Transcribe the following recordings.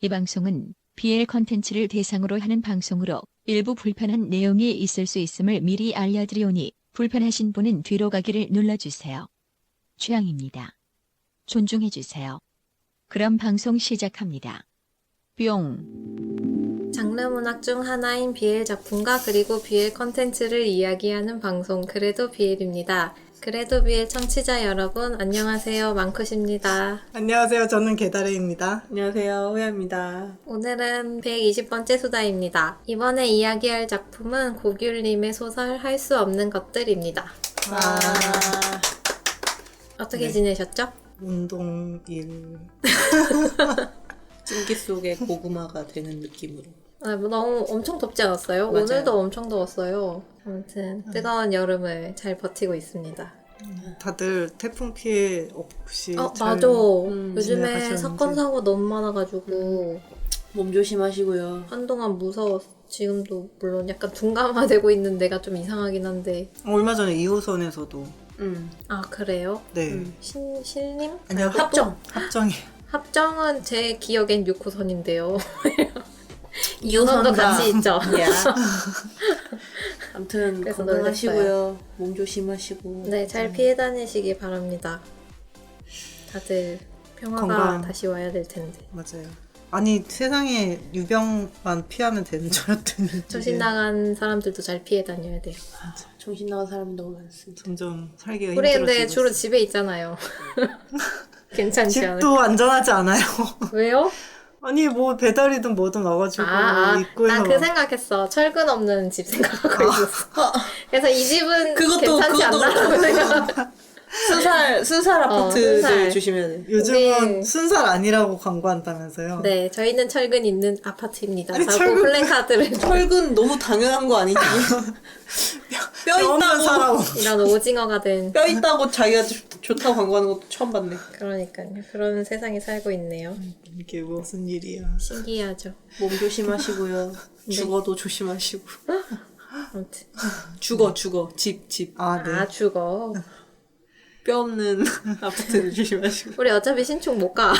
이 방송은 BL 컨텐츠를 대상으로 하는 방송으로 일부 불편한 내용이 있을 수 있음을 미리 알려드리오니 불편하신 분은 뒤로 가기를 눌러주세요. 취향입니다. 존중해주세요. 그럼 방송 시작합니다. 뿅. 장르 문학 중 하나인 BL 작품과 그리고 BL 컨텐츠를 이야기하는 방송 그래도 BL입니다. 그래도 BL 청취자 여러분 안녕하세요. 망쿠십니다. 안녕하세요. 저는 개다레입니다. 안녕하세요. 호야입니다. 오늘은 120번째 수다입니다. 이번에 이야기할 작품은 고귤님의 소설 할 수 없는 것들입니다. 어떻게 네. 지내셨죠? 운동일. 찜기 속에 고구마가 되는 느낌으로. 너무 엄청 덥지 않았어요? 맞아요. 오늘도 엄청 더웠어요. 아무튼 뜨거운 여름을 잘 버티고 있습니다. 다들 태풍 피해 없이 잘 맞아. 요즘에 지나가셨는지. 사건 사고 너무 많아가지고 몸 조심하시고요. 한동안 무서웠어. 지금도 물론 약간 둔감화되고 있는 데가 좀 이상하긴 한데. 얼마 전에 2호선에서도 아 그래요? 네. 신님? 아니요. 합정이. 합정은 제 기억엔 6호선인데요. 2호선 2호선도 같이 있죠. 야. 아무튼 그래서 건강하시고요. 몸 조심하시고. 네, 잘 피해 다니시기 바랍니다. 다들 평화가 건강. 다시 와야 될 텐데. 맞아요. 아니 세상에 유병만 피하면 되는 줄 알았더니 정신 나간 사람들도 잘 피해 다녀야 돼요. 정신 나간 사람이 너무 많습니다. 점점 살기가 우리 근데 힘들어지고 주로 있어요. 집에 있잖아요. 괜찮지 않아요? 집도 안전하지 않아요. 왜요? 아니 뭐 배달이든 뭐든 와가지고 입구에서 난 그 생각했어. 철근 없는 집 생각하고 있었어. 그래서 이 집은 괜찮지 않나라고 생각. 순살 아파트를 순살. 조심해야 돼요. 요즘은 우리- 순살 아니라고 광고한다면서요. 네, 저희는 철근 있는 아파트입니다. 아니, 라고 철근- 플래카드를 철근 너무 당연한 거 아니지? 뼈 없는 있다고 사람 이런 오징어가 된. 뼈 있다고 자기가 좋다고 광고하는 것도 처음 봤네. 그러니까요. 그런 세상에 살고 있네요. 이게 무슨 일이야. 신기하죠. 몸 조심하시고요. 죽어도 조심하시고. 아무튼. 죽어 집. 아 네. 아, 죽어. 뼈 없는 아파트를 조심하시고. 우리 어차피 신축 못 가.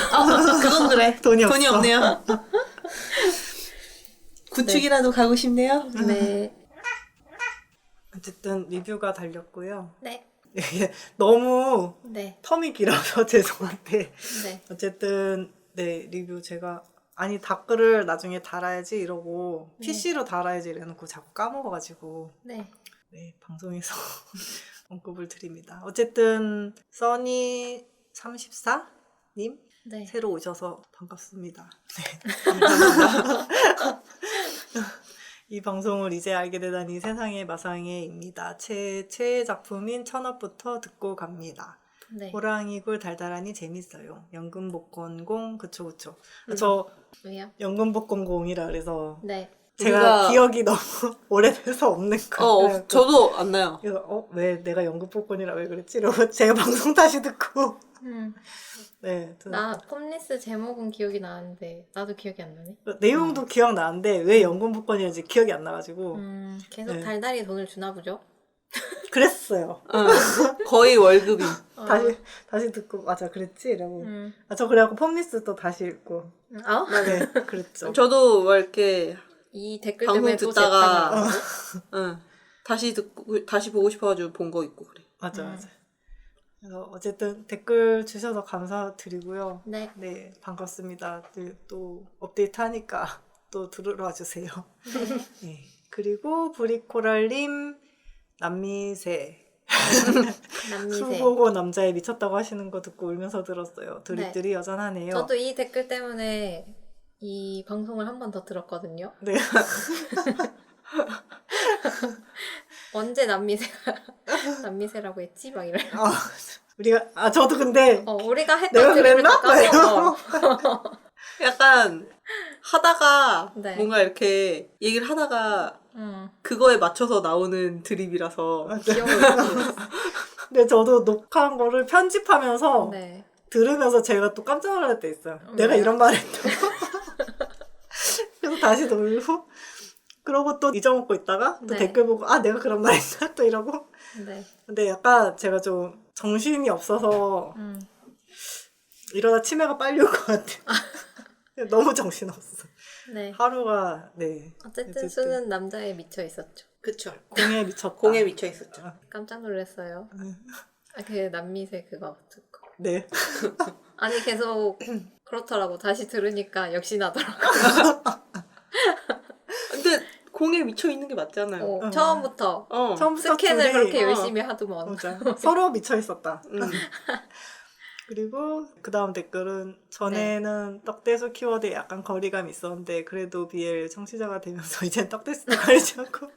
그건 그래. 돈이 없어. 돈이 없네요. 구축이라도 가고 싶네요. 네. 어쨌든 리뷰가 달렸고요. 네. 이게 너무 네. 텀이 길어서 죄송한데 네. 어쨌든 네 리뷰 제가 아니 댓글을 나중에 달아야지 이러고 PC로 달아야지 이래놓고 자꾸 까먹어가지고 네. 네 방송에서 언급을 드립니다. 어쨌든 써니 34님 네. 새로 오셔서 반갑습니다. 네, 감사합니다. 이 방송을 이제 알게 되다니 세상의 마상에입니다. 최애 작품인 천업부터 듣고 갑니다. 네. 호랑이굴 달달하니 재밌어요. 연금복권공 그쵸. 저 왜요? 연금복권공이라 그래서 네. 제가 우리가- 기억이 너무 오래돼서 없는 거예요. 저도 안 나요. 그래서 왜 내가 연금복권이라 왜 그랬지? 이러고 제가 방송 다시 듣고 네 나 폼리스 제목은 기억이 나는데 나도 기억이 안 나네. 내용도 기억나는데 왜 연금복권이었는지 기억이 안 나가지고 계속 네. 달달이 돈을 주나 보죠? 그랬어요. 거의 월급이. 다시 듣고 맞아 그랬지? 이러고 음. 저 그래갖고 폼리스 또 다시 읽고 네 그랬죠. 저도 막 이렇게 이 댓글 방송 때문에 또 듣다가 재판이 응. 다시 보고 싶어가지고 본 거 있고 그래. 맞아. 그래서 어쨌든 댓글 주셔서 감사드리고요. 네. 네 반갑습니다. 또 업데이트 하니까 또 들으러 와주세요. 네. 그리고 브리코랄님 남미새 남미새. 수보고 남자에 미쳤다고 하시는 거 듣고 울면서 들었어요. 드립들이 여전하네요. 저도 이 댓글 때문에 이 방송을 한 번 더 들었거든요. 네. 언제 남미새라고 했지? 막 이래. 우리가 저도 근데 우리가 했던 내가 드립을 다 그랬나? 까먹어. 약간 하다가 네. 뭔가 이렇게 얘기를 하다가 그거에 맞춰서 나오는 드립이라서 기억을 못하고 근데 저도 녹화한 거를 편집하면서 네. 들으면서 제가 또 깜짝 놀랄 때 있어요. 내가 왜요? 이런 말 했다. 그래서 다시 놀고 그러고 또 잊어먹고 있다가 또 네. 댓글 보고 내가 그런 말 했나? 또 이러고 네. 근데 약간 제가 좀 정신이 없어서 이러다 치매가 빨리 올 것 같아요. 너무 정신없어. 네. 하루가 네 어쨌든 수는 남자에 미쳐 있었죠. 그쵸. 공에 미쳤다. 공에 미쳐 있었죠. 깜짝 놀랐어요. 음. 그 남미세 그거 듣고. 네. 아니 계속 그렇더라고. 다시 들으니까 역시 나더라고. 근데 공에 미쳐 있는 게 맞잖아요. 처음부터 처음부터 스캔을 둘이 그렇게 열심히 하더만. 맞아. 서로 미쳐 있었다. 음. 그리고 그 다음 댓글은 전에는 떡대수 키워드에 약간 거리감이 있었는데 그래도 BL 청취자가 되면서 이젠 떡대수도 가리지 않고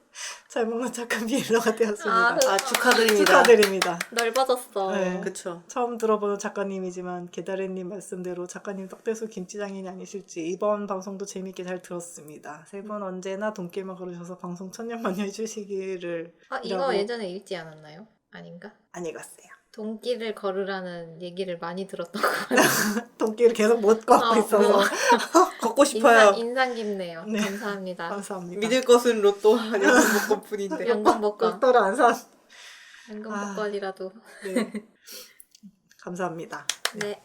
잘 먹는 착한 BL러가 되었습니다. 아, 축하드립니다. 축하드립니다. 넓어졌어. 네. 그쵸. 처음 들어보는 작가님이지만 게다레님 말씀대로 작가님 떡대수 김치장인이 아니실지 이번 방송도 재밌게 잘 들었습니다. 세 분 언제나 돈길만 걸으셔서 방송 천년만년 해주시기를 아 이거 이라고. 예전에 읽지 않았나요? 아닌가? 안 읽었어요. 돈길을 걸으라는 얘기를 많이 들었던 것 돈길을 계속 못 걷고 같아요. 있어서 걷고 싶어요. 인상 깊네요. 네. 감사합니다. 감사합니다. 믿을 것은 로또 아니면 복권뿐인데. 연금 복권. 로또를 안 산. 연금 아. 복권이라도. 네. 감사합니다. 네.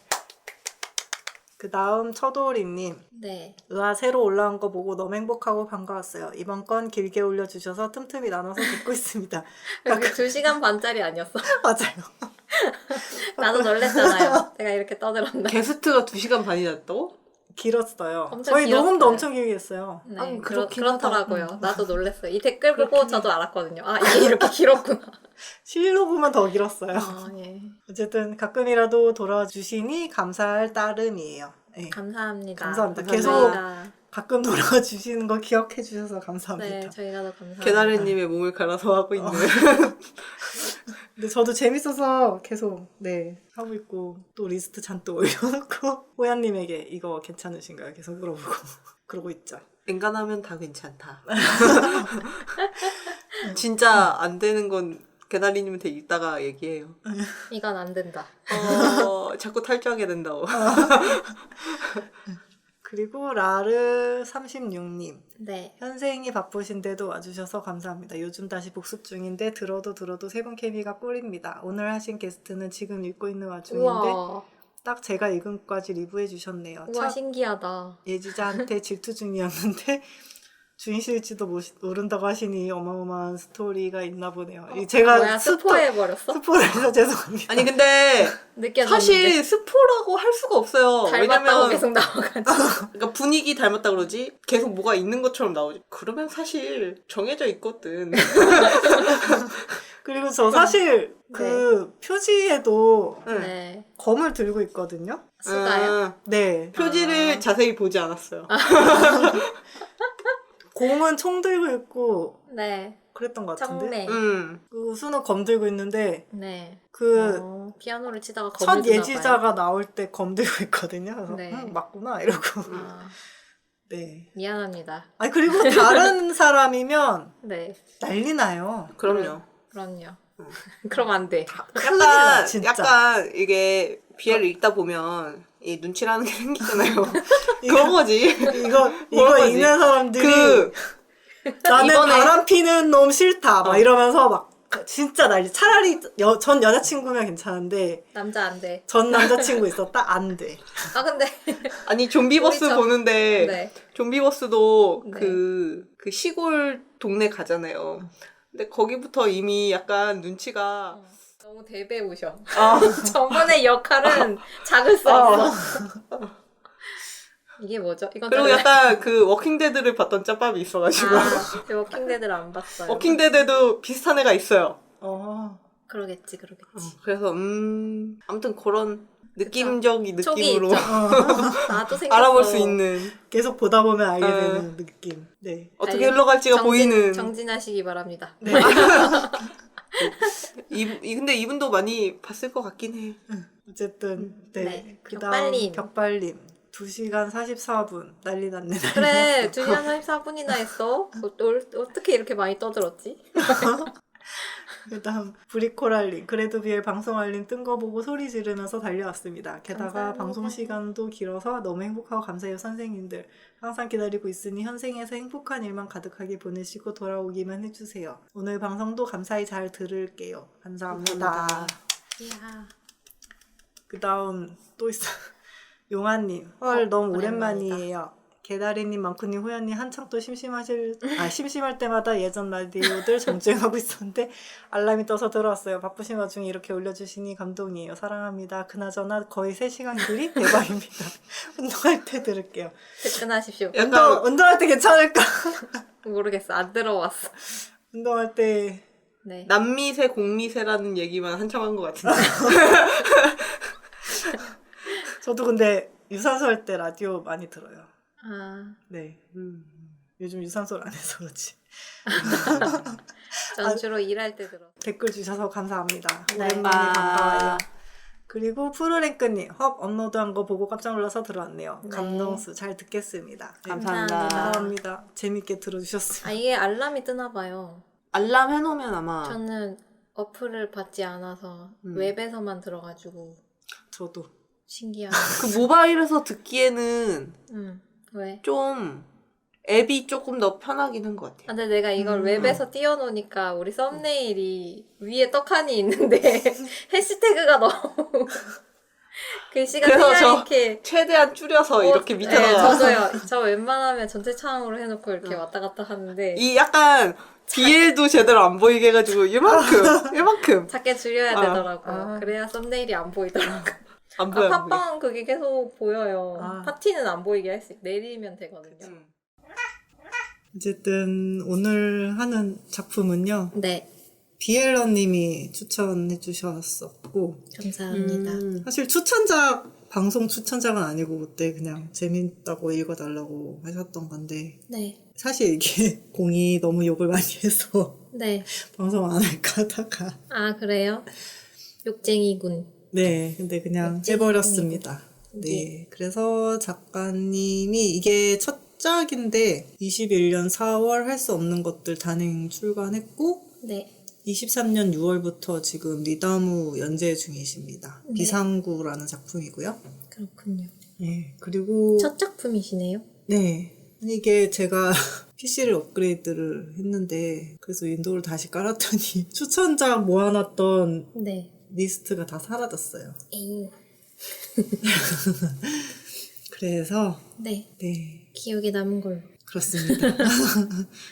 그 다음 처도리님. 네. 으아 새로 올라온 거 보고 너무 행복하고 반가웠어요. 이번 건 길게 올려주셔서 틈틈이 나눠서 듣고 있습니다. 여기 2시간 반짜리 아니었어? 맞아요. 나도 놀랬잖아요. 내가 이렇게 떠들었나. 게스트가 2시간 반이 났다고? 길었어요. 엄청 저희 길었어요. 녹음도 엄청 길게 했어요. 네, 아니, 그렇긴 그렇더라고요. 나도 놀랬어요. 이 댓글 보고 그렇긴 저도 알았거든요. 아, 이게 이렇게 길었구나. 실록음은 더 길었어요. 아, 예. 어쨌든 가끔이라도 돌아와 주시니 감사할 따름이에요. 네. 감사합니다. 감사합니다. 감사합니다. 가끔 돌아와 주시는 거 기억해 주셔서 감사합니다. 네, 저희가 더 감사합니다. 개나리님의 몸을 갈아서 하고 있는. 근데 저도 재밌어서 계속 네 하고 있고 또 리스트 잔뜩 올려놓고 호야님에게 이거 괜찮으신가요? 계속 물어보고 그러고 있죠. 엔간하면 다 괜찮다. 진짜 안 되는 건 개나리님한테 이따가 얘기해요. 이건 안 된다. 자꾸 탈주하게 된다고. 그리고 라르 36님 네. 현생이 바쁘신데도 와주셔서 감사합니다. 요즘 다시 복습 중인데 들어도 세 분 케미가 꿀입니다. 오늘 하신 게스트는 지금 읽고 있는 와중인데 우와. 딱 제가 읽은 것까지 리뷰해 주셨네요. 우와, 첫 신기하다. 예지자한테 질투 중이었는데 주인실지도 모른다고 하시니 어마어마한 스토리가 있나 보네요. 제가 뭐야, 스포해버렸어? 스포를 해서 죄송합니다. 아니 근데 느껴졌는데. 사실 스포라고 할 수가 없어요. 닮았다고 왜냐면 계속 나와가지고. 그러니까 분위기 닮았다 그러지 계속 뭐가 있는 것처럼 나오지. 그러면 사실 정해져 있거든. 그리고 저 사실 그 표지에도 네. 검을 들고 있거든요. 수가요? 네. 표지를 자세히 보지 않았어요. 공은 총 들고 있고 네. 그랬던 것 같은데. 정례. 그 수는 검 들고 있는데 네. 그 피아노를 치다가 첫 검을 드나 예지자가 나올 때 검 들고 있거든요. 그래서 네. 맞구나 이러고. 아, 네. 미안합니다. 아니 그리고 다른 사람이면 네. 난리 나요. 그럼요. 그럼요. 그럼 안 돼. 큰일 나, 진짜. 약간 이게 비엘을 읽다 보면 이 눈치라는 게 생기잖아요. 그런 거지. 이거 거지? 읽는 사람들이 그 나는 이번에- 바람 피는 놈 싫다 막 이러면서 막 진짜 난리. 차라리 전 여자친구면 괜찮은데 남자 안 돼. 전 남자친구 있었다 안 돼. 아 근데 아니 좀비버스 우리 보는데 네. 좀비버스도 네. 그 시골 동네 가잖아요. 근데 거기부터 이미 약간 눈치가 너무 대배우셔. 아, 저번에 역할은 작을 수 없어. 이게 뭐죠? 이건 그리고 다른- 약간 그 워킹데드를 봤던 짬밥이 있어가지고 아, 워킹데드를 안 봤어요. 워킹데드도 비슷한 애가 있어요. 그러겠지. 그래서 아무튼 그런 느낌적인 촉이 느낌으로 있죠. 나도 생겼어. 알아볼 수 있는 계속 보다 보면 알게 어. 되는 느낌. 네. 어떻게 흘러갈지가 보이는. 정진하시기 바랍니다. 네. 근데 이분도 많이 봤을 것 같긴 해. 어쨌든 네. 네. 그다음 격발님 2시간 44분 난리 났네. 그래, 2시간 44분이나 했어. 어떻게 이렇게 많이 떠들었지? 그다음 브리코랄님 그래도 비엘 방송 알림 뜬 거 보고 소리 지르면서 달려왔습니다. 게다가 감사합니다. 방송 시간도 길어서 너무 행복하고 감사해요 선생님들. 항상 기다리고 있으니 현생에서 행복한 일만 가득하게 보내시고 돌아오기만 해주세요. 오늘 방송도 감사히 잘 들을게요. 감사합니다. 감사합니다. 이야. 그다음 또 있어. 용아님, 헐 너무 오랜만이다. 오랜만이에요. 개다리님, 망쿠님, 호연님 한창 또 심심할 때마다 예전 라디오들 정주행하고 있었는데 알람이 떠서 들어왔어요. 바쁘신 와중에 이렇게 올려주시니 감동이에요. 사랑합니다. 그나저나 거의 3시간 길이 대박입니다. 운동할 때 들을게요. 퇴근하십시오. 운동할 때 괜찮을까? 모르겠어. 안 들어왔어. 운동할 때 네. 남미세 공미세라는 얘기만 한참 한 것 같은데. 저도 근데 유산소 할 때 라디오 많이 들어요. 아, 네. 요즘 유산소를 안 해서 그렇지. 전 주로 일할 때 들어. 댓글 주셔서 감사합니다. 네. 오랜만에 반가워요. 그리고 프로랭크님, 헙 업로드한 거 보고 깜짝 놀라서 들어왔네요. 네. 감동수 잘 듣겠습니다. 네, 감사합니다. 감사합니다. 재밌게 들어주셨습니다. 아, 이게 알람이 뜨나 봐요. 알람 해놓으면 아마 저는 어플을 받지 않아서 웹에서만 들어가지고 저도. 신기하네. 그 모바일에서 듣기에는 왜? 좀 앱이 조금 더 편하긴 한 것 아, 같아요. 근데 내가 이걸 웹에서 띄워놓으니까 우리 썸네일이 위에 떡하니 있는데 해시태그가 너무 글씨가 그래서 띄어있게 최대한 줄여서 이렇게 네, 밑에다가 저도요. 저 웬만하면 전체 창으로 해놓고 이렇게 어. 왔다 갔다 하는데 이 약간 BL도 제대로 안 보이게 해가지고 이만큼 작게 줄여야 아, 되더라고요. 아. 그래야 썸네일이 안 보이더라고요. 안 보여. 안 보여. 팟빵 그게 계속 보여요. 아. 파티는 안 보이게 할 수 있고 내리면 되거든요. 어쨌든 오늘 하는 작품은요. 네, 비엘러님이 추천해 주셨었고 감사합니다. 사실 방송 추천작은 아니고 그때 그냥 재밌다고 읽어달라고 하셨던 건데 네, 사실 이게 공이 너무 욕을 많이 해서 네. 방송 안 할까 하다가 아, 그래요? 욕쟁이군. 네 근데 그냥 멋쟁이 해버렸습니다. 네 그래서 작가님이 이게 첫 작인데 21년 4월 할 수 없는 것들 단행 출간했고 네, 23년 6월부터 지금 리다무 연재 중이십니다. 네. 비상구라는 작품이고요. 그렇군요. 네, 그리고 첫 작품이시네요? 네, 이게 제가 PC를 업그레이드를 했는데 그래서 윈도우를 다시 깔았더니 추천작 모아놨던 네. 리스트가 다 사라졌어요. 에이. 그래서 네, 네, 기억에 남은 걸로. 그렇습니다.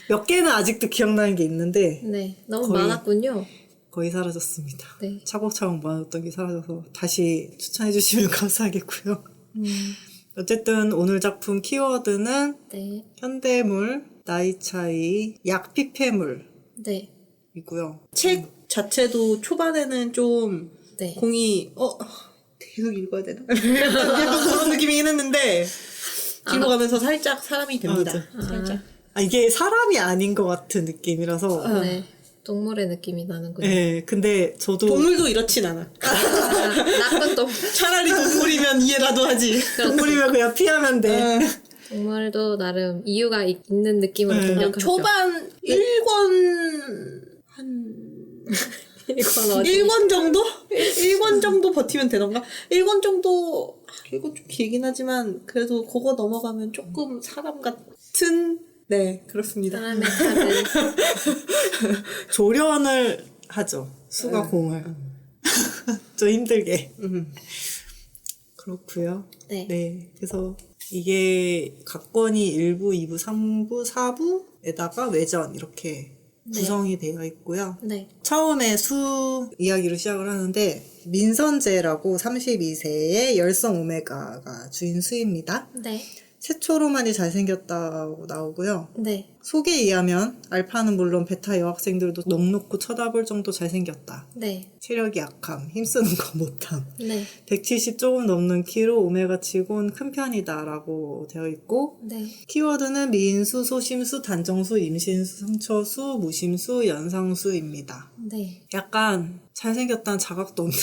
몇 개는 아직도 기억나는 게 있는데 네, 너무 거의- 많았군요. 거의 사라졌습니다. 네. 차곡차곡 모아놨던 게 사라져서 다시 추천해 주시면 감사하겠고요. 어쨌든 오늘 작품 키워드는 네, 현대물, 나이 차이, 약피폐물이고요. 네, 책 자체도 초반에는 좀 네. 공이 계속 읽어야 되나? 약간 그런 느낌이긴 했는데 뒤로 가면서 살짝 사람이 됩니다. 맞아. 살짝. 이게 사람이 아닌 것 같은 느낌이라서 네. 동물의 느낌이 나는군요. 네, 근데 저도 동물도 이렇진 않아. 나쁜 동물. 차라리 동물이면 이해라도 하지. 동물이면 그냥 피하면 돼. 동물도 나름 이유가 있는 느낌으로 네. 공략하죠. 초반 1권 한 이건 어디? 1권 정도? 1권 정도 버티면 되던가? 1권 정도 1권 좀 길긴 하지만 그래도 그거 넘어가면 조금 사람 같은 네 그렇습니다. 사람의 탑을. 조련을 하죠. 수가 공을. 좀 힘들게. 그렇고요. 네. 네, 그래서 이게 각권이 1부, 2부, 3부, 4부에다가 외전 이렇게 구성이 되어 있고요. 네. 처음에 수 이야기로 시작을 하는데 민선재라고 32세의 열성 오메가가 주인 수입니다. 네. 최초로만이 잘생겼다고 나오고요. 네. 소개에 의하면 알파는 물론 베타 여학생들도 넋놓고 쳐다볼 정도 잘생겼다. 네. 체력이 약함, 힘쓰는 거 못함. 네. 170 조금 넘는 키로 오메가 치곤 큰 편이다 라고 되어 있고 네. 키워드는 미인수, 소심수, 단정수, 임신수, 상처수, 무심수, 연상수입니다. 네. 약간 잘생겼다는 자각도 없는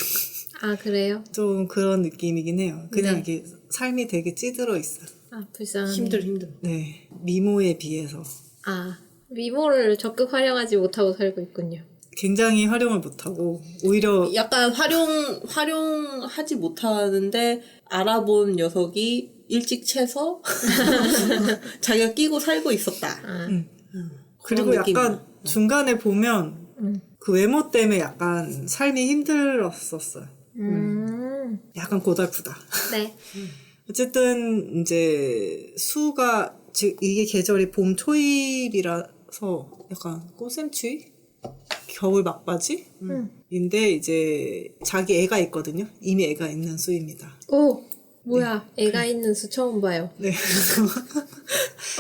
아, 그래요? 좀 그런 느낌이긴 해요. 그냥 네. 이게 삶이 되게 찌들어 있어요. 아, 불쌍하네. 힘들어. 네, 미모에 비해서 아, 미모를 적극 활용하지 못하고 살고 있군요. 굉장히 활용을 못하고 오히려 약간 활용하지 못하는데 알아본 녀석이 일찍 채서 자기가 끼고 살고 있었다. 아, 그리고 그런 약간 느낌이야. 중간에 보면 그 외모 때문에 약간 삶이 힘들었었어요. 약간 고달프다. 네. 어쨌든 이제 수가 즉 이게 계절이 봄 초입이라서 약간 꽃샘추위? 겨울 막바지? 인데 이제 자기 애가 있거든요. 이미 애가 있는 수입니다. 오! 뭐야. 애가 있는 수 처음 봐요. 네.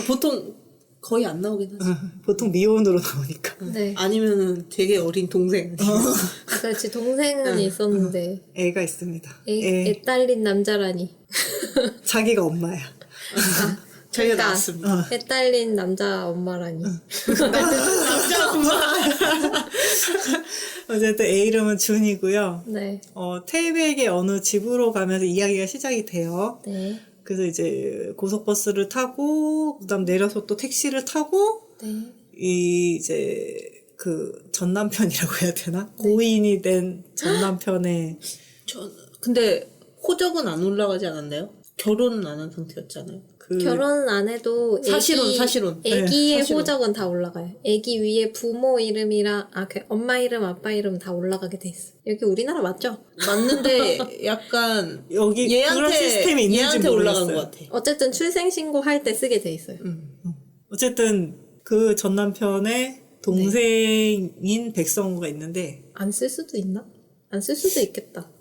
보통 거의 안 나오긴 하지. 보통 미혼으로 나오니까. 네. 아니면은 되게 어린 동생. 아, 그렇지. 동생은 있었는데. 애가 있습니다. 애 딸린 남자라니. 자기가 엄마야. 자기가 그러니까 나왔습니다. 애 딸린 남자 엄마라니. 어쨌든 애 이름은 준이고요. 네. 태백의 어느 집으로 가면서 이야기가 시작이 돼요. 네. 그래서 이제 고속버스를 타고 그다음 내려서 또 택시를 타고 네. 이제 그 전 남편이라고 해야 되나? 고인이 된 전 남편의 근데 호적은 안 올라가지 않았나요? 결혼은 안 한 상태였잖아요. 결혼은 안 해도 사실혼. 애기의 네, 사실혼. 호적은 다 올라가요. 애기 위에 부모 이름이랑 엄마 이름, 아빠 이름 다 올라가게 돼 있어. 여기 우리나라 맞죠? 맞는데 약간 여기 그런 시스템이 있는지 얘한테 올라간 모르겠어요. 것 같아. 어쨌든 출생신고 할 때 쓰게 돼 있어요. 어쨌든 그 전 남편의 동생인 백성우가 있는데 안 쓸 수도 있나? 안 쓸 수도 있겠다.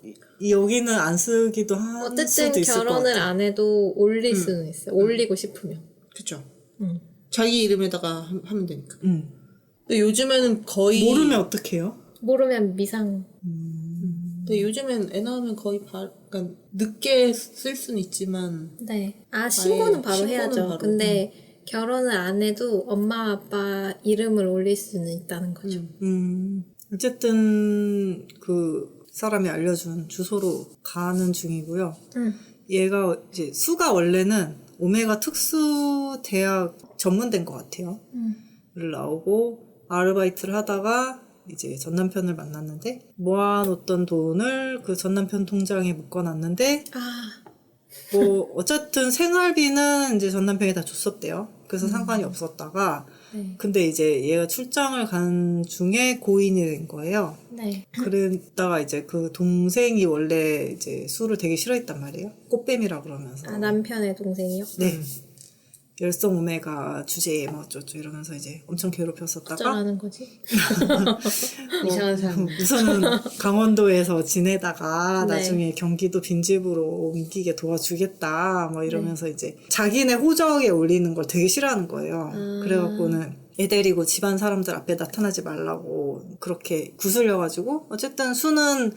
여기는 안 쓰기도 한 어쨌든 수도 있을 것 결혼을 같아요. 안 해도 올릴 수는 있어요. 올리고 싶으면. 그쵸. 음. 자기 이름에다가 하면 되니까. 근데 요즘에는 거의 모르면 어떡해요? 모르면 미상. 근데 요즘엔 애 낳으면 거의 그러니까 늦게 쓸 수는 있지만 네. 신고는 바로 신고는 해야죠. 바로. 근데 결혼을 안 해도 엄마 아빠 이름을 올릴 수는 있다는 거죠. 어쨌든 그 사람이 알려준 주소로 가는 중이고요. 얘가 이제 수가 원래는 오메가 특수 대학 전문대인 것 같아요. 를 나오고 아르바이트를 하다가 이제 전 남편을 만났는데 모아놓던 돈을 그 전 남편 통장에 묶어놨는데 뭐 어쨌든 생활비는 이제 전 남편이 다 줬었대요. 그래서 상관이 없었다가 네. 근데 이제 얘가 출장을 간 중에 고인이 된 거예요. 네. 그러다가 이제 그 동생이 원래 이제 술을 되게 싫어했단 말이에요. 꽃뱀이라 그러면서. 아, 남편의 동생이요? 네. 열성 오메가 주제에 뭐 어쩌고 이러면서 이제 엄청 괴롭혔었다가 어쩌라는 거지? 이상한 사람. 우선은 강원도에서 지내다가 네. 나중에 경기도 빈집으로 옮기게 도와주겠다 뭐 이러면서 이제 자기네 호적에 올리는 걸 되게 싫어하는 거예요. 그래갖고는 애 데리고 집안 사람들 앞에 나타나지 말라고 그렇게 구슬려가지고 어쨌든 수는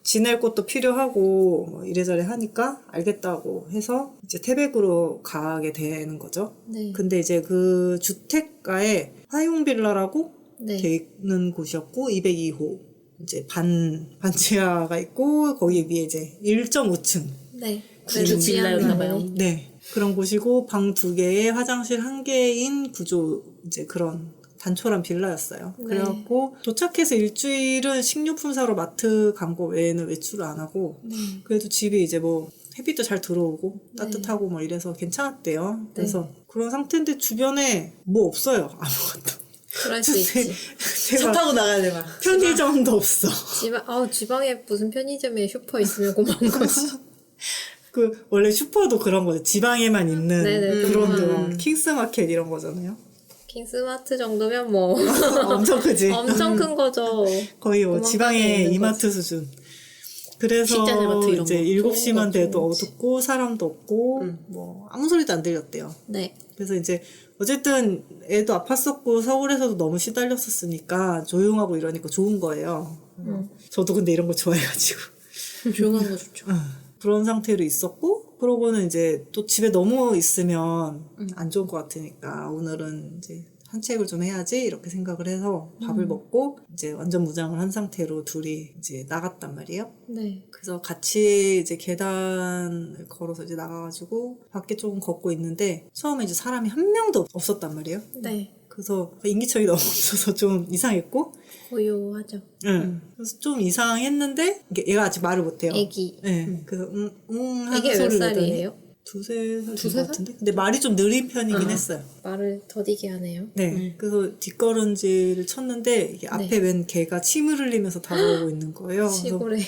지낼 곳도 필요하고 뭐 이래저래 하니까 알겠다고 해서 이제 태백으로 가게 되는 거죠. 네. 근데 이제 그 주택가에 화용빌라라고 네. 돼 있는 곳이었고 202호 이제 반지하가 있고 거기 위에 이제 1.5층 네. 구주 빌라였나 봐요. 네 그런 곳이고 방 2개에 화장실 1개인 구조 이제 그런 단촐한 빌라였어요. 네. 그래갖고 도착해서 일주일은 식료품 사러 마트 간 거 외에는 외출을 안 하고 그래도 집이 이제 뭐 햇빛도 잘 들어오고 따뜻하고 뭐 이래서 괜찮았대요. 그래서 그런 상태인데 주변에 뭐 없어요. 아무것도. 그럴 수 있지. 차 타고 나가야 돼 막. 편의점도 없어. 지방에 무슨 편의점에 슈퍼 있으면 고마운 거지. 그 원래 슈퍼도 그런 거죠. 지방에만 있는 네네, 그런 킹스마켓 이런 거잖아요. 킹스마트 정도면 뭐 엄청 크지. 엄청 큰 거죠. 거의 뭐 도망가게 지방의 있는 이마트 수준. 그래서 식자재마트 이런 이제 거. 7시만 돼도 어둡고 사람도 없고 뭐 아무 소리도 안 들렸대요. 네. 그래서 이제 어쨌든 애도 아팠었고 서울에서도 너무 시달렸었으니까 조용하고 이러니까 좋은 거예요. 저도 근데 이런 거 좋아해가지고 조용한 거 좋죠. 그런 상태로 있었고 그러고는 이제 또 집에 너무 있으면 안 좋을 것 같으니까 오늘은 이제 산책을 좀 해야지 이렇게 생각을 해서 밥을 먹고 이제 완전 무장을 한 상태로 둘이 이제 나갔단 말이에요. 네. 그래서 같이 이제 계단을 걸어서 이제 나가가지고 밖에 조금 걷고 있는데 처음에 이제 사람이 한 명도 없었단 말이에요. 네. 그래서 인기척이 너무 없어서 좀 이상했고 고요하죠. 그래서 좀 이상했는데 얘가 아직 말을 못해요. 애기. 네. 그래서 하는 애기 몇 소리를 살이에요? 두세 살 된 것 같은데 근데 말이 좀 느린 편이긴 했어요. 말을 더디게 하네요. 네. 그래서 뒷걸음질을 쳤는데 이게 앞에 웬 개가 침을 흘리면서 다가오고 있는 거예요. 그래서 시골에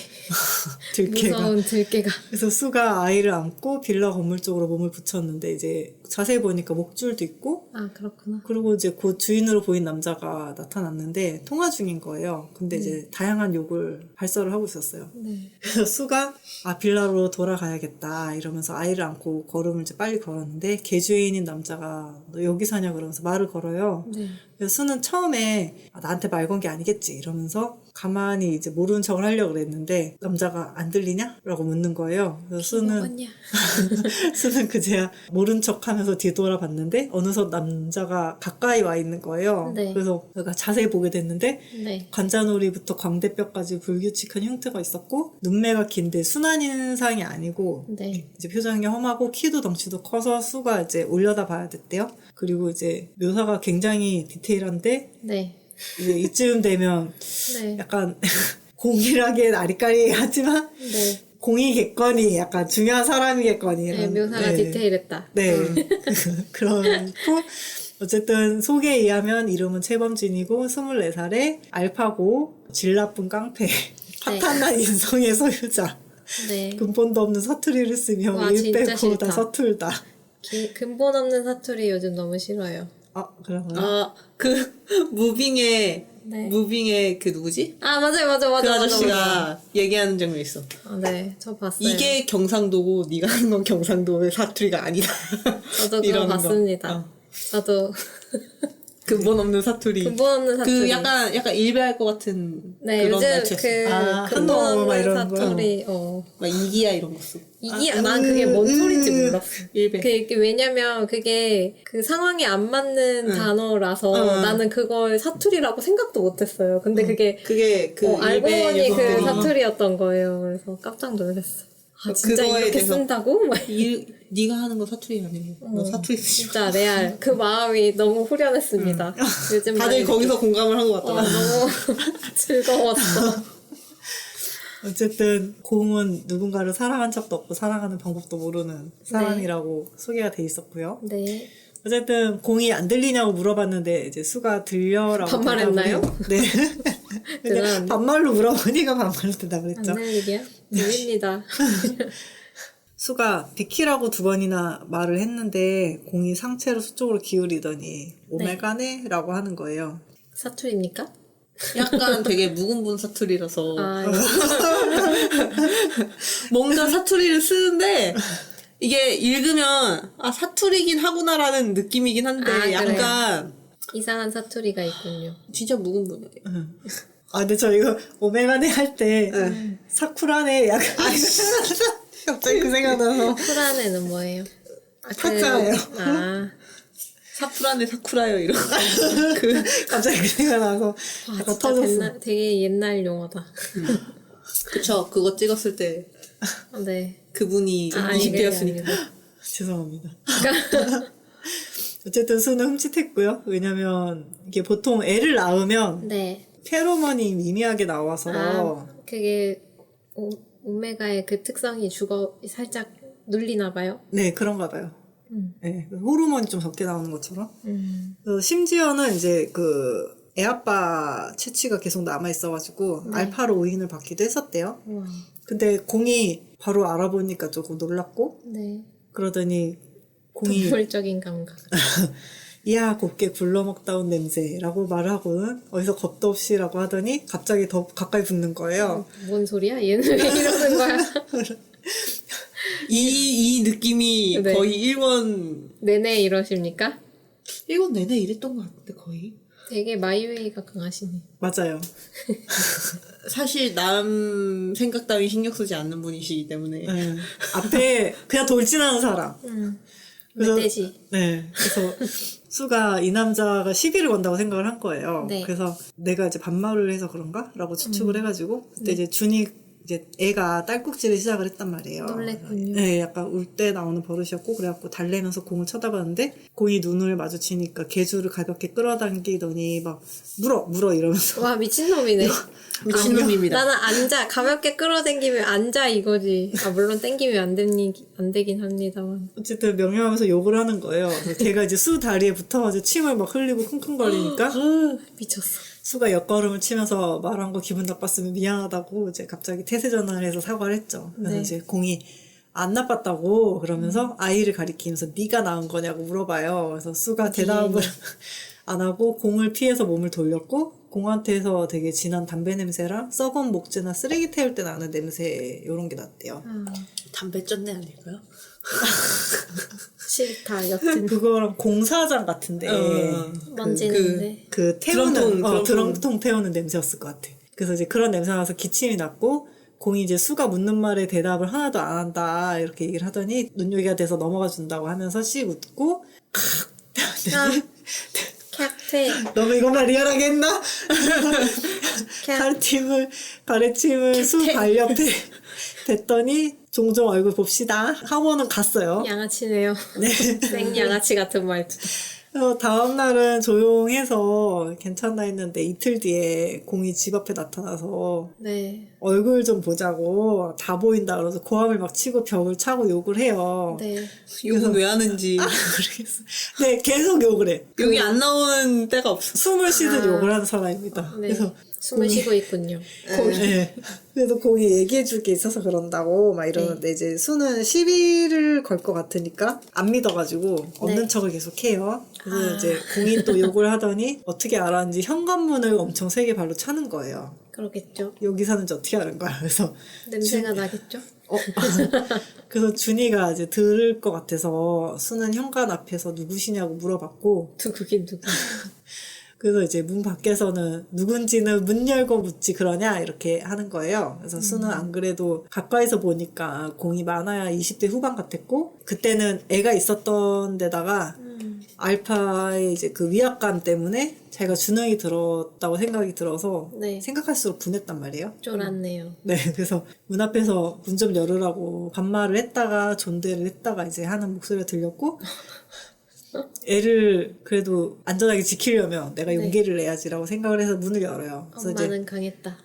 들개가. 무서운 들개가. 그래서 수가 아이를 안고 빌라 건물 쪽으로 몸을 붙였는데 이제 자세히 보니까 목줄도 있고 아, 그렇구나. 그리고 이제 곧 주인으로 보인 남자가 나타났는데 통화 중인 거예요. 근데 이제 다양한 욕을 발설을 하고 있었어요. 네. 그래서 수가 빌라로 돌아가야겠다 이러면서 아이를 안고 걸음을 이제 빨리 걸었는데 개주인인 남자가 너 여기 사냐 그러면서 말을 걸어요. 네. 그래서 수는 처음에 나한테 말 건 게 아니겠지 이러면서 가만히 이제 모르는 척을 하려고 그랬는데 남자가 안 들리냐? 라고 묻는 거예요. 그래서 수는 먹었냐? 수는 그제야 모른 척 하면서 뒤돌아봤는데 어느덧 남자가 가까이 와 있는 거예요. 네. 그래서 내가 자세히 보게 됐는데 네. 관자놀이부터 광대뼈까지 불규칙한 흉터가 있었고 눈매가 긴데 순한 인상이 아니고 네. 이제 표정이 험하고 키도 덩치도 커서 수가 이제 올려다 봐야 됐대요. 그리고 이제 묘사가 굉장히 디테일한데 네. 이제 이쯤 되면 네. 약간 공일하기엔 아리까리하지만 네. 공이겠거니 약간 중요한 사람이겠거니 네, 이런 묘사가 네. 디테일했다. 네. 그렇고 어쨌든 소개에 의하면 이름은 최범진이고 24살에 알파고 질 나쁜 깡패 파탄난 인성의 소유자 네. 근본도 없는 사투리를 쓰며 와, 일 진짜 빼고 싫다. 다 서툴다. 근본 없는 사투리 요즘 너무 싫어요. 그런가요? 아, 그 무빙의 네. 무빙의 그 누구지? 아, 맞아요. 그 아저씨가 얘기하는 장면 있어. 아, 네. 저 봤어요. 이게 경상도고 네가 하는 건 경상도의 사투리가 아니다. 저도 그거 이런 거. 봤습니다. 저도 근본 없는 사투리. 근본 없는 사투리. 그 약간 일배할 것 같은 네, 그런 요즘 말투였어. 그 한동안 근본 막 없는 이런 거. 사투리. 막 이기야 이런 거 써. 난 그게 뭔 소리인지 몰랐어. 일배. 왜냐면 그게 그 상황에 안 맞는 단어라서 나는 그걸 사투리라고 생각도 못했어요. 근데 그게 그 알고 일베 보니 그 녀석들이 사투리였던 거예요. 그래서 깜짝 놀랐어. 아, 진짜 그거에 이렇게 대해서 쓴다고? 막 네가 하는 건 사투리 아니고 너 사투리 쓰지 마. 진짜 레알. 그 마음이 너무 후련했습니다. 요즘 다들 많이 거기서 공감을 한 것 같더라. 너무 즐거웠어. 어쨌든 공은 누군가를 사랑한 적도 없고 사랑하는 방법도 모르는 사람이라고 소개가 돼 있었고요. 네. 어쨌든 공이 안 들리냐고 물어봤는데 이제 수가 들려라고 반말했나요? 대답을 해요. 네. 근데 대단한데? 반말로 물어보니까 반말로 대답을 했죠. 안 들리게요? 들립니다. 수가 비키라고 2번이나 말을 했는데 공이 상체로 수 쪽으로 기울이더니 오메가네? 라고 하는 거예요. 사투리입니까? 약간 되게 묵은분 사투리라서 아, 뭔가 사투리를 쓰는데 이게 읽으면 사투리긴 하구나라는 느낌이긴 한데 약간 이상한 사투리가 있군요. 진짜 묵은분이에요. 근데 저 이거 오메가네 할 때 사쿠라네 약간 갑자기 그 생각나서 쿠라네는 뭐예요? 타짜예요. 사쿠라네 사쿠라요 이런 갑자기 그 생각나서 약간 진짜 터졌어. 되게 옛날 용어다. 그쵸. 그거 찍었을 때 네. 그분이 아니, 20대였으니까. 죄송합니다. 어쨌든 수는 흠칫했고요. 왜냐면 이게 보통 애를 낳으면 네. 페로몬이 미미하게 나와서 그게 오메가의 그 특성이 살짝 눌리나 봐요. 네 그런가 봐요. 네, 호르몬이 좀 적게 나오는 것처럼. 그래서 심지어는 이제 그 애아빠 채취가 계속 남아 있어가지고 알파로 오인을 받기도 했었대요. 우와. 근데 공이 바로 알아보니까 조금 놀랐고 네. 그러더니 공이 동물적인 감각. 이야 곱게 굴러먹다운 냄새라고 말하고는 어디서 겁도 없이라고 하더니 갑자기 더 가까이 붙는 거예요. 뭔 소리야? 얘는 왜 이러는 거야? 이 느낌이 네. 거의 일본 내내 이러십니까? 내내 이랬던 것 같은데 거의. 되게 마이웨이가 강하시네. 맞아요. 사실 남 생각 따위 신경 쓰지 않는 분이시기 때문에 네. 앞에 그냥 돌진하는 사람. 그래서- 멧돼지. 네. 그래서 수가 이 남자가 시비를 건다고 생각을 한 거예요. 네. 그래서 내가 이제 반말을 해서 그런가? 라고 추측을 해가지고 그때 이제 준이 이제 애가 딸꾹질을 시작을 했단 말이에요. 놀랬군요. 네, 약간 울 때 나오는 버릇이었고 그래갖고 달래면서 공을 쳐다봤는데 공이 눈을 마주치니까 개주를 가볍게 끌어당기더니 막 물어 이러면서 와, 미친놈이네. 미친놈입니다. 나는 앉아. 가볍게 끌어당기면 앉아 이거지. 아, 물론 당기면 안 되긴 합니다만. 어쨌든 명령하면서 욕을 하는 거예요. 그래서 걔가 이제 수 다리에 붙어가지고 침을 막 흘리고 킁킁거리니까 미쳤어. 수가 옆걸음을 치면서 말한 거 기분 나빴으면 미안하다고 이제 갑자기 태세 전환을 해서 사과를 했죠. 그래서 네. 이제 공이 안 나빴다고 그러면서 아이를 가리키면서 네가 낳은 거냐고 물어봐요. 그래서 수가 대답을 안 하고 공을 피해서 몸을 돌렸고 공한테서 되게 진한 담배 냄새랑 썩은 목재나 쓰레기 태울 때 나는 냄새 이런 게 났대요. 담배 쩐내 아닐까요? 싫다. 여튼 그거랑 공사장 같은데 먼지는데. 그 태우는 드럼통. 드럼통 태우는 냄새였을 것 같아. 그래서 이제 그런 냄새가 나서 기침이 났고 공이 이제 수가 묻는 말에 대답을 하나도 안 한다 이렇게 얘기를 하더니 눈요기가 돼서 넘어가 준다고 하면서 씩 웃고 아, 캬퇴. 너무 이것만 리얼하게 했나? 캬. 가르침을 수 발 옆에 댔더니 종종 얼굴 봅시다. 학원은 갔어요. 양아치네요. 생 양아치 같은 말투. 다음날은 조용해서 괜찮나 했는데 이틀 뒤에 공이 집 앞에 나타나서 네. 얼굴 좀 보자고 다 보인다 그래서 고함을 막 치고 벽을 차고 욕을 해요. 네. 욕은 왜 하는지. 모르겠어. 네, 계속 욕을 해. 욕이 안 나오는 때가 없어. 숨을 쉬듯 욕을 하는 사람입니다. 네. 그래서 숨을 쉬고 있군요. 네. 그래서 공이 얘기해줄 게 있어서 그런다고 막 이러는데 이제 수는 시비를 걸 것 같으니까 안 믿어가지고 없는 네. 척을 계속해요. 그래서 이제 공이 또 욕을 하더니 어떻게 알았는지 현관문을 엄청 세게 발로 차는 거예요. 그러겠죠. 여기 사는지 어떻게 아는 거야. 그래서 냄새가 나겠죠. 그래서 준이가 이제 들을 것 같아서 수는 현관 앞에서 누구시냐고 물어봤고 누구긴 누구. 그래서 이제 문 밖에서는 누군지는 문 열고 묻지 그러냐 이렇게 하는 거예요. 그래서 수는 안 그래도 가까이서 보니까 공이 많아야 20대 후반 같았고 그때는 애가 있었던 데다가 알파의 이제 그 위압감 때문에 자기가 주눅이 들었다고 생각이 들어서 네. 생각할수록 분했단 말이에요. 쫄았네요. 네, 그래서 문 앞에서 문 좀 열으라고 반말을 했다가 존대를 했다가 이제 하는 목소리가 들렸고 애를 그래도 안전하게 지키려면 내가 용기를 내야지라고 생각을 해서 문을 열어요. 그래서 엄마는 강했다.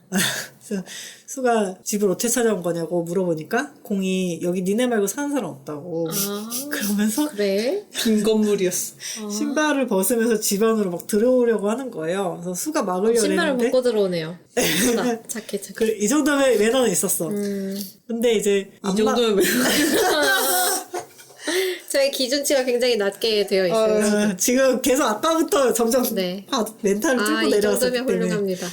그래서 수가 집을 어떻게 찾아온 거냐고 물어보니까 공이 여기 니네 말고 사는 사람 없다고 아, 그러면서 그래? 빈 건물이었어. 신발을 벗으면서 집 안으로 막 들어오려고 하는 거예요. 그래서 수가 막으려고 신발을 했는데 벗고 들어오네요. 착해. 이 정도면 매너는 있었어. 근데 이제 이 정도면 왜? 저의 기준치가 굉장히 낮게 되어 있어요. 지금 계속 아까부터 점점 네. 멘탈을 뚫고 아, 이 내려왔기 정도면 때문에 훌륭합니다.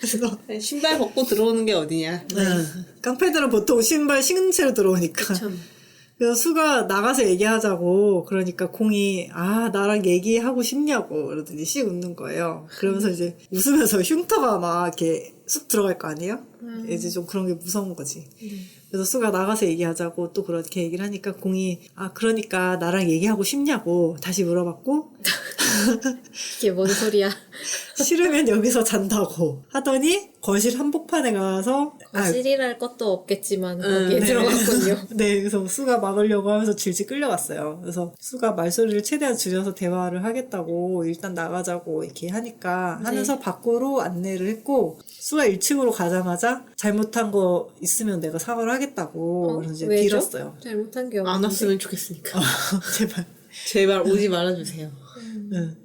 그래서 신발 벗고 들어오는 게 어디냐. 깡패들은 보통 신발 신은 채로 들어오니까 참. 그래서 수가 나가서 얘기하자고 그러니까 공이 나랑 얘기하고 싶냐고 그러더니 씩 웃는 거예요. 그러면서 이제 웃으면서 흉터가 막 이렇게 쑥 들어갈 거 아니에요? 이제 좀 그런 게 무서운 거지. 그래서 수가 나가서 얘기하자고 또 그렇게 얘기를 하니까 공이 그러니까 나랑 얘기하고 싶냐고 다시 물어봤고 이게 뭔 소리야. 싫으면 여기서 잔다고 하더니 거실 한복판에 가서 거실이랄 것도 없겠지만 거기에 네. 들어갔군요. 네, 그래서 수가 막으려고 하면서 질질 끌려갔어요. 그래서 수가 말소리를 최대한 줄여서 대화를 하겠다고 일단 나가자고 이렇게 하니까 하면서 밖으로 안내를 했고 수가 1층으로 가자마자 잘못한 거 있으면 내가 사과를 하겠다고 그래서 이제 왜죠? 빌었어요. 잘못한 게 안 없는데. 왔으면 좋겠으니까. 제발. 제발 오지 말아주세요.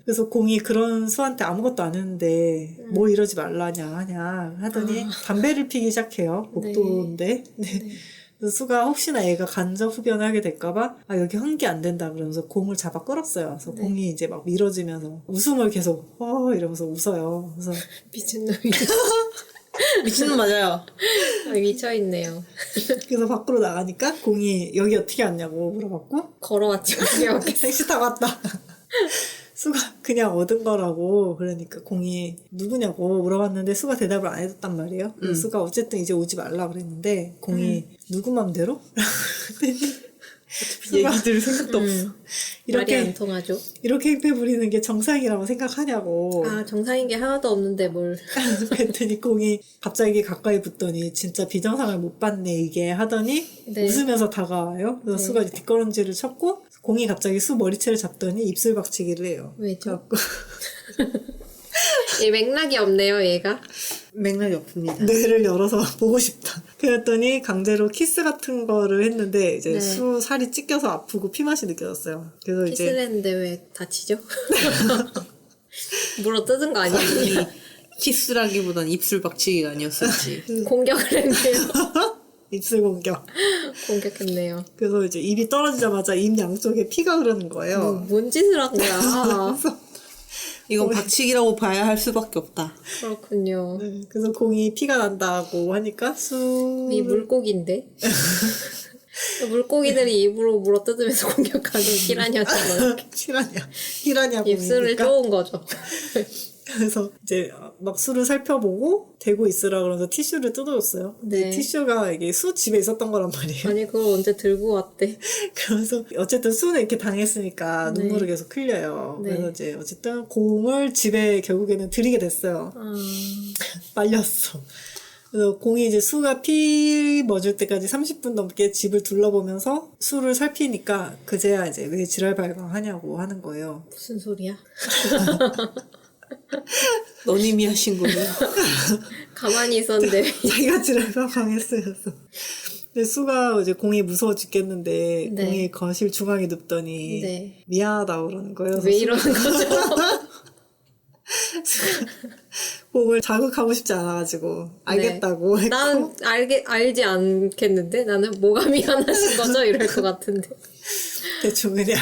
그래서 공이 그런 수한테 아무것도 안 했는데 뭐 이러지 말라냐 하냐 하더니 담배를 피기 시작해요. 목도인데. 네. 그래서 수가 혹시나 애가 간접 흡연을 하게 될까봐 여기 환기 안 된다 그러면서 공을 잡아 끌었어요. 그래서 공이 이제 막 밀어지면서 웃음을 계속 이러면서 웃어요. 그래서 미친놈이. 미친놈 맞아요. 미쳐있네요. 그래서 밖으로 나가니까 공이 여기 어떻게 왔냐고 물어봤고 걸어왔지. 어떻게 왔겠어. 택시 타고 왔다. 수가 그냥 얻은 거라고 그러니까 공이 누구냐고 물어봤는데 수가 대답을 안 해줬단 말이에요. 그래서 수가 어쨌든 이제 오지 말라 그랬는데 공이 누구 맘대로? 수가 얘기 들을 생각도 없어. 말이 이렇게 안 통하죠. 이렇게 행패 부리는 게 정상이라고 생각하냐고. 아, 정상인 게 하나도 없는데 뭘. 그랬더니 공이 갑자기 가까이 붙더니 진짜 비정상을 못 봤네 이게 하더니 네. 웃으면서 다가와요. 그래서 네. 수가 이제 뒷걸음질을 쳤고 공이 갑자기 수 머리채를 잡더니 입술 박치기를 해요. 왜죠? 그래갖고 얘 맥락이 없네요, 얘가. 맥락이 없습니다. 뇌를 열어서 보고 싶다. 그랬더니 강제로 키스 같은 거를 했는데 이제 네. 수 살이 찢겨서 아프고 피맛이 느껴졌어요. 그래서 키스를 이제 했는데 왜 다치죠? 물어 뜯은 거 아니에요? 키스라기보단 입술 박치기가 아니었을지. 공격을 했네요. 입술 공격. 공격했네요. 그래서 이제 입이 떨어지자마자 입 양쪽에 피가 흐르는 거예요. 뭔 짓을 한 거야? 이건 박치기라고 봐야 할 수밖에 없다. 그렇군요. 네, 그래서 공이 피가 난다고 하니까 수 이 물고기인데? 물고기들이 입으로 물어 뜯으면서 공격하는 피라냐잖아요. 히라냐 입술을 공이니까. 쪼은 거죠. 그래서 이제 막 수를 살펴보고 대고 있으라 그러면서 티슈를 뜯어줬어요. 근데 네. 티슈가 이게 수 집에 있었던 거란 말이에요. 아니, 그걸 언제 들고 왔대? 그래서 어쨌든 수는 이렇게 당했으니까 네. 눈물을 계속 흘려요. 네. 그래서 이제 어쨌든 공을 집에 결국에는 들이게 됐어요. 아, 빨렸어. 그래서 공이 이제 수가 피 멎을 때까지 30분 넘게 집을 둘러보면서 수를 살피니까 그제야 이제 왜 지랄 발광하냐고 하는 거예요. 무슨 소리야? 너님이 하신 거예요. 가만히 있었는데. 자기가 지랄 발광했어요. 근데 수가 이제 공이 무서워 죽겠는데 네. 공이 거실 중앙에 눕더니 네. 미안하다 그러는 거예요. 왜 이러는 거죠? 공을 자극하고 싶지 않아가지고 알겠다고 했고 난 알지 않겠는데? 나는 뭐가 미안하신 거죠? 이럴 것 같은데. 대충 그냥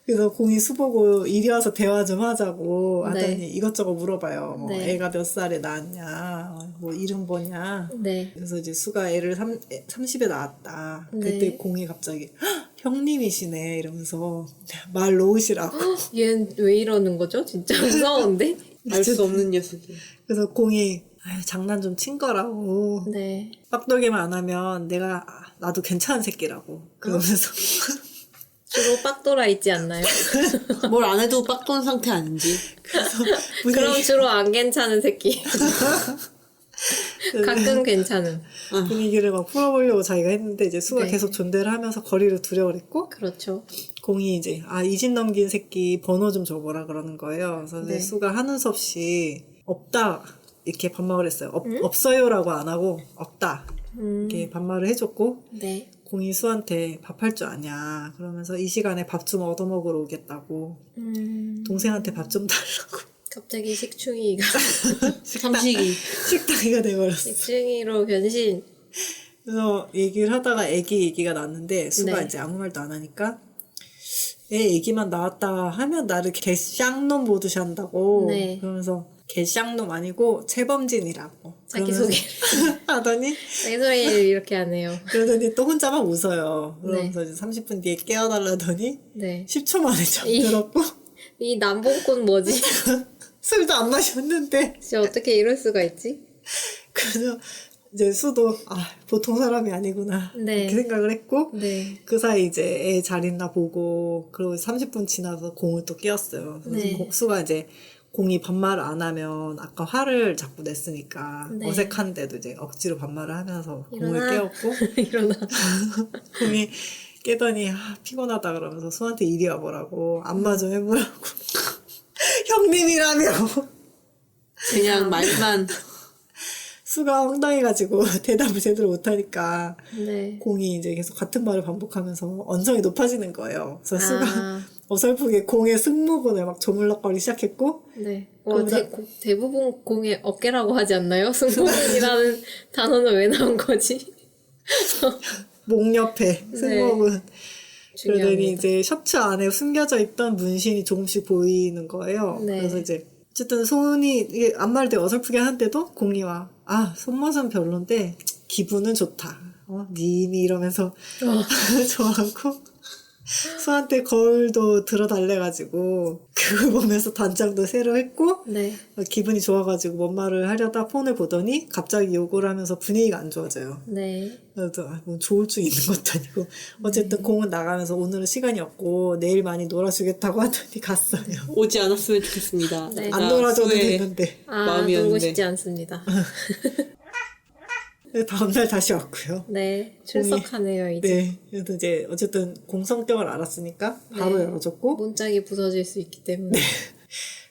그래서 공이 수보고 이리 와서 대화 좀 하자고 하더니 네. 이것저것 물어봐요. 뭐 네. 애가 몇 살에 낳았냐, 뭐 이름 뭐냐. 네. 그래서 이제 수가 애를 30에 낳았다. 네. 그때 공이 갑자기 "헉, 형님이시네 이러면서 말 놓으시라고. 얘는 왜 이러는 거죠? 진짜 무서운데? 알 수 없는 녀석이. 그래서 공이 아유, 장난 좀 친 거라고. 네. 빡돌기만 안 하면 내가 나도 괜찮은 새끼라고. 그러면서 주로 빡돌아 있지 않나요? 뭘 안 해도 빡돈 상태 아닌지. 그럼 주로 안 괜찮은 새끼. 가끔 괜찮은. 분위기를 막 풀어보려고 자기가 했는데 이제 수가 네. 계속 존대를 하면서 거리를 두려고 그랬고 그렇죠. 공이 이제 이 집 넘긴 새끼 번호 좀 줘보라 그러는 거예요. 그래서 이제 네. 수가 하는 수 없이 없다 이렇게 반말을 했어요. 없어요라고 안 하고 없다 이렇게 반말을 해줬고 네. 공이 수한테 밥할 줄 아냐 그러면서 이 시간에 밥 좀 얻어먹으러 오겠다고 동생한테 밥 좀 달라고 갑자기 식충이가 삼식이. 식당이가 돼버렸어. 식충이로 변신. 그래서 얘기를 하다가 애기 얘기가 났는데 수가 네. 이제 아무 말도 안 하니까 애 얘기만 나왔다 하면 나를 개쌍놈 보듯이 한다고 네. 그러면서 개쌍놈 아니고 재범진이라고 자기소개. 하더니 자기소개를 이렇게 하네요. 그러더니 또 혼자 막 웃어요. 네. 그러면서 이제 30분 뒤에 깨워달라더니 네. 10초 만에 잠들었고 이 남봉꾼 뭐지? 술도 안 마셨는데 진짜 어떻게 이럴 수가 있지? 그래서 이제 수도 보통 사람이 아니구나 네. 이렇게 생각을 했고 네. 그 사이 이제 애 잘 있나 보고 그리고 30분 지나서 공을 또 깨웠어요. 그래서 네. 수가 이제 공이 반말을 안 하면 아까 화를 자꾸 냈으니까 네. 어색한데도 이제 억지로 반말을 하면서 공을 일어나. 깨웠고 일어나. 공이 깨더니 피곤하다 그러면서 수한테 이리 와보라고 안마 좀 해보라고 형님이라며 그냥 말만. 수가 황당해가지고 대답을 제대로 못하니까 네. 공이 이제 계속 같은 말을 반복하면서 언성이 높아지는 거예요. 그래서 수가 아, 어설프게 공의 승모근을 막 조물럭거리기 시작했고 네. 그러다- 대부분 공의 어깨라고 하지 않나요? 승모근이라는 단어는 왜 나온 거지? 목 옆에 승모근 그러더니 중요합니다. 이제 셔츠 안에 숨겨져 있던 문신이 조금씩 보이는 거예요. 네. 그래서 이제 어쨌든 손이 이게 안마를 되게 어설프게 하는데도 공이 와 손맛은 별론데 기분은 좋다. 님이 이러면서 좋아하고 수한테 거울도 들어달래가지고 그걸 보면서 단장도 새로 했고 네. 기분이 좋아가지고 뭔 말을 하려다 폰을 보더니 갑자기 욕을 하면서 분위기가 안 좋아져요. 네. 그래도 뭐 조울증 있는 것도 아니고 어쨌든 공은 나가면서 오늘은 시간이 없고 내일 많이 놀아주겠다고 하더니 갔어요. 오지 않았으면 좋겠습니다. 네. 안 놀아줘도 수의 되는데 아, 마음이었는데. 놀고 싶지 않습니다. 다음날 다시 왔고요. 네. 출석하네요, 이제. 네, 그래도 이제 어쨌든 공 성격을 알았으니까 바로 네. 열어줬고 문짝이 부서질 수 있기 때문에.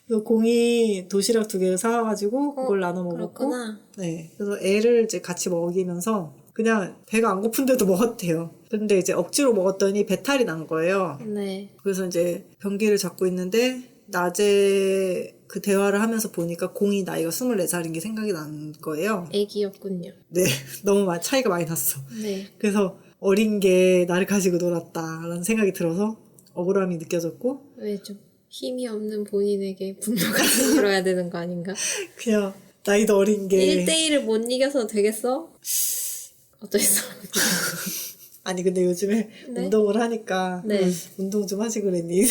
그래서 공이 도시락 2개를 사와가지고 그걸 나눠 먹었고 그렇구나. 네, 그래서 애를 이제 같이 먹이면서 그냥 배가 안 고픈데도 먹었대요. 근데 이제 억지로 먹었더니 배탈이 난 거예요. 네. 그래서 이제 변기를 잡고 있는데 낮에 그 대화를 하면서 보니까 공이 나이가 24살인 게 생각이 난 거예요. 애기였군요. 네, 너무 차이가 많이 났어. 네. 그래서 어린 게 나를 가지고 놀았다라는 생각이 들어서 억울함이 느껴졌고 왜 좀 힘이 없는 본인에게 분노가 들어야 되는 거 아닌가? 그냥 나이도 어린 게 1대1을 못 이겨서 되겠어? 어쩔 수 없어. 아니 근데 요즘에 네? 운동을 하니까 네. 운동 좀 하지 그랬니?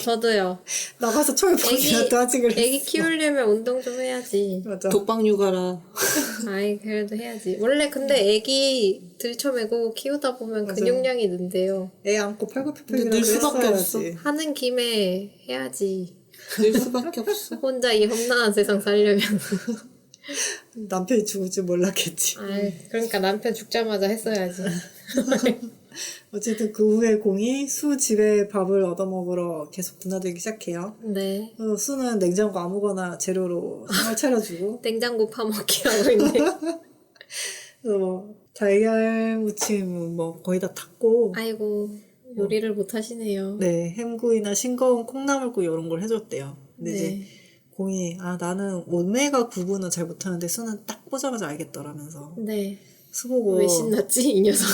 저도요. 나가서 철봉이라도 하지 그랬어. 애기 키우려면 운동 좀 해야지. 맞아. 독방 육아라. 아이, 그래도 해야지. 원래 근데 애기 들쳐매고 키우다 보면 맞아. 근육량이 는데요. 애 안고 팔굽혀펴기라도 늘 수밖에 했어야지. 하는 김에 해야지. 늘 수밖에 없어. 혼자 이 험난한 세상 살려면. 남편이 죽을 줄 몰랐겠지. 아이, 그러니까 남편 죽자마자 했어야지. 어쨌든 그 후에 공이 수 집에 밥을 얻어먹으러 계속 드나들기 시작해요. 네. 그래서 수는 냉장고 아무거나 재료로 생활 차려주고 냉장고 파먹기 하고 있네. 그래서 뭐 달걀 무침 뭐 거의 다 탔고 아이고, 요리를 못 하시네요. 네 햄구이나 싱거운 콩나물국 이런 걸 해줬대요. 근데 네. 이제 공이 나는 오메가 9분은 잘 못하는데 수는 딱 보자마자 알겠더라면서 네. 수 보고 왜 신났지, 이 녀석?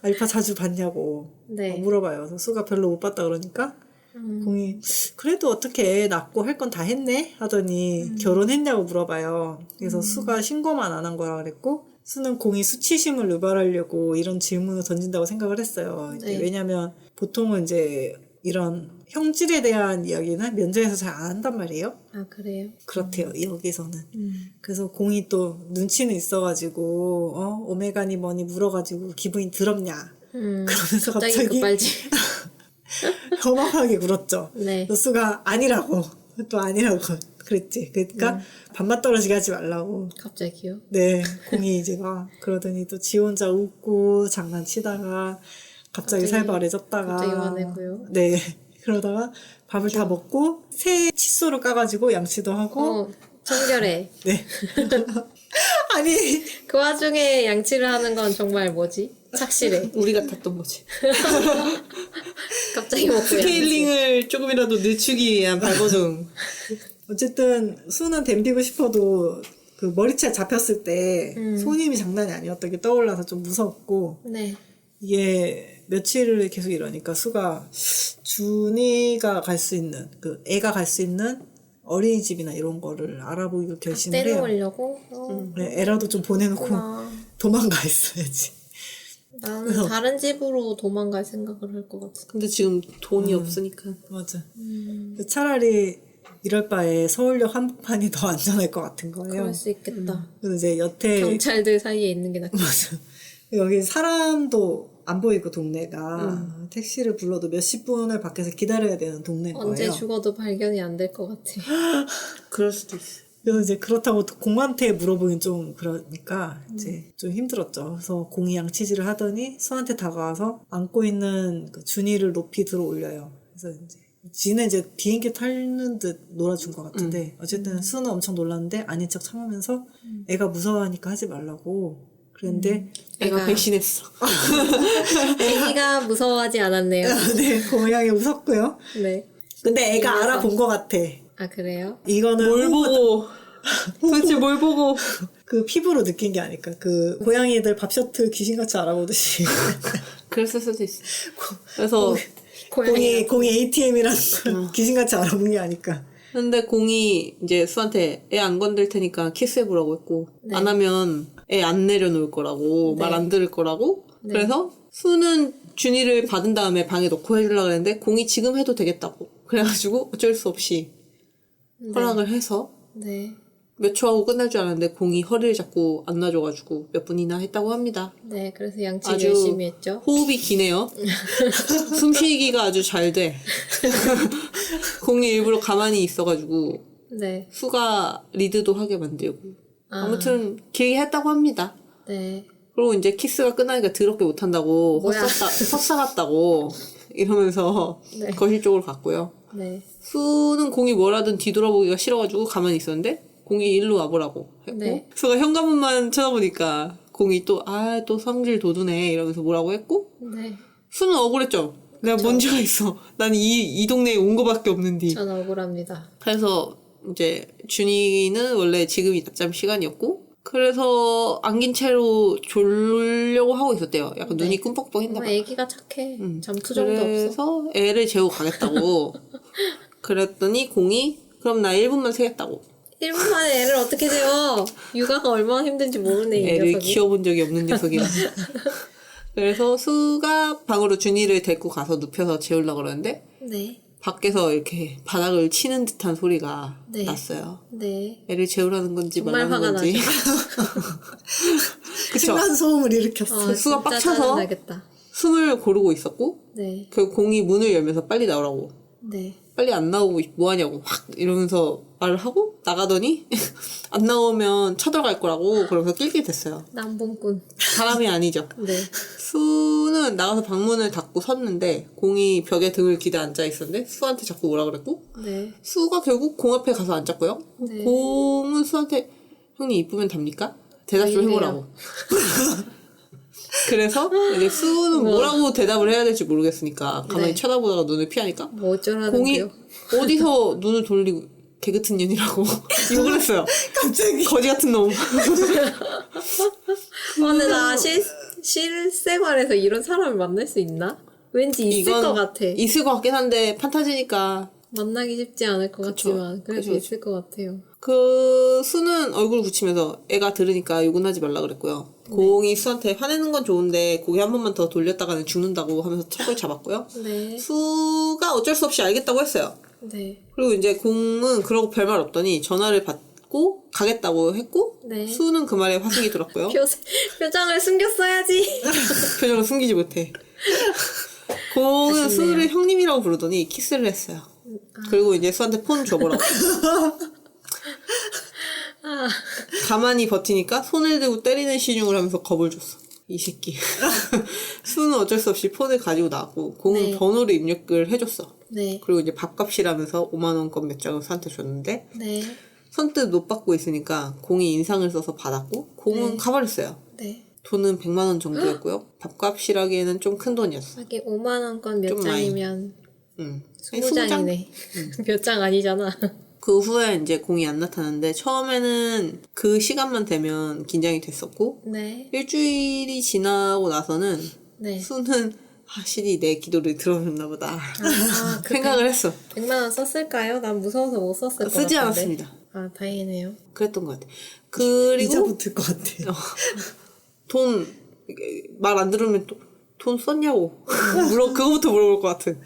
알파 자주 봤냐고 네. 물어봐요. 그래서 수가 별로 못 봤다 그러니까 공이 그래도 어떻게 애 낳고 할 건 다 했네 하더니 결혼했냐고 물어봐요. 그래서 수가 신고만 안 한 거라 그랬고 수는 공이 수치심을 유발하려고 이런 질문을 던진다고 생각을 했어요. 이제 네. 왜냐하면 보통은 이제 이런 형질에 대한 이야기는 면접에서 잘 안 한단 말이에요. 아, 그래요? 그렇대요. 여기서는. 그래서 공이 또 눈치는 있어가지고 오메가니 뭐니 물어가지고 기분이 더럽냐. 그러면서 갑자기 갑자기 급발진. 험악하게 굴었죠. 네. 수가 아니라고 또 아니라고 그랬지. 그러니까 밥맛 떨어지게 하지 말라고. 갑자기요? 네, 공이 이제 막 그러더니 또 지 혼자 웃고 장난치다가 갑자기 살벌해졌다가 갑자기 화내고요. 네, 그러다가 밥을 다 먹고 새 칫솔을 까가지고 양치도 하고 청결해. 네. 아니 그 와중에 양치를 하는 건 정말 뭐지? 착실해. 우리 같았던 거지. 갑자기 먹고 양치. 스케일링을 조금이라도 늦추기 위한 발버둥. 어쨌든 수는 댐비고 싶어도 그 머리채 잡혔을 때 손님이 장난이 아니었던 게 떠올라서 좀 무섭고 네. 이게 며칠을 계속 이러니까 수가 준이가 갈 수 있는 그 애가 갈 수 있는 어린이집이나 이런 거를 알아보기로 결심을 해요. 떼놓으려고? 네, 애라도 좀 보내놓고 그렇구나. 도망가 있어야지. 나는 다른 집으로 도망갈 생각을 할 것 같아. 근데 지금 돈이 없으니까. 맞아. 차라리 이럴 바에 서울역 한복판이 더 안전할 것 같은 거예요. 그럴 수 있겠다. 그래서 이제 여태 경찰들 사이에 있는 게 낫겠다. 맞아. 여기 사람도 안 보이고 동네가 택시를 불러도 몇십 분을 밖에서 기다려야 되는 동네인 언제 거예요. 죽어도 발견이 안 될 것 같아. 그럴 수도 있어. 그래서 이제 그렇다고 공한테 물어보긴 좀 그러니까 이제 좀 힘들었죠. 그래서 공이 양치질을 하더니 수한테 다가와서 안고 있는 그 준이를 높이 들어 올려요. 그래서 이제 지는 이제 비행기 타는 듯 놀아준 것 같은데 어쨌든 수는 엄청 놀랐는데 아닌 척 참으면서 애가 무서워하니까 하지 말라고 그랬는데 애가 배신했어. 애기가 무서워하지 않았네요. 네 고양이 웃었고요. 네. 근데 애가 알아본 것 같아. 아, 그래요? 이거는 뭘 보고. 도대체 뭘 보고. 그 피부로 느낀 게 아닐까. 그 고양이들 밥셔틀 귀신같이 알아보듯이 그랬을 수도 있어. 그래서 공이 ATM이라는 걸 귀신같이 알아본 게 아닐까. 근데 공이 이제 수한테 애 안 건들 테니까 키스해보라고 했고 네. 안 하면 애 안 내려놓을 거라고 네. 말 안 들을 거라고 네. 그래서 수는 준이를 받은 다음에 방에 넣고 해주려고 그랬는데 공이 지금 해도 되겠다고. 그래가지고 어쩔 수 없이 허락을 해서 네. 몇 초 하고 끝날 줄 알았는데 공이 허리를 잡고 안 놔줘가지고 몇 분이나 했다고 합니다. 네, 그래서 양치 아주 열심히 했죠. 호흡이 기네요. 숨쉬기가 아주 잘 돼. 공이 일부러 가만히 있어가지고 네. 수가 리드도 하게 만들고 아무튼 길게 했다고 합니다. 네. 그리고 이제 키스가 끝나니까 더럽게 못한다고 뭐야. 헛살았다고 이러면서 네. 거실 쪽으로 갔고요. 네. 수는 공이 뭘 하든 뒤돌아보기가 싫어가지고 가만히 있었는데 공이 일로 와보라고 했고 네. 수가 현관문만 쳐다보니까 공이 또 또 성질 돋우네 이러면서 뭐라고 했고 네. 수는 억울했죠. 내가 뭔지가 있어. 난 이 동네에 온 거밖에 없는데. 전 억울합니다. 그래서 이제 준이는 원래 지금이 낮잠 시간이었고 그래서 안긴 채로 졸려고 하고 있었대요. 약간 네. 눈이 꿈뻑뻑했나 봐. 애기가 착해. 잠투정도 없어. 그래서 애를 재우고 가겠다고. 그랬더니 공이 그럼 나 1분만 새겠다고. 1분 만에 애를 어떻게 재워? 육아가 얼마나 힘든지 모르네, 이 애를 녀석이. 키워본 적이 없는 녀석이라. 그래서 수가 방으로 준이를 데리고 가서 눕혀서 재우려고 그러는데 네. 밖에서 이렇게 바닥을 치는 듯한 소리가 네. 났어요. 네. 애를 재우라는 건지 정말 말라는 화가 건지. 그쵸? 층간 소음을 일으켰어. 수가 진짜 빡쳐서 짜증나겠다. 숨을 고르고 있었고 네. 그 공이 문을 열면서 빨리 나오라고. 네. 빨리 안 나오고 뭐하냐고 확 이러면서 말을 하고 나가더니 안 나오면 쳐들어갈 거라고 그러면서 낄낄댔어요. 남봉꾼. 사람이 아니죠. 네. 수는 나가서 방문을 닫고 섰는데 공이 벽에 등을 기대 앉아 있었는데 수한테 자꾸 뭐라 그랬고 네. 수가 결국 공 앞에 가서 앉았고요. 네. 공은 수한테 형님 이쁘면 답니까? 대답 좀 왜 이래요? 해보라고. 그래서 이제 수는 뭐라고 대답을 해야 될지 모르겠으니까 가만히 네. 쳐다보다가 눈을 피하니까 뭐 어쩌라는 공이 거요? 어디서 눈을 돌리고 개 같은 년이라고 욕을 했어요. 갑자기. 거지 같은 놈. 근데 나 실생활에서 이런 사람을 만날 수 있나? 왠지 있을 이건 것 같아. 있을 것 같긴 한데 판타지니까 만나기 쉽지 않을 것 그쵸. 같지만 그래도 그쵸. 있을 것 같아요. 그 수는 얼굴 붙이면서 애가 들으니까 욕은 하지 말라 그랬고요. 공이 수한테 화내는 건 좋은데 고개 한 번만 더 돌렸다가는 죽는다고 하면서 척을 잡았고요. 네. 수가 어쩔 수 없이 알겠다고 했어요. 네. 그리고 이제 공은 그러고 별말 없더니 전화를 받고 가겠다고 했고 네. 수는 그 말에 화색이 돌았고요. 표정을 숨겼어야지. 표정을 숨기지 못해. 공은 아쉽네요. 수를 형님이라고 부르더니 키스를 했어요. 그리고 이제 수한테 폰 줘보라고. 가만히 버티니까 손을 들고 때리는 시중을 하면서 겁을 줬어. 이 새끼. 수는 어쩔 수 없이 폰을 가지고 나왔고 공은 네. 번호를 입력을 해줬어. 네. 그리고 이제 밥값이라면서 5만원권 몇 장을 수한테 줬는데 네. 선뜻 못 받고 있으니까 공이 인상을 써서 받았고 공은 네. 가버렸어요. 네. 돈은 100만원 정도였고요. 밥값이라기에는 좀 큰 돈이었어. 하긴 5만 원권 몇 좀 많이. 장이면 응. 20장이네. 몇 장 아니잖아. 그 후에 이제 공이 안 나타났는데 처음에는 그 시간만 되면 긴장이 됐었고 네. 일주일이 지나고 나서는 네. 수는 확실히 내 기도를 들어줬나 보다 아, 생각을 했어. 100만 원 썼을까요? 난 무서워서 못 썼을 것 같은데. 쓰지 않았습니다. 아, 다행이네요. 그랬던 것 같아. 이자 그리고 붙을 것 같아요. 돈 말 안 들으면 돈 썼냐고 그거부터 물어볼 것 같은.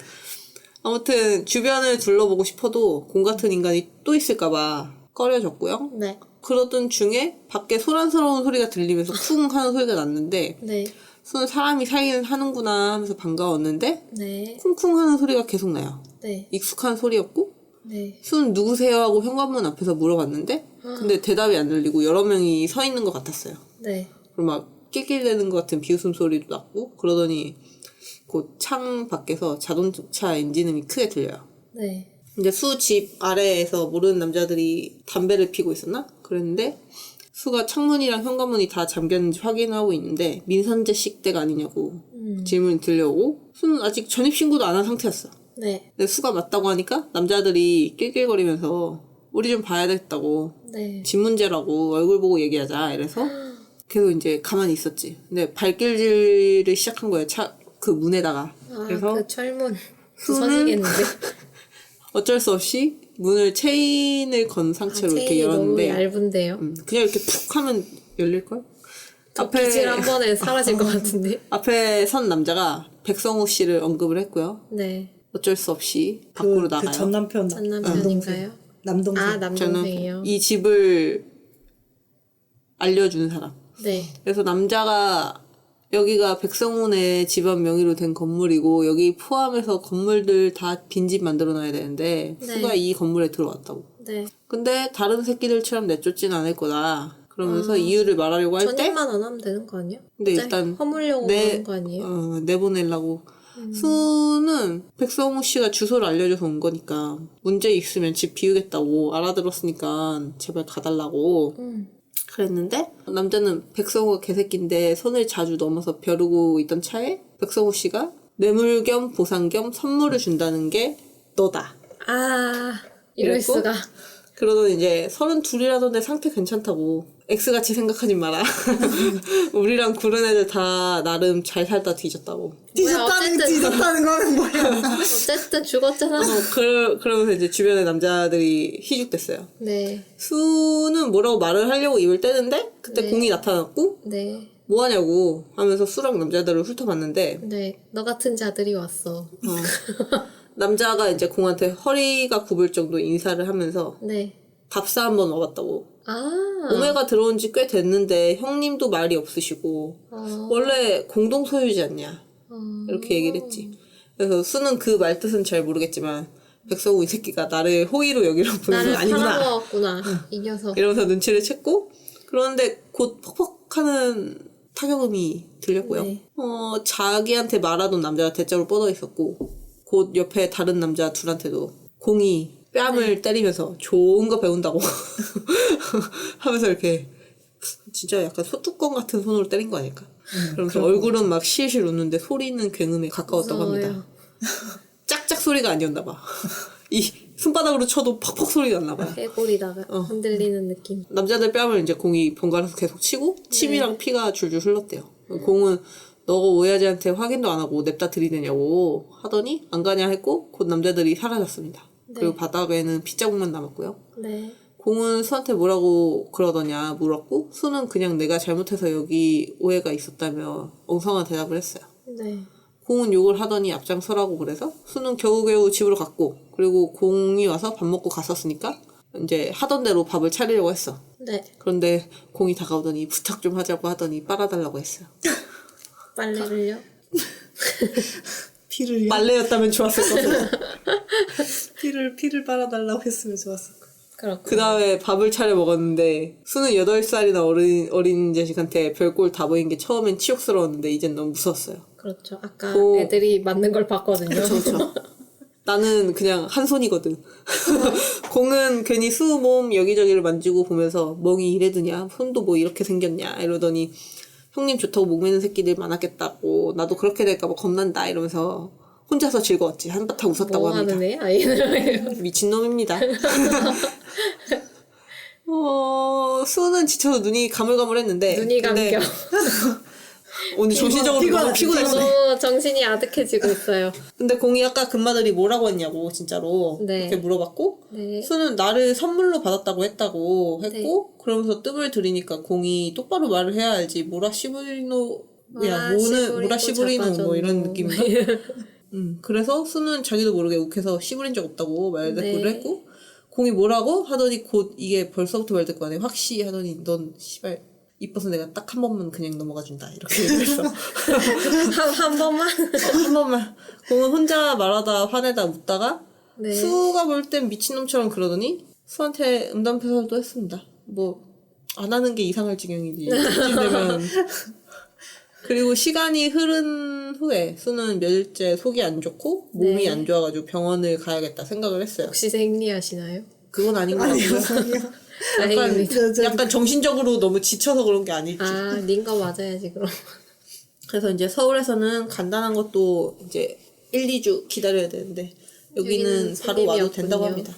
아무튼 주변을 둘러보고 싶어도 공 같은 인간이 또 있을까봐 꺼려졌고요. 네. 그러던 중에 밖에 소란스러운 소리가 들리면서 쿵 하는 소리가 났는데 네. 수는 사람이 살기는 하는구나 하면서 반가웠는데 네. 쿵쿵 하는 소리가 계속 나요. 네. 익숙한 소리였고 네. 수는 누구세요 하고 현관문 앞에서 물어봤는데 근데 대답이 안 들리고 여러 명이 서 있는 것 같았어요. 네. 그리고 막 낄낄대는 것 같은 비웃음 소리도 났고 그러더니 곧 창 밖에서 자동차 엔진음이 크게 들려요. 네. 이제 수 집 아래에서 모르는 남자들이 담배를 피고 있었나? 그랬는데 수가 창문이랑 현관문이 다 잠겼는지 확인하고 있는데 민선재 식대가 아니냐고 질문이 들려오고 수는 아직 전입신고도 안 한 상태였어. 네. 근데 수가 맞다고 하니까 남자들이 낄낄거리면서 우리 좀 봐야겠다고 네. 집 문제라고 얼굴 보고 얘기하자 이래서 계속 이제 가만히 있었지. 근데 발길질을 시작한 거예요. 그 문에다가. 아, 그래서 그 철문 수는- 부서지겠는데. 어쩔 수 없이 문을 체인을 건 상태로 이렇게 체인이 너무 열었는데 얇은데요. 그냥 이렇게 푹 하면 열릴걸? 저 빗질 한 번에 사라질 것 같은데. 앞에 선 남자가 백성우 씨를 언급을 했고요. 네. 어쩔 수 없이 밖으로 나가요. 그 전 남편 전 남편인가요? 남동생. 아, 남동생이요? 저는 이 집을 알려준 사람. 네. 그래서 남자가 여기가 백성훈의 집안 명의로 된 건물이고 여기 포함해서 건물들 다 빈집 만들어놔야 되는데 네. 수가 이 건물에 들어왔다고. 네. 근데 다른 새끼들처럼 내쫓진 않을 거다. 그러면서 이유를 말하려고 할 때 전입만 안 하면 되는 거 아니야? 근데 갑자기 일단 허물려고 그러는 거 아니에요? 내보내려고 수는 백성우 씨가 주소를 알려줘서 온 거니까 문제 있으면 집 비우겠다고 알아들었으니까 제발 가달라고 그랬는데 남자는 백성우가 개새끼인데 선을 자주 넘어서 벼르고 있던 차에 백성우 씨가 뇌물 겸 보상 겸 선물을 준다는 게 너다. 아, 이럴 그랬고? 수가. 그러더니 이제 32라던데 상태 괜찮다고. X같이 생각하지 마라. 우리랑 구른 애들 다 나름 잘 살다 뒤졌다고. 뒤졌다는 거는 뭐야? 어쨌든 죽었잖아. 그러면서 이제 주변에 남자들이 희죽댔어요. 네. 수는 뭐라고 말을 하려고 입을 떼는데 그때 네. 공이 나타났고 네. 뭐 하냐고 하면서 수랑 남자들을 훑어봤는데 네. 너 같은 자들이 왔어. 남자가 이제 공한테 허리가 굽을 정도 인사를 하면서 네. 답사 한번 와봤다고. 아. 오메가 들어온 지 꽤 됐는데 형님도 말이 없으시고 원래 공동 소유지 않냐 이렇게 얘기를 했지. 그래서 수는 그 말 뜻은 잘 모르겠지만 백성우 이 새끼가 나를 호의로 여기로 보는 건 나를 아니구나 팔아먹었구나. 이 녀석. 이러면서 눈치를 챘고 그런데 곧 퍽퍽하는 타격음이 들렸고요. 네. 자기한테 말하던 남자가 대자로 뻗어 있었고 곧 옆에 다른 남자 둘한테도 공이 뺨을 때리면서 좋은 거 배운다고 하면서 이렇게 진짜 약간 소뚜껑 같은 손으로 때린 거 아닐까? 그러면서 얼굴은 막 실실 웃는데 소리는 굉음에 가까웠다고 무서워요. 합니다. 짝짝 소리가 아니었나 봐. 이 손바닥으로 쳐도 퍽퍽 소리가 났나 봐요. 해골이다가 흔들리는 느낌. 남자들 뺨을 이제 공이 번갈아서 계속 치고 침이랑 피가 줄줄 흘렀대요. 공은 너가 오야지한테 확인도 안 하고 냅다 들이대냐고 하더니 안 가냐 했고 곧 남자들이 사라졌습니다. 그리고 바닥에는 핏자국만 남았고요. 네. 공은 수한테 뭐라고 그러더냐 물었고 수는 그냥 내가 잘못해서 여기 오해가 있었다며 엉성한 대답을 했어요. 네. 공은 욕을 하더니 앞장서라고 그래서 수는 겨우겨우 집으로 갔고 그리고 공이 와서 밥 먹고 갔었으니까 이제 하던 대로 밥을 차리려고 했어. 네. 그런데 공이 다가오더니 부탁 좀 하자고 하더니 빨아달라고 했어요. 빨래를요? 피를 빨래였다면 좋았을 것을. 피를 빨아달라고 했으면 좋았을 거. 그렇고. 그 다음에 밥을 차려 먹었는데 수는 8살이나 어린 자식한테 별꼴 다 보인 게 처음엔 치욕스러웠는데 이젠 너무 무서웠어요. 그렇죠. 아까 오. 애들이 맞는 걸 봤거든요. 그렇죠. 나는 그냥 한 손이거든. 공은 괜히 수 몸 여기저기를 만지고 보면서 멍이 이래드냐 손도 뭐 이렇게 생겼냐 이러더니 형님 좋다고 목매는 새끼들 많았겠다고 나도 그렇게 될까봐 겁난다 이러면서 혼자서 즐거웠지 한바탕 웃었다고 뭐 합니다. 하는 애? 아이는 미친놈입니다. 수는 지쳐서 눈이 가물가물했는데 눈이 근데 감겨. 오늘 정신적으로 너무 피곤했어. 저도 정신이 아득해지고 있어요. 근데 공이 아까 금마들이 뭐라고 했냐고 진짜로 네. 이렇게 물어봤고 네. 수는 나를 선물로 받았다고 했다고 했고 그러면서 뜸을 들이니까 공이 똑바로 말을 해야 알지 모라시부리노 모라시부리노 뭐 이런 느낌인가? 그래서 수는 자기도 모르게 욱해서 시부린 적 없다고 말대꾸를 네. 했고 공이 뭐라고 하더니 곧 이게 벌써부터 말대꾸 안 해 확시 하더니 넌 시발 이뻐서 내가 딱 한 번만 그냥 넘어가 준다 이렇게 얘기했어. 한 번만? 한 번만. 공은 혼자 말하다 화내다 웃다가 네. 수가 볼 땐 미친놈처럼 그러더니 수한테 음담패설도 했습니다. 뭐 안 하는 게 이상할 지경이지. 이쯤 되면. 그리고 시간이 흐른 후에 수는 며칠째 속이 안 좋고 몸이 네. 안 좋아가지고 병원을 가야겠다 생각을 했어요. 혹시 생리하시나요? 그건 아닌 것 같고요. 다행입니다. 약간 정신적으로 너무 지쳐서 그런 게 아닐지. 아, 닌거 맞아야지 그럼. 그래서 이제 서울에서는 간단한 것도 이제 1, 2주 기다려야 되는데 여기는 바로 손님이 와도 없군요. 된다고 합니다.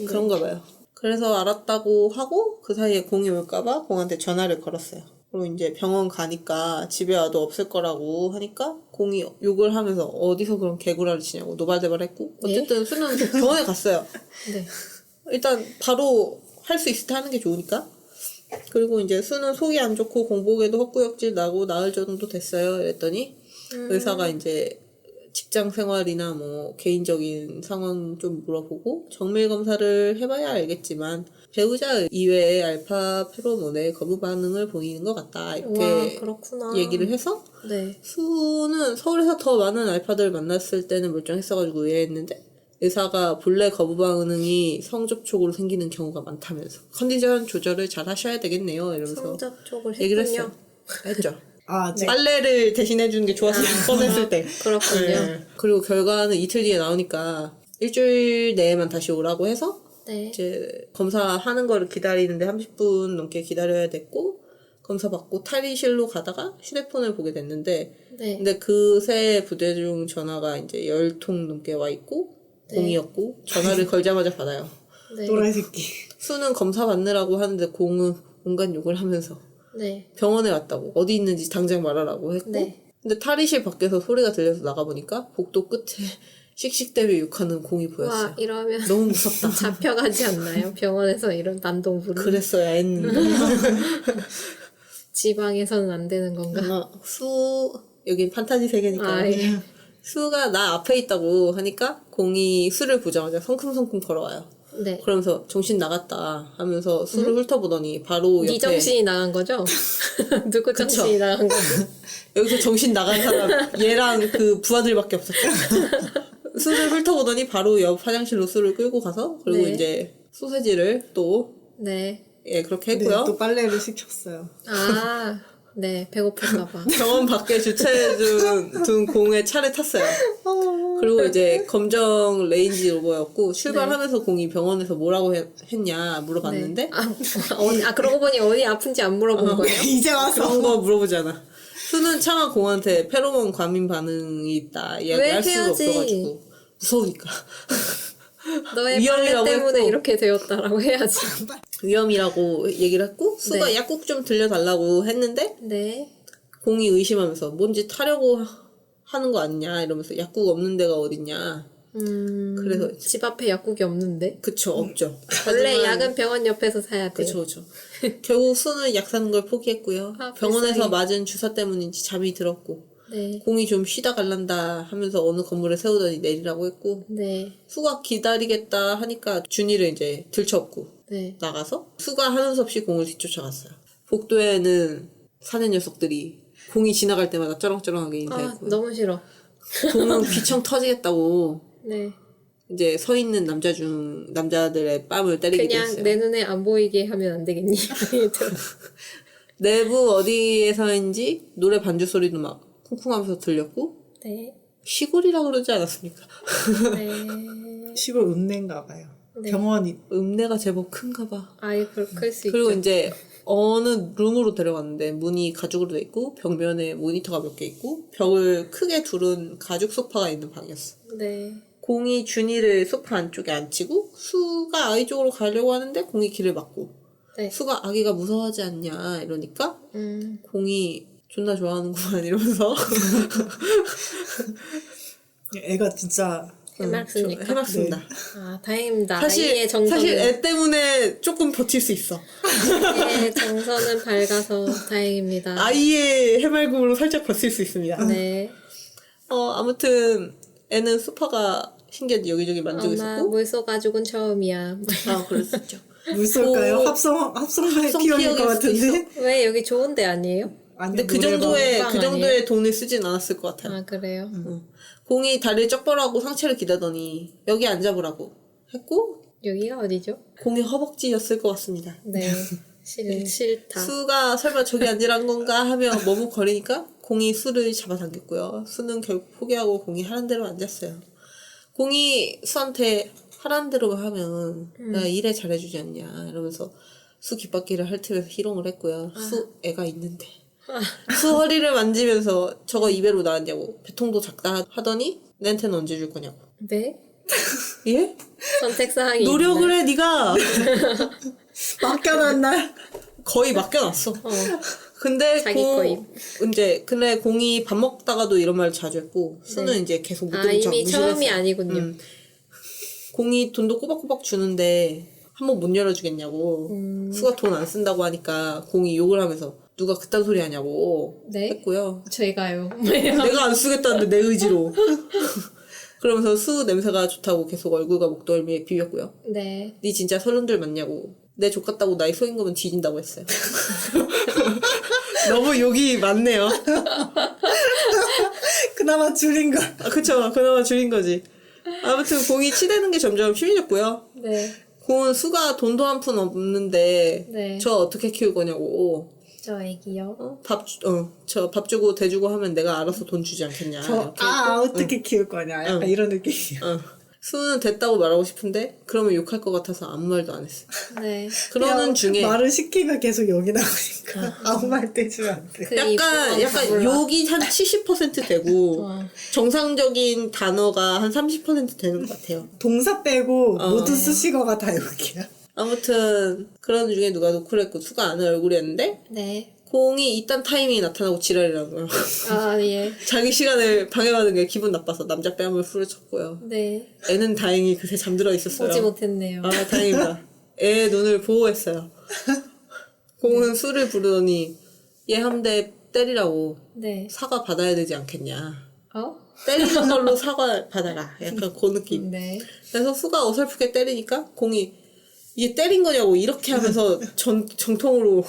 그런가 봐요. 그래서 알았다고 하고 그 사이에 공이 올까봐 공한테 전화를 걸었어요. 그리고 이제 병원 가니까 집에 와도 없을 거라고 하니까 공이 욕을 하면서 어디서 그런 개구라를 치냐고 노발대발했고 어쨌든 수는 병원에 갔어요. 네. 일단 바로 할 수 있을 때 하는 게 좋으니까. 그리고 이제 수는 속이 안 좋고 공복에도 헛구역질 나고 나흘 정도 됐어요. 이랬더니 의사가 이제 직장 생활이나 뭐 개인적인 상황 좀 물어보고 정밀 검사를 해봐야 알겠지만 배우자 이외의 알파 페로몬의 거부 반응을 보이는 것 같다 이렇게 와, 그렇구나. 얘기를 해서 네. 수는 서울에서 더 많은 알파들을 만났을 때는 멀쩡했어가지고 의아했는데 의사가 본래 거부 반응이 성접촉으로 생기는 경우가 많다면서 컨디션 조절을 잘 하셔야 되겠네요 이러면서 성접촉을 얘기를 했군요. 했죠. 아, 네. 빨래를 대신해주는 게 좋았을 뻔했을 때. 그렇군요. 네. 그리고 결과는 이틀 뒤에 나오니까 일주일 내에만 다시 오라고 해서 네. 이제 검사하는 거를 기다리는데 30분 넘게 기다려야 됐고 검사 받고 탈의실로 가다가 휴대폰을 보게 됐는데 네. 근데 그새 부재중 전화가 이제 10통 넘게 와 있고 네. 공이었고 전화를 걸자마자 받아요. 네. 또라이 새끼. 수는 검사 받느라고 하는데 공은 온갖 욕을 하면서 네. 병원에 왔다고 어디 있는지 당장 말하라고 했고 네. 근데 탈의실 밖에서 소리가 들려서 나가보니까 복도 끝에 씩씩대며 욕하는 공이 보였어요. 와, 이러면 너무 무섭다. 잡혀가지 않나요? 병원에서 이런 난동부를. 그랬어야 했는데 지방에서는 안 되는 건가? 여긴 판타지 세계니까 아, 예. 수가 나 앞에 있다고 하니까 공이 수를 보자마자 성큼성큼 걸어와요. 네. 그러면서 정신 나갔다 하면서 수를 훑어보더니 바로 옆에 네 정신이 나간 거죠? 누구 정신이 나간 거죠? 여기서 정신 나간 사람 얘랑 그 부하들밖에 없었죠. 수를 훑어보더니 바로 옆 화장실로 수를 끌고 가서 그리고 네. 이제 소세지를 또 네. 예, 그렇게 네, 했고요. 또 빨래를 시켰어요. 아, 네. 배고플까봐. 병원 밖에 둔 공의 차를 탔어요. 그리고 이제 검정 레인지 로버였고 출발하면서 공이 병원에서 뭐라고 했냐 물어봤는데 네. 그러고 보니 어디 아픈지 안 물어본 거예요? 이제 와서. 그런 거 물어보지 않아. 수는 차마 공한테 페로몬 과민 반응이 있다 이야기할 수가 해야지? 없어가지고 무서우니까 너의 위험이라고 빨래 때문에 했고. 이렇게 되었다라고 해야지. 위험이라고 얘기를 했고 수가 네. 약국 좀 들려달라고 했는데 네. 공이 의심하면서 뭔지 타려고 하는 거 아니냐 이러면서 약국 없는 데가 어딨냐. 그래서 집 앞에 약국이 없는데? 그쵸 없죠. 원래 하지만 약은 병원 옆에서 사야 돼요. 그쵸. 결국 수는 약 사는 걸 포기했고요. 아, 병원에서 불쌍해. 맞은 주사 때문인지 잠이 들었고 네. 공이 좀 쉬다 갈란다 하면서 어느 건물에 세우더니 내리라고 했고 네. 수가 기다리겠다 하니까 준이를 이제 들쳐업고 네. 나가서 수가 하는 수 없이 공을 뒤쫓아갔어요. 복도에는 사내 녀석들이 공이 지나갈 때마다 쩌렁쩌렁하게 아, 인사했고요. 너무 싫어. 공은 귀청 터지겠다고 네. 이제 서 있는 남자들의 뺨을 때리기도 그냥 했어요. 내 눈에 안 보이게 하면 안 되겠니? 내부 어디에서인지 노래 반주 소리도 막 쿵쿵하면서 들렸고 네. 시골이라 그러지 않았습니까? 네. 시골 읍내인가 봐요. 네. 병원이. 읍내가 제법 큰가 봐. 아예 클 수 그리고 있죠. 이제 어느 룸으로 데려갔는데 문이 가죽으로 돼 있고 벽면에 모니터가 몇 개 있고 벽을 크게 두른 가죽 소파가 있는 방이었어. 네. 공이 준이를 소파 안쪽에 앉히고 수가 아이 쪽으로 가려고 하는데 공이 길을 막고 네. 수가 아기가 무서워하지 않냐 이러니까 공이 존나 좋아하는구만 이러면서 애가 진짜 해맑습니까? 해맑습니다. 아, 다행입니다. 사실 아이의 정서는, 사실 애 때문에 조금 버틸 수 있어. 아이의 정서는 밝아서 다행입니다. 아이의 해맑음으로 살짝 버틸 수 있습니다. 네. 아무튼 애는 소파가 신기하게 여기저기 만지고 엄마 있었고 물소 가죽은 처음이야. 아 그럴 수 있죠. 물쏠까요? 오. 합성의 합성 피어일 것 피어일 수도 같은데. 왜 여기 좋은 데 아니에요? 아니, 근데 그 정도의 돈을 쓰진 않았을 것 같아요. 아 그래요? 공이 다리를 쩍벌하고 상체를 기대더니 여기 앉아보라고 했고 여기가 어디죠? 공이 허벅지였을 것 같습니다. 네. 싫다. 수가 설마 저기 앉으란 건가 하며 머뭇거리니까 공이 수를 잡아당겼고요. 수는 결국 포기하고 공이 하란 대로 앉았어요. 공이 수한테 하란 대로 하면 내가 일에 잘해주지 않냐 이러면서 수 귓바퀴를 핥으면서 희롱을 했고요. 수 애가 있는데 수 허리를 만지면서 저거 입에로 나왔냐고 배통도 작다 하더니 내한테는 언제 줄 거냐고. 네? 예? 선택사항이 노력을 있나요? 해 네가. 맡겨놨나? 거의 맡겨놨어. 근데 자기 거임. 이제 근데 공이 밥 먹다가도 이런 말 자주 했고 수는 이제 계속 아 무뚝뚝 이미 무시했어요. 처음이 아니군요. 공이 돈도 꼬박꼬박 주는데 한번 못 열어주겠냐고. 수가 돈 안 쓴다고 하니까 공이 욕을 하면서 누가 그딴 소리 하냐고 네? 했고요. 제가요. 내가 안 쓰겠다는데 내 의지로. 그러면서 수 냄새가 좋다고 계속 얼굴과 목덜미에 비볐고요. 네. 니 진짜 서른들 맞냐고. 내 족 같다고 나이 속인 거면 뒤진다고 했어요. 너무 욕이 많네요. 그나마 줄인 거. 아, 그쵸. 그나마 줄인 거지. 아무튼 공이 치대는 게 점점 심해졌고요. 네. 공은 수가 돈도 한 푼 없는데 네. 저 어떻게 키울 거냐고. 저 애기요. 저 밥 주고 대주고 하면 내가 알아서 돈 주지 않겠냐. 이렇게 어떻게 키울 거냐. 약간 이런 느낌이야. 수는 됐다고 말하고 싶은데 그러면 욕할 것 같아서 아무 말도 안 했어. 네. 그러는 중에 말을 시키면 계속 욕이 나오니까 아무 말 떼주면 안 돼. 그 약간 입구가 욕이 한 70% 되고 정상적인 단어가 한 30% 되는 것 같아요. 동사 빼고 모든 수식어가 다 욕이야. 아무튼 그런 중에 누가 노크를 했고 수가 아는 얼굴이었는데 네. 공이 이딴 타이밍이 나타나고 지랄이라고요. 아, 예. 자기 시간을 방해받은 게 기분 나빠서 남자 뺨을 후려쳤고요. 네. 애는 다행히 그새 잠들어 있었어요. 보지 못했네요. 아, 다행입니다. 애의 눈을 보호했어요. 공은 수를 부르더니 얘 한 대 때리라고 네. 사과 받아야 되지 않겠냐. 어? 때리는 걸로 사과 받아라. 약간 그 느낌. 네. 그래서 수가 어설프게 때리니까 공이 이게 때린 거냐고 이렇게 하면서 정통으로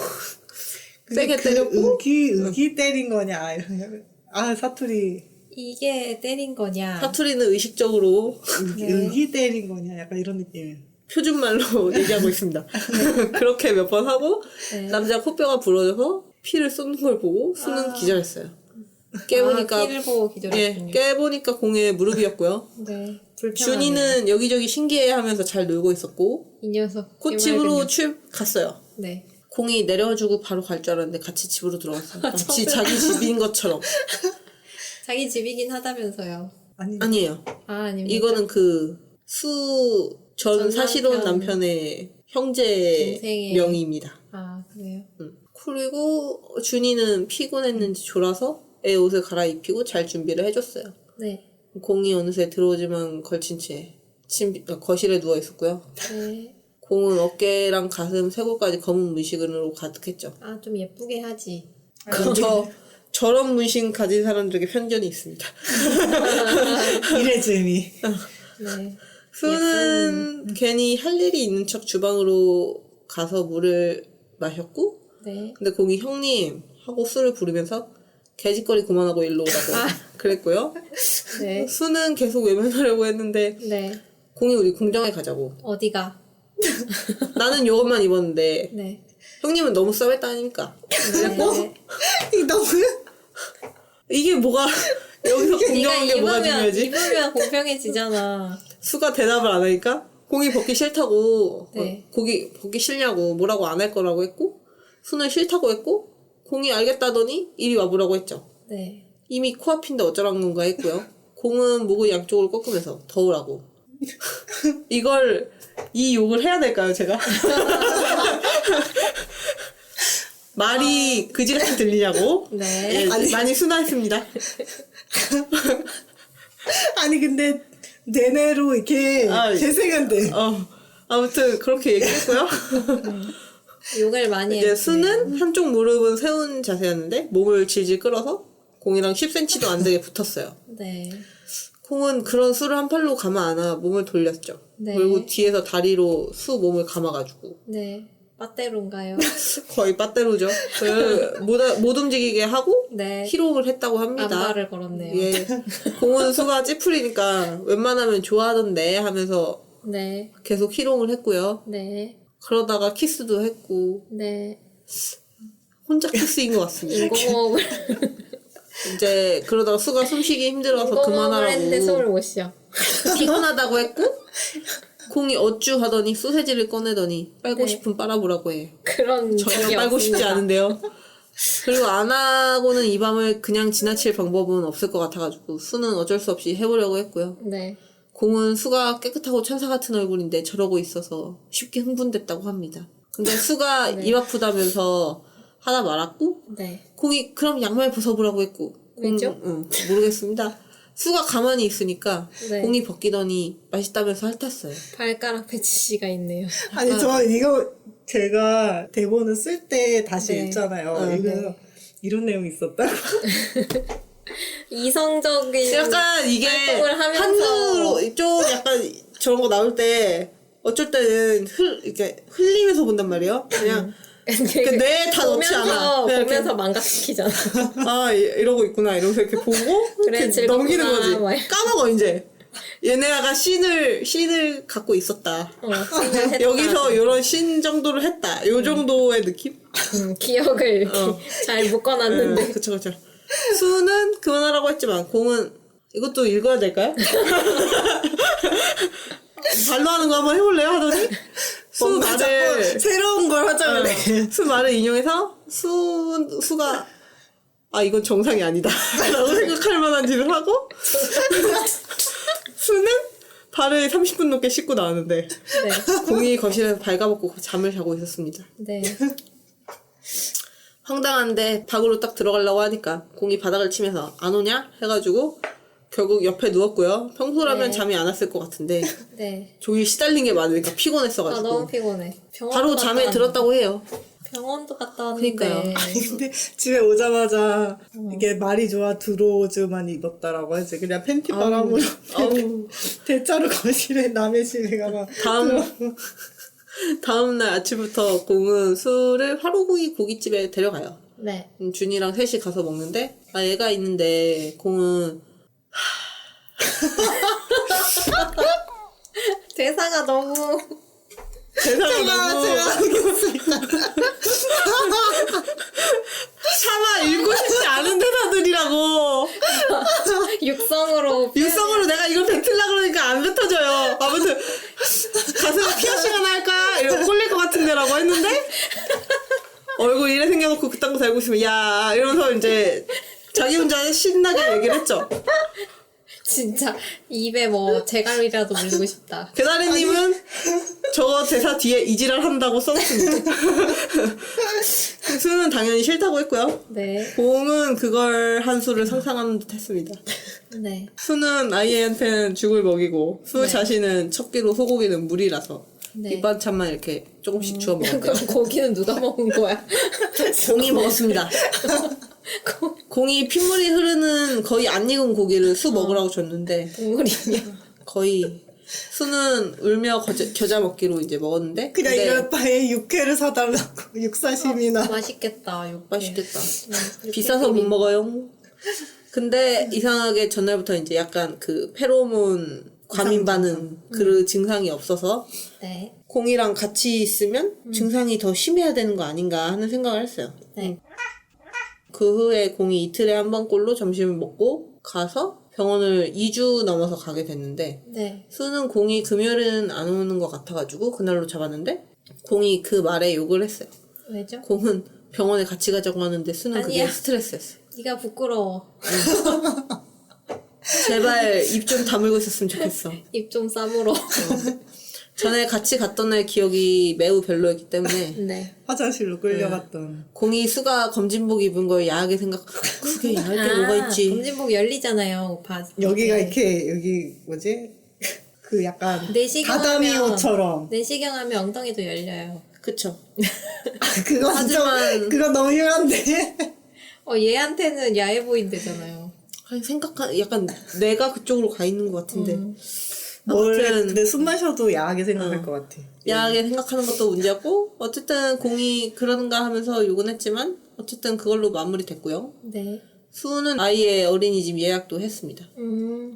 세게 때렸고 의기 때린 거냐. 이러면. 사투리. 이게 때린 거냐? 사투리는 의식적으로 의기 때린 거냐. 약간 이런 느낌이에요. 표준말로 얘기하고 있습니다. 그렇게 몇 번 하고 네. 남자 코뼈가 부러져서 피를 쏟는 걸 보고 수는 기절했어요. 깨보니까 피를 보고 기절했군요. 예, 깨보니까 공의 무릎이었고요. 네. 불편하네요. 준이는 여기저기 신기해하면서 잘 놀고 있었고 이 녀석. 곧 집으로 갔어요. 네. 공이 내려주고 바로 갈 줄 알았는데 같이 집으로 들어갔어요. 마치 자기 집인 것처럼. 자기 집이긴 하다면서요. 아니에요. 아닙니까? 이거는 그 수 전 사실혼 남편의 형제 동생의- 명의입니다. 아, 그래요? 그리고 준이는 피곤했는지 졸아서 애 옷을 갈아입히고 잘 준비를 해줬어요. 네. 공이 어느새 들어오지만 걸친 채 거실에 누워 있었고요. 네. 공은 어깨랑 가슴, 쇄골까지 검은 문신으로 가득했죠. 아, 좀 예쁘게 하지. 저런 문신 가진 사람들에게 편견이 있습니다. 일의 재미. 네. 수는 괜히 할 일이 있는 척 주방으로 가서 물을 마셨고, 네. 근데 공이 형님 하고 수를 부르면서 개짓거리 그만하고 일로 오라고 그랬고요. 네. 수는 계속 외면하려고 했는데 네. 공이 우리 공장에 가자고. 어디가? 나는 이것만 입었는데 네. 형님은 너무 싸했다니까. 그랬고 네. 너무 이게 뭐가 여기서 네가 공정한 게 뭐가 입으면 중요하지? 공평해지잖아. 수가 대답을 안 하니까 공이 벗기 싫다고 네. 거기 벗기 싫냐고 뭐라고 안 할 거라고 했고 수는 싫다고 했고 공이 알겠다더니 이리 와보라고 했죠. 네. 이미 코앞인데 어쩌란 건가 했고요. 공은 목을 양쪽으로 꺾으면서 더우라고. 이 욕을 해야 될까요, 제가? 말이 그지같이 들리냐고? 네. 예, 많이 순화했습니다. 아니 근데 내내로 이렇게 재생은 돼. 아무튼 그렇게 얘기했고요. 욕을 많이 이제 했어요. 수는 한쪽 무릎은 세운 자세였는데 몸을 질질 끌어서 공이랑 10cm도 안 되게 붙었어요. 네. 콩은 그런 수를 한 팔로 감아 안아 몸을 돌렸죠. 네. 그리고 뒤에서 다리로 수 몸을 감아가지고 네. 빠떼로인가요? 거의 빠떼로죠. 못 움직이게 하고 네. 희롱을 했다고 합니다. 안발을 걸었네요. 예. 공은 수가 찌푸리니까 웬만하면 좋아하던데 하면서 네. 계속 희롱을 했고요. 네. 그러다가 키스도 했고 네. 혼자 키스인 것 같습니다. 인공호흡을 이제 그러다가 수가 숨쉬기 힘들어서 인공호흡을 했는데 숨을 그만하라고 못 쉬어. 피곤하다고 했고 공이 어쭈 하더니 소세지를 꺼내더니 빨고 네. 싶으면 빨아보라고 해. 그런 전혀 적이 빨고 싶지 없습니다. 않은데요. 그리고 안 하고는 이 밤을 그냥 지나칠 방법은 없을 것 같아가지고 수는 어쩔 수 없이 해보려고 했고요. 네. 공은 수가 깨끗하고 천사 같은 얼굴인데 저러고 있어서 쉽게 흥분됐다고 합니다. 근데 수가 네. 입 아프다면서 하다 말았고 네. 공이 그럼 양말 벗어보라고 했고 왜죠? 모르겠습니다. 수가 가만히 있으니까 네. 공이 벗기더니 맛있다면서 핥았어요. 발가락 패치가 있네요. 아니 저 이거 제가 대본을 쓸 때 다시 네. 읽잖아요. 이거 네. 이런 내용이 있었다고. 이성적인 약간 이게 활동을 하면서 한으로 좀 약간 저런 거 나올 때 어쩔 때는 이렇게 흘리면서 본단 말이에요. 그냥 뇌에 다 넣지 않아. 그냥 이렇게 보면서 망각시키잖아. 아 이러고 있구나 이러면서 이렇게 보고 그래, 이렇게 즐겁구나. 넘기는 거지. 막 이렇게. 까먹어 이제. 얘네가 씬을 갖고 있었다. 생각했다. 여기서 이런 씬 정도를 했다. 요 정도의 느낌? 기억을 이렇게 잘 묶어놨는데 그쵸 그쵸. 수는 그만하라고 했지만 공은 이것도 읽어야 될까요? 발로 하는 거 한번 해볼래요? 하더니 수 뭔가 자꾸 말을 새로운 걸 하자 그래. 수 말을 인용해서 수가 아 이건 정상이 아니다 라고 생각할 만한 짓을 하고 수는 발을 30분 넘게 씻고 나왔는데 네. 공이 거실에서 발가벗고 잠을 자고 있었습니다. 네. 황당한데 방으로 딱 들어가려고 하니까 공이 바닥을 치면서 안 오냐? 해가지고 결국 옆에 누웠고요. 평소라면 네. 잠이 안 왔을 것 같은데 네. 종일 시달린 게 많으니까 아 피곤했어가지고 너무 피곤해. 병원도 바로 갔다 잠에 왔는데. 들었다고 해요. 병원도 갔다 왔는데. 그러니까요. 아니 근데 집에 오자마자 이게 말이 좋아 드로우즈만 입었다라고 하지. 그냥 팬티 바람으로 아우. 대자로 거실에 남의 집에 가면 다음날 아침부터 공은 수를 화로구이 고깃집에 데려가요. 네. 준이랑 셋이 가서 먹는데 얘가 있는데 공은 대사가 너무 대사가 너무 차마 읽고 싶지 않은 대사들이라고. 육성으로 육성으로 내가 이걸 뱉으려고 그러니까 안 뱉어져요. 아무튼 가슴에 피어싱 하나 할까? 이러고 꼴릴 것 같은데라고 했는데 얼굴 이래 생겨놓고 그딴 거 달고 있으면 야 이러면서 이제 자기 혼자 신나게 얘기를 했죠. 진짜 입에 뭐 제갈이라도 물리고 싶다. 개다리님은 저 대사 뒤에 이지랄 한다고 써놨습니다. 수는 당연히 싫다고 했고요. 네. 공은 그걸 한 수를 상상하는 듯 했습니다. 네. 수는 아이한테는 죽을 먹이고 수 네. 자신은 첫 끼로 소고기는 물이라서 네. 밑반찬만 이렇게 조금씩 주워 먹었대요. 그럼 고기는 누가 먹은 거야? 공이 먹었습니다. 공이 핏물이 흐르는 거의 안 익은 고기를 수 먹으라고 줬는데 국물이냐? 거의 수는 울며 겨자 먹기로 이제 먹었는데 그냥 근데 이럴 바에 육회를 사달라고 육사심이나. 맛있겠다. 육회. 맛있겠다. 육회 비싸서 못 비빔. 먹어요. 근데 이상하게 전날부터 이제 약간 그 페로몬 과민 반응 그 증상이 없어서 네. 공이랑 같이 있으면 증상이 더 심해야 되는 거 아닌가 하는 생각을 했어요. 네. 그 후에 공이 이틀에 한 번꼴로 점심을 먹고 가서 병원을 2주 넘어서 가게 됐는데 네. 수는 공이 금요일은 안 오는 것 같아가지고 그날로 잡았는데 공이 그 말에 욕을 했어요. 왜죠? 공은 병원에 같이 가자고 하는데 수는 그게 아니야. 스트레스였어요. 네가 부끄러워. 제발 입 좀 다물고 있었으면 좋겠어. 입 좀 싸물어. 전에 같이 갔던 날 기억이 매우 별로였기 때문에 네. 화장실로 끌려갔던. 공이 수가 검진복 입은 걸 야하게 그게 야할 게 뭐가 있지. 검진복 열리잖아요. 여기가 네. 이렇게 여기 뭐지? 그 약간 내시경 다다미 하면- 옷처럼. 내시경하면 엉덩이도 열려요. 그쵸. 그거 진짜 하지만- 그거 너무 흉한데. 얘한테는 야해 보인대잖아요. 아니, 약간 내가 그쪽으로 가 있는 것 같은데. 뭘 아무튼 근데 숨 마셔도 야하게 생각할 것 같아. 야하게 생각하는 것도 문제였고 어쨌든 공이 그러는가 하면서 욕은 했지만 어쨌든 그걸로 마무리됐고요. 네. 수는 아이의 어린이집 예약도 했습니다.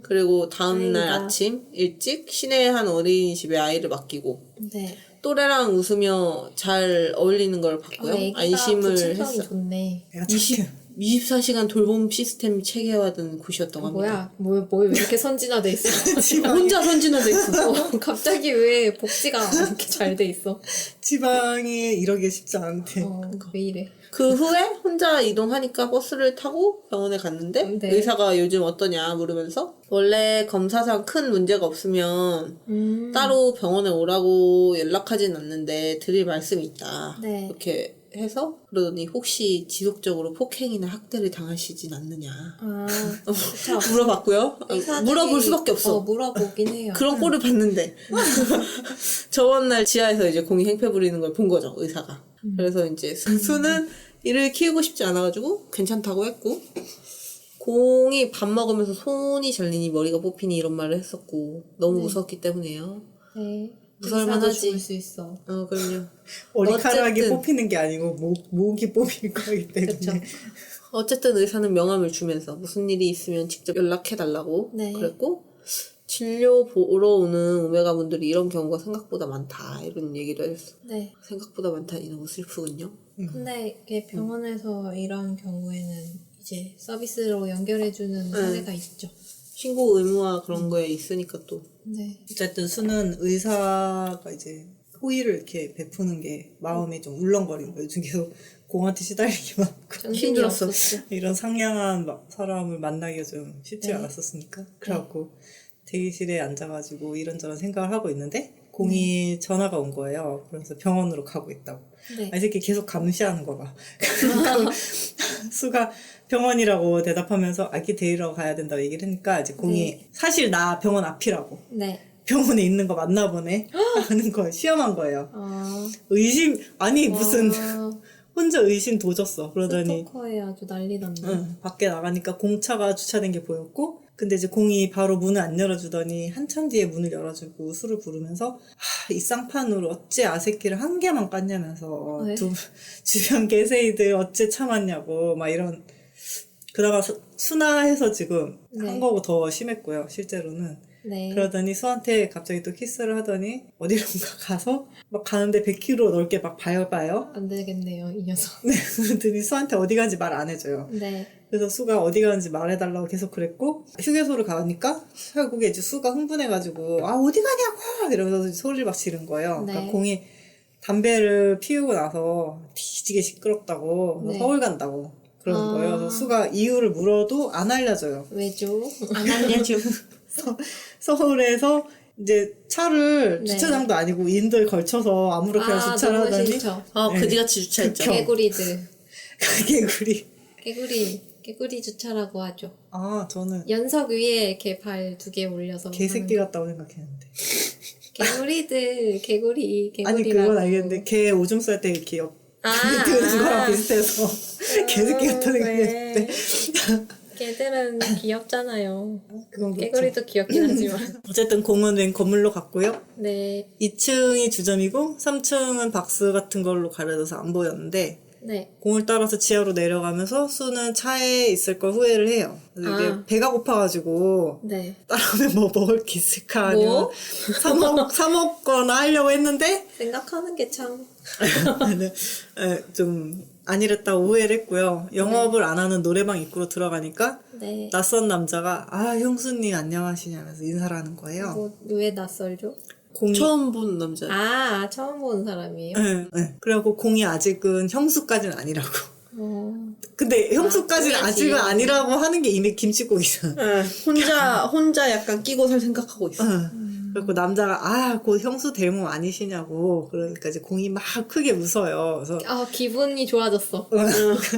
그리고 다음날 다행이다. 아침 일찍 시내의 한 어린이집에 아이를 맡기고 네. 또래랑 웃으며 잘 어울리는 걸 봤고요. 애기가 안심을 부침성이 했어. 좋네. 내가 착해. 24시간 돌봄 시스템 체계화된 곳이었다고 합니다. 뭐야? 왜 이렇게 선진화돼 있어? 혼자 선진화돼 있어. 갑자기 왜 복지가 이렇게 잘 돼 있어? 지방에 이러기 쉽지 않대. 왜 이래? 그 후에 혼자 이동하니까 버스를 타고 병원에 갔는데 네. 의사가 요즘 어떠냐 물으면서 원래 검사상 큰 문제가 없으면 따로 병원에 오라고 연락하진 않는데 드릴 말씀이 있다. 네. 이렇게 해서 그러더니 혹시 지속적으로 폭행이나 학대를 당하시진 않느냐 아, 그쵸. 물어봤고요. 의사들이- 물어볼 수밖에 없어. 물어보긴 해요. 그런 꼴을 봤는데 저번날 지하에서 이제 공이 행패 부리는 걸 본 거죠, 의사가. 그래서 이제 수는 이를 키우고 싶지 않아가지고 괜찮다고 했고, 공이 밥 먹으면서 손이 잘리니 머리가 뽑히니 이런 말을 했었고, 너무 네. 무섭기 때문에요. 네. 무서울만도 의사가 죽을 죽을 수 있어. 그럼요. 머리카락이 어쨌든. 뽑히는 게 아니고 목이 뽑힐 거기 때문에. 그쵸. 어쨌든 의사는 명함을 주면서 무슨 일이 있으면 직접 연락해달라고 네. 그랬고, 진료 보러 오는 오메가 분들이 이런 경우가 생각보다 많다 이런 얘기를 했어. 네. 생각보다 많다니 너무 슬프군요. 근데 이게 병원에서 이런 경우에는 이제 서비스로 연결해주는 사례가 있죠. 신고 의무화 그런 거에 있으니까 또. 네. 어쨌든 수는 의사가 이제 호의를 이렇게 베푸는 게 마음이 좀 울렁거리는 거예요. 요즘 계속 공한테 시달리기만 하고 정신이 힘들었어. 없었죠. 이런 상냥한 사람을 만나기가 좀 쉽지 네. 않았었으니까. 그래갖고 대기실에 앉아가지고 이런저런 생각을 하고 있는데 공이 전화가 온 거예요. 그래서 병원으로 가고 있다고. 네. 아, 이 새끼 계속 감시하는 거 봐. 그러니까 수가 병원이라고 대답하면서 아기 데리러 가야 된다고 얘기를 하니까 이제 공이 네. 사실 나 병원 앞이라고. 네. 병원에 있는 거 맞나 보네 하는 거예요. 시험한 거예요. 아. 의심 아니 무슨 와, 혼자 의심 도졌어. 그러더니 스토커에 아주 난리났네. 응, 밖에 나가니까 공차가 주차된 게 보였고 근데 이제 공이 바로 문을 안 열어주더니 한참 뒤에 문을 열어주고 술을 부르면서 이 쌍판으로 어째 아새끼를 한 개만 깠냐면서 네. 주변 개새이들 어째 참았냐고 막 이런 그나마 순화해서 지금 네. 한 거고 더 심했고요. 실제로는. 네. 그러더니 수한테 갑자기 또 키스를 하더니 어디론가 가서 막 가는데 100km 넘게 막 밟아요. 안 되겠네요, 이 녀석. 네, 그러더니 수한테 어디 가는지 말 안 해줘요. 네. 그래서 수가 어디 가는지 말해달라고 계속 그랬고 휴게소를 가니까 결국에 이제 수가 흥분해가지고 아 어디 가냐고 이러면서 소리를 막 지른 거예요. 네. 그러니까 공이 담배를 피우고 나서 뒤지게 시끄럽다고 그래서 네. 서울 간다고 그러는 아. 거예요. 그래서 수가 이유를 물어도 안 알려줘요. 왜죠? 안 알려줘. 서울에서 이제 차를 네. 주차장도 아니고 인도에 걸쳐서 아무렇게나 주차를 너무 하더니 싫죠. 네. 그지같이 주차했죠. 극혐. 개구리들. 개구리 개구리 주차라고 하죠. 아 저는 연석 위에 이렇게 발 2개 올려서. 개새끼 하는 같다고 생각했는데 개구리들, 개구리라고. 아니 그건 알겠는데 개 오줌 쌀 때 이렇게 옆 드는 거랑 비슷해서 개새끼 같다고 생각했는데 개들은 귀엽잖아요. 그건 그렇죠. 개구리도 귀엽긴 하지만. 어쨌든 공은 웬 건물로 갔고요. 네. 2층이 주점이고 3층은 박스 같은 걸로 가려져서 안 보였는데 네. 공을 따라서 지하로 내려가면서 수는 차에 있을 걸 후회를 해요. 그래서 이게 아. 배가 고파가지고 네. 따라오면 뭐 먹을 게 있을까 아니면 뭐? 사 먹거나 하려고 했는데 생각하는 게 참. 좀 아니랬다고 후회를 했고요. 영업을 안 하는 노래방 입구로 들어가니까 네. 낯선 남자가 아 형수님 안녕하시냐면서 인사를 하는 거예요. 뭐, 왜 낯설죠? 공이 처음 본 남자. 처음 보는 사람이에요? 네, 네. 그래갖고 공이 아직은 형수까지는 아니라고. 어. 근데 형수까지는 그래야지. 아직은 아니라고 하는 게 이미 김치국이잖아. 혼자 약간 끼고 살 생각하고 있어. 그리고 남자가 곧 형수 닮음 아니시냐고. 그러니까 이제 공이 막 크게 웃어요. 그래서 기분이 좋아졌어.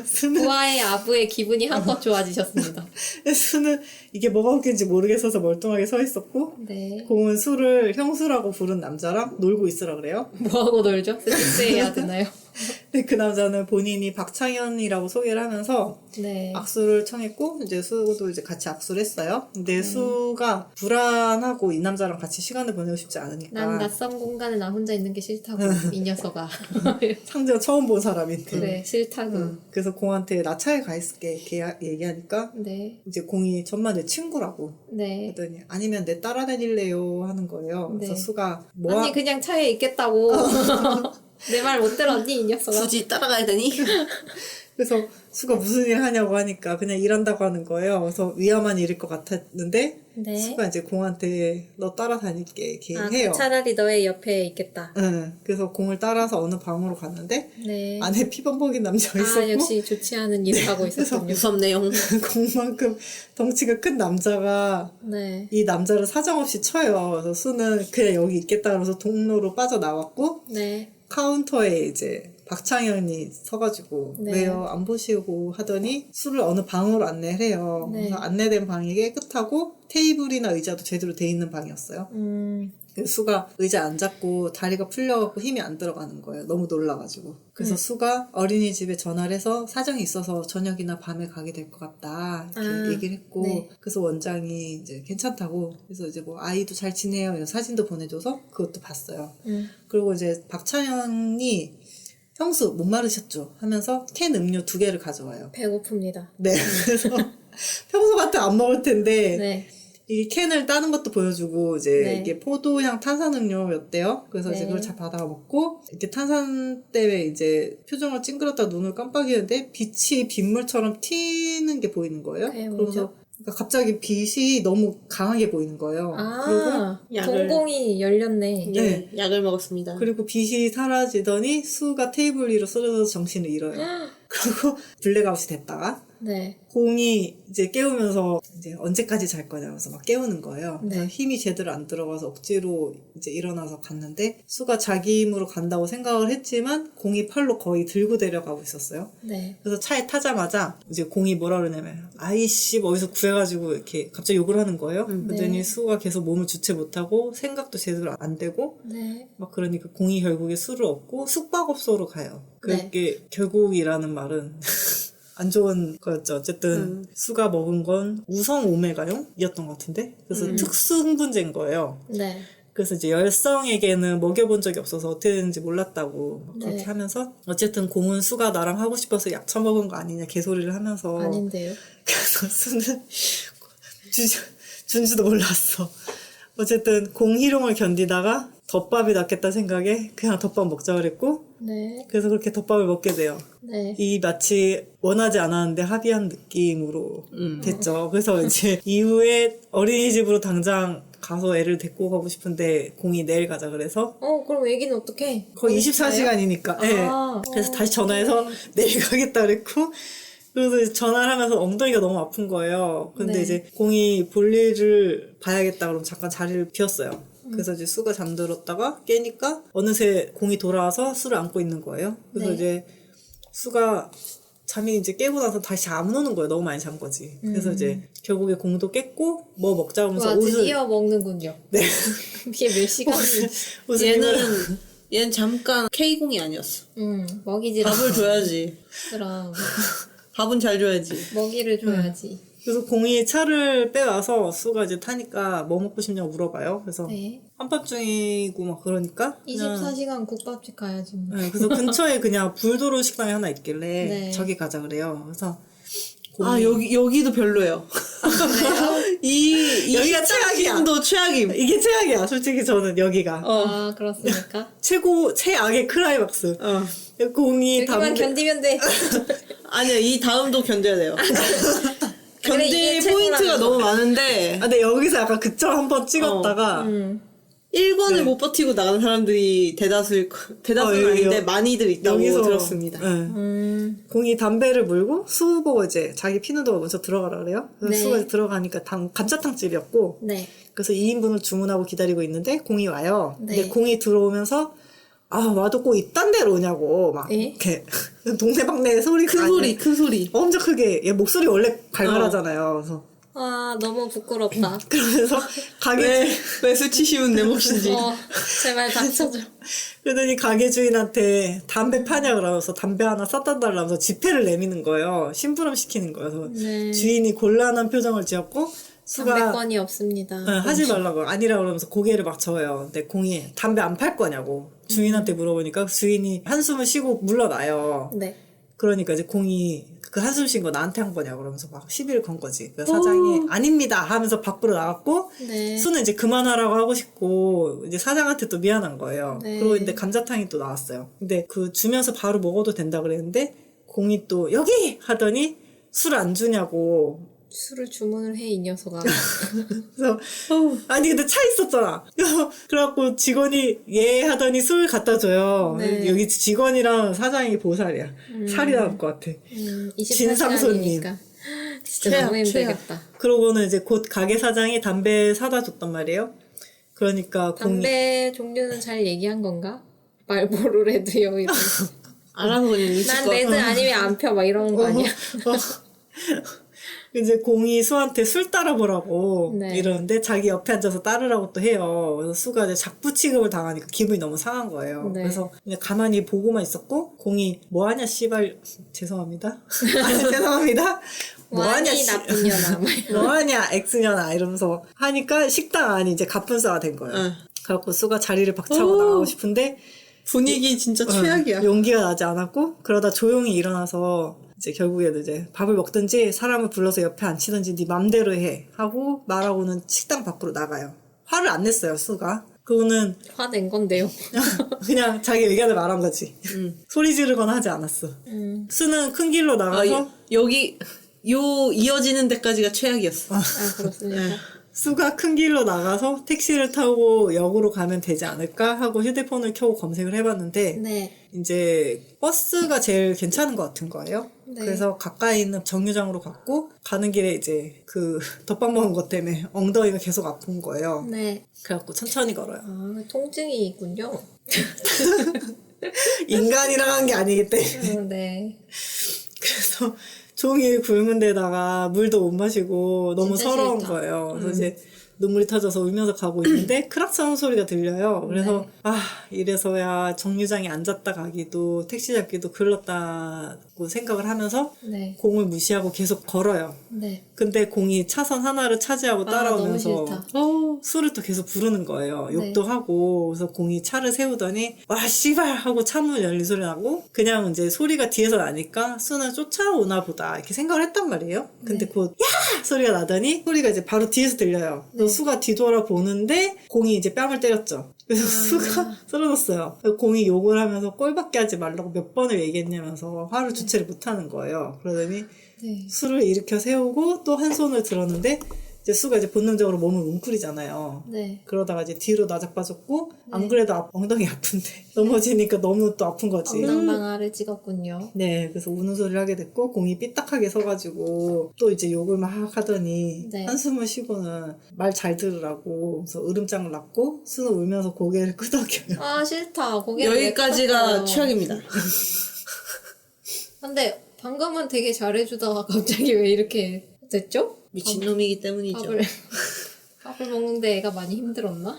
수는 부하의 아부의 기분이 한껏 좋아지셨습니다. 수는 이게 뭐가 웃긴지 모르겠어서 멀뚱하게 서 있었고 네. 공은 수를 형수라고 부른 남자랑 놀고 있으라 그래요. 뭐하고 놀죠? 섹스해야 되나요? 근데 그 남자는 본인이 박창현이라고 소개를 하면서 네. 악수를 청했고 이제 수도 이제 같이 악수를 했어요. 근데 수가 불안하고 이 남자랑 같이 시간을 보내고 싶지 않으니까 난 낯선 공간에 나 혼자 있는 게 싫다고 이 녀석아. 상대가 처음 본 사람인데 그래 싫다고. 그래서 공한테 나 차에 가 있을게 이렇게 얘기하니까 네. 이제 공이 정말 내 친구라고 네. 그랬더니 아니면 내 따라다닐래요 하는 거예요. 그래서 네. 수가 아니 그냥 차에 있겠다고. 내 말 못 들었니 이 녀석아? 굳이 따라가야 되니? 그래서 수가 무슨 일 하냐고 하니까 그냥 일한다고 하는 거예요. 그래서 위험한 일일 것 같았는데 네. 수가 이제 공한테 너 따라다닐게 이렇게 해요. 차라리 너의 옆에 있겠다. 응. 그래서 공을 따라서 어느 방으로 갔는데 네. 안에 피범벅인 남자가 있었고 역시 좋지 않은 일을 하고 있었군요. 무섭네요. 공만큼 덩치가 큰 남자가 네. 이 남자를 사정없이 쳐요. 그래서 수는 그냥 여기 있겠다 그러면서 동로로 빠져나왔고 네. 카운터에 이제 박창현이 서가지고 네. 왜요? 안 보시고 하더니 술을 어느 방으로 안내를 해요. 네. 그래서 안내된 방이 깨끗하고 테이블이나 의자도 제대로 돼 있는 방이었어요. 그래서 수가 의자에 앉았고 다리가 풀려갖고 힘이 안 들어가는 거예요. 너무 놀라가지고. 그래서 수가 어린이집에 전화를 해서 사정이 있어서 저녁이나 밤에 가게 될 것 같다 이렇게 얘기를 했고 네. 그래서 원장이 이제 괜찮다고 그래서 이제 뭐 아이도 잘 지내요 이런 사진도 보내줘서 그것도 봤어요. 그리고 이제 박찬현이 형수 못 마르셨죠 하면서 캔 음료 2개를 가져와요. 배고픕니다. 네. 그래서 평소 같으면 안 먹을 텐데 네. 이 캔을 따는 것도 보여주고 이제 네. 이게 포도향 탄산음료였대요. 그래서 이제 네. 그걸 잘 받아 먹고 이렇게 탄산 때문에 이제 표정을 찡그렸다 눈을 깜빡이는데 빛이 빗물처럼 튀는 게 보이는 거예요. 그게 뭐죠? 그러면서 그러니까 갑자기 빛이 너무 강하게 보이는 거예요. 아, 약을- 동공이 열렸네. 네. 약을 먹었습니다. 그리고 빛이 사라지더니 수가 테이블 위로 쓰러져서 정신을 잃어요. 그리고 블랙아웃이 됐다가 네. 공이 이제 깨우면서 이제 언제까지 잘 거냐면서 막 깨우는 거예요. 그래서 네. 힘이 제대로 안 들어가서 억지로 이제 일어나서 갔는데 수가 자기 힘으로 간다고 생각을 했지만 공이 팔로 거의 들고 내려가고 있었어요. 네. 그래서 차에 타자마자 이제 공이 뭐라 그러냐면 아이씨 어디서 구해가지고 이렇게 갑자기 욕을 하는 거예요. 그러더니 네. 수가 계속 몸을 주체 못하고 생각도 제대로 안 되고 네. 막 그러니까 공이 결국에 술을 얻고 숙박업소로 가요. 네. 그게 결국이라는 말은 안 좋은 거였죠. 어쨌든 수가 먹은 건 우성 오메가용이었던 것 같은데 그래서 특수 흥분제인 거예요. 네. 그래서 이제 열성에게는 먹여본 적이 없어서 어떻게 되는지 몰랐다고 막 그렇게 네. 하면서 어쨌든 공은 수가 나랑 하고 싶어서 약 처먹은 거 아니냐 개소리를 하면서 아닌데요. 그래서 수는 준지도 몰랐어. 어쨌든 공희롱을 견디다가 덮밥이 낫겠다 생각에 그냥 덮밥 먹자 그랬고 네. 그래서 그렇게 덮밥을 먹게 돼요. 네. 이 마치 원하지 않았는데 합의한 느낌으로 됐죠. 그래서 이제 이후에 어린이집으로 당장 가서 애를 데리고 가고 싶은데 공이 내일 가자 그래서 그럼 애기는 어떡해? 거의 24시간이니까 아. 그래서 다시 전화해서 내일 가겠다 그랬고 그래서 전화를 하면서 엉덩이가 너무 아픈 거예요. 근데 네. 이제 공이 볼일을 봐야겠다 그럼 잠깐 자리를 비웠어요. 그래서 이제 수가 잠들었다가 깨니까 어느새 공이 돌아와서 수를 안고 있는 거예요. 그래서 네. 이제 수가 잠이 이제 깨고 나서 다시 안 오는 거예요. 너무 많이 잔 거지. 그래서 이제 결국에 공도 깼고 뭐 먹자 하면서 와, 옷을 드디어 먹는군요. 네. 이게 몇 시간인지. 옷을 입으라. 얘는 잠깐 K공이 아니었어. 먹이질 밥을 줘야지. 그럼 밥은 잘 줘야지. 먹이를 줘야지. 그래서 공이 차를 빼와서 수가 이제 타니까 뭐 먹고 싶냐고 물어봐요. 그래서 네. 한밤중이고 막 그러니까 그냥 24시간 국밥집 가야지. 뭐. 네, 그래서 근처에 그냥 불도로 식당이 하나 있길래 네. 저기 가자 그래요. 그래서 아 여기도 별로예요. 이 여기가 최악이야. 도 최악임. 이게 최악이야. 솔직히 저는 여기가 아, 그렇습니까? 최악의 클라이막스. 공이 여기만 담배 견디면 돼. 아니야 이 다음도 견뎌야 돼요. 그래, 이게 견딜 포인트가 최고라면서. 너무 많은데 근데 여기서 약간 그점 한번 찍었다가 1권을 네. 못 버티고 나가는 사람들이 대다수는 아닌데 많이들 있다고 들었습니다. 네. 공이 담배를 물고 수 보고 이제 자기 피는 도가 먼저 들어가라 그래요. 그래서 네. 수가 이제 들어가니까 감자탕집이었고 네. 그래서 2인분을 주문하고 기다리고 있는데 공이 와요. 네. 근데 공이 들어오면서 와도 꼭 이딴 데로 오냐고 막 에? 이렇게 동네방네 소리가 큰 소리. 엄청 크게 얘 목소리 원래 갈갈하잖아요. 그래서 아, 너무 부끄럽다. 그러면서 가게 왜 수치심은 내 몫인지. 제발 닥쳐줘. 그러더니 가게 주인한테 담배 파냐 그러면서 담배 하나 쌌다 달라면서 지폐를 내미는 거예요. 심부름 시키는 거예요. 그래서 네. 주인이 곤란한 표정을 지었고 수가 담배권이 없습니다. 하지 말라고 아니라 그러면서 고개를 막 저어요. 근데 공이 담배 안 팔 거냐고 주인한테 물어보니까 주인이 한숨을 쉬고 물러나요. 네. 그러니까 이제 공이 그 한숨 쉰 거 나한테 한 거냐고 그러면서 막 시비를 건 거지. 그 사장이 아닙니다 하면서 밖으로 나갔고 네. 수는 이제 그만하라고 하고 싶고 이제 사장한테 또 미안한 거예요. 네. 그리고 근데 감자탕이 또 나왔어요. 근데 그 주면서 바로 먹어도 된다 그랬는데 공이 또 여기 하더니 술 안 주냐고. 술을 주문을 해, 이 녀석아. 그래서 아니 근데 차 있었잖아. 그래갖고 직원이 예 하더니 술 갖다 줘요. 네. 여기 직원이랑 사장이 보살이야. 살이 나올 것 같아. 진상 손님. 24시간이니까. 진짜 너무 힘들겠다. 그러고는 이제 곧 가게 사장이 담배 사다 줬단 말이에요. 그러니까 공이 담배 종류는 잘 얘기한 건가? 말보로 레드요 이런. 알아서 그냥 눈치껏. 난 레드 아니면 안 펴 막 이러는 거 아니야? 이제 공이 수한테 술 따라보라고 네. 이러는데 자기 옆에 앉아서 따르라고 또 해요. 그래서 수가 이제 작부 취급을 당하니까 기분이 너무 상한 거예요. 네. 그래서 그냥 가만히 보고만 있었고 공이 뭐하냐 씨발 죄송합니다. 아니, 죄송합니다. 뭐하냐 뭐하니 나쁜 년아. 막 이런. 뭐하냐 엑스년아 이러면서 하니까 식당 안이 이제 갑분싸가 된 거예요. 응. 그래갖고 수가 자리를 박차고 오. 나가고 싶은데 분위기 진짜 최악이야. 용기가 나지 않았고 그러다 조용히 일어나서 이제 결국에는 이제 밥을 먹든지 사람을 불러서 옆에 앉히든지 네 맘대로 해 하고 말하고는 식당 밖으로 나가요. 화를 안 냈어요 수가. 그거는 화낸 건데요. 그냥 자기 의견을 말한 거지. 소리 지르거나 하지 않았어. 수는 큰 길로 나가서 여기 이어지는 데까지가 최악이었어. 아 그렇습니까? 수가 큰 길로 나가서 택시를 타고 역으로 가면 되지 않을까 하고 휴대폰을 켜고 검색을 해봤는데 네. 이제 버스가 제일 괜찮은 것 같은 거예요. 네. 그래서 가까이 있는 정류장으로 갔고 가는 길에 이제 그 덮밥 먹은 것 때문에 엉덩이가 계속 아픈 거예요. 네. 그래갖고 천천히 걸어요. 아 통증이 있군요. 인간이랑 한 게 아니기 때문에. 네. 그래서 종일 굶은 데다가 물도 못 마시고 너무 진짜 서러운 싫다. 거예요. 그래서 이제 눈물이 터져서 울면서 가고 있는데 크락사운 소리가 들려요. 그래서 네. 이래서야 정류장에 앉았다 가기도 택시 잡기도 글렀다고 생각을 하면서 네. 공을 무시하고 계속 걸어요. 네. 근데 공이 차선 하나를 차지하고 따라오면서 너무 싫다. 술을 또 계속 부르는 거예요. 네. 욕도 하고 그래서 공이 차를 세우더니 와 씨발 하고 차문 열린 소리 나고 그냥 이제 소리가 뒤에서 나니까 수는 쫓아오나 보다 이렇게 생각을 했단 말이에요. 근데 네. 곧 야! 소리가 나더니 소리가 이제 바로 뒤에서 들려요. 네. 그래서 수가 뒤돌아보는데 공이 이제 뺨을 때렸죠. 그래서 수가 쓰러졌어요. 그래서 공이 욕을 하면서 꼴밖에 하지 말라고 몇 번을 얘기했냐면서 화를 주체를 못하는 거예요. 그러더니 네. 수를 일으켜 세우고 또 한 손을 들었는데 이제 수가 이제 본능적으로 몸을 웅크리잖아요. 네. 그러다가 이제 뒤로 나자빠졌고 안 그래도 엉덩이 아픈데 넘어지니까 너무 또 아픈 거지. 엉덩방아를 찍었군요. 네, 그래서 우는 소리를 하게 됐고 공이 삐딱하게 서가지고 또 이제 욕을 막 하더니 네. 한숨을 쉬고는 말 잘 들으라고 그래서 으름장을 놨고 수는 울면서 고개를 끄덕여요. 아 싫다. 고개를 왜 여기까지가 끄덕여요. 최악입니다. 근데 방금은 되게 잘해주다가 갑자기 왜 이렇게 됐죠? 미친놈이기 때문이죠. 밥을 먹는데 애가 많이 힘들었나?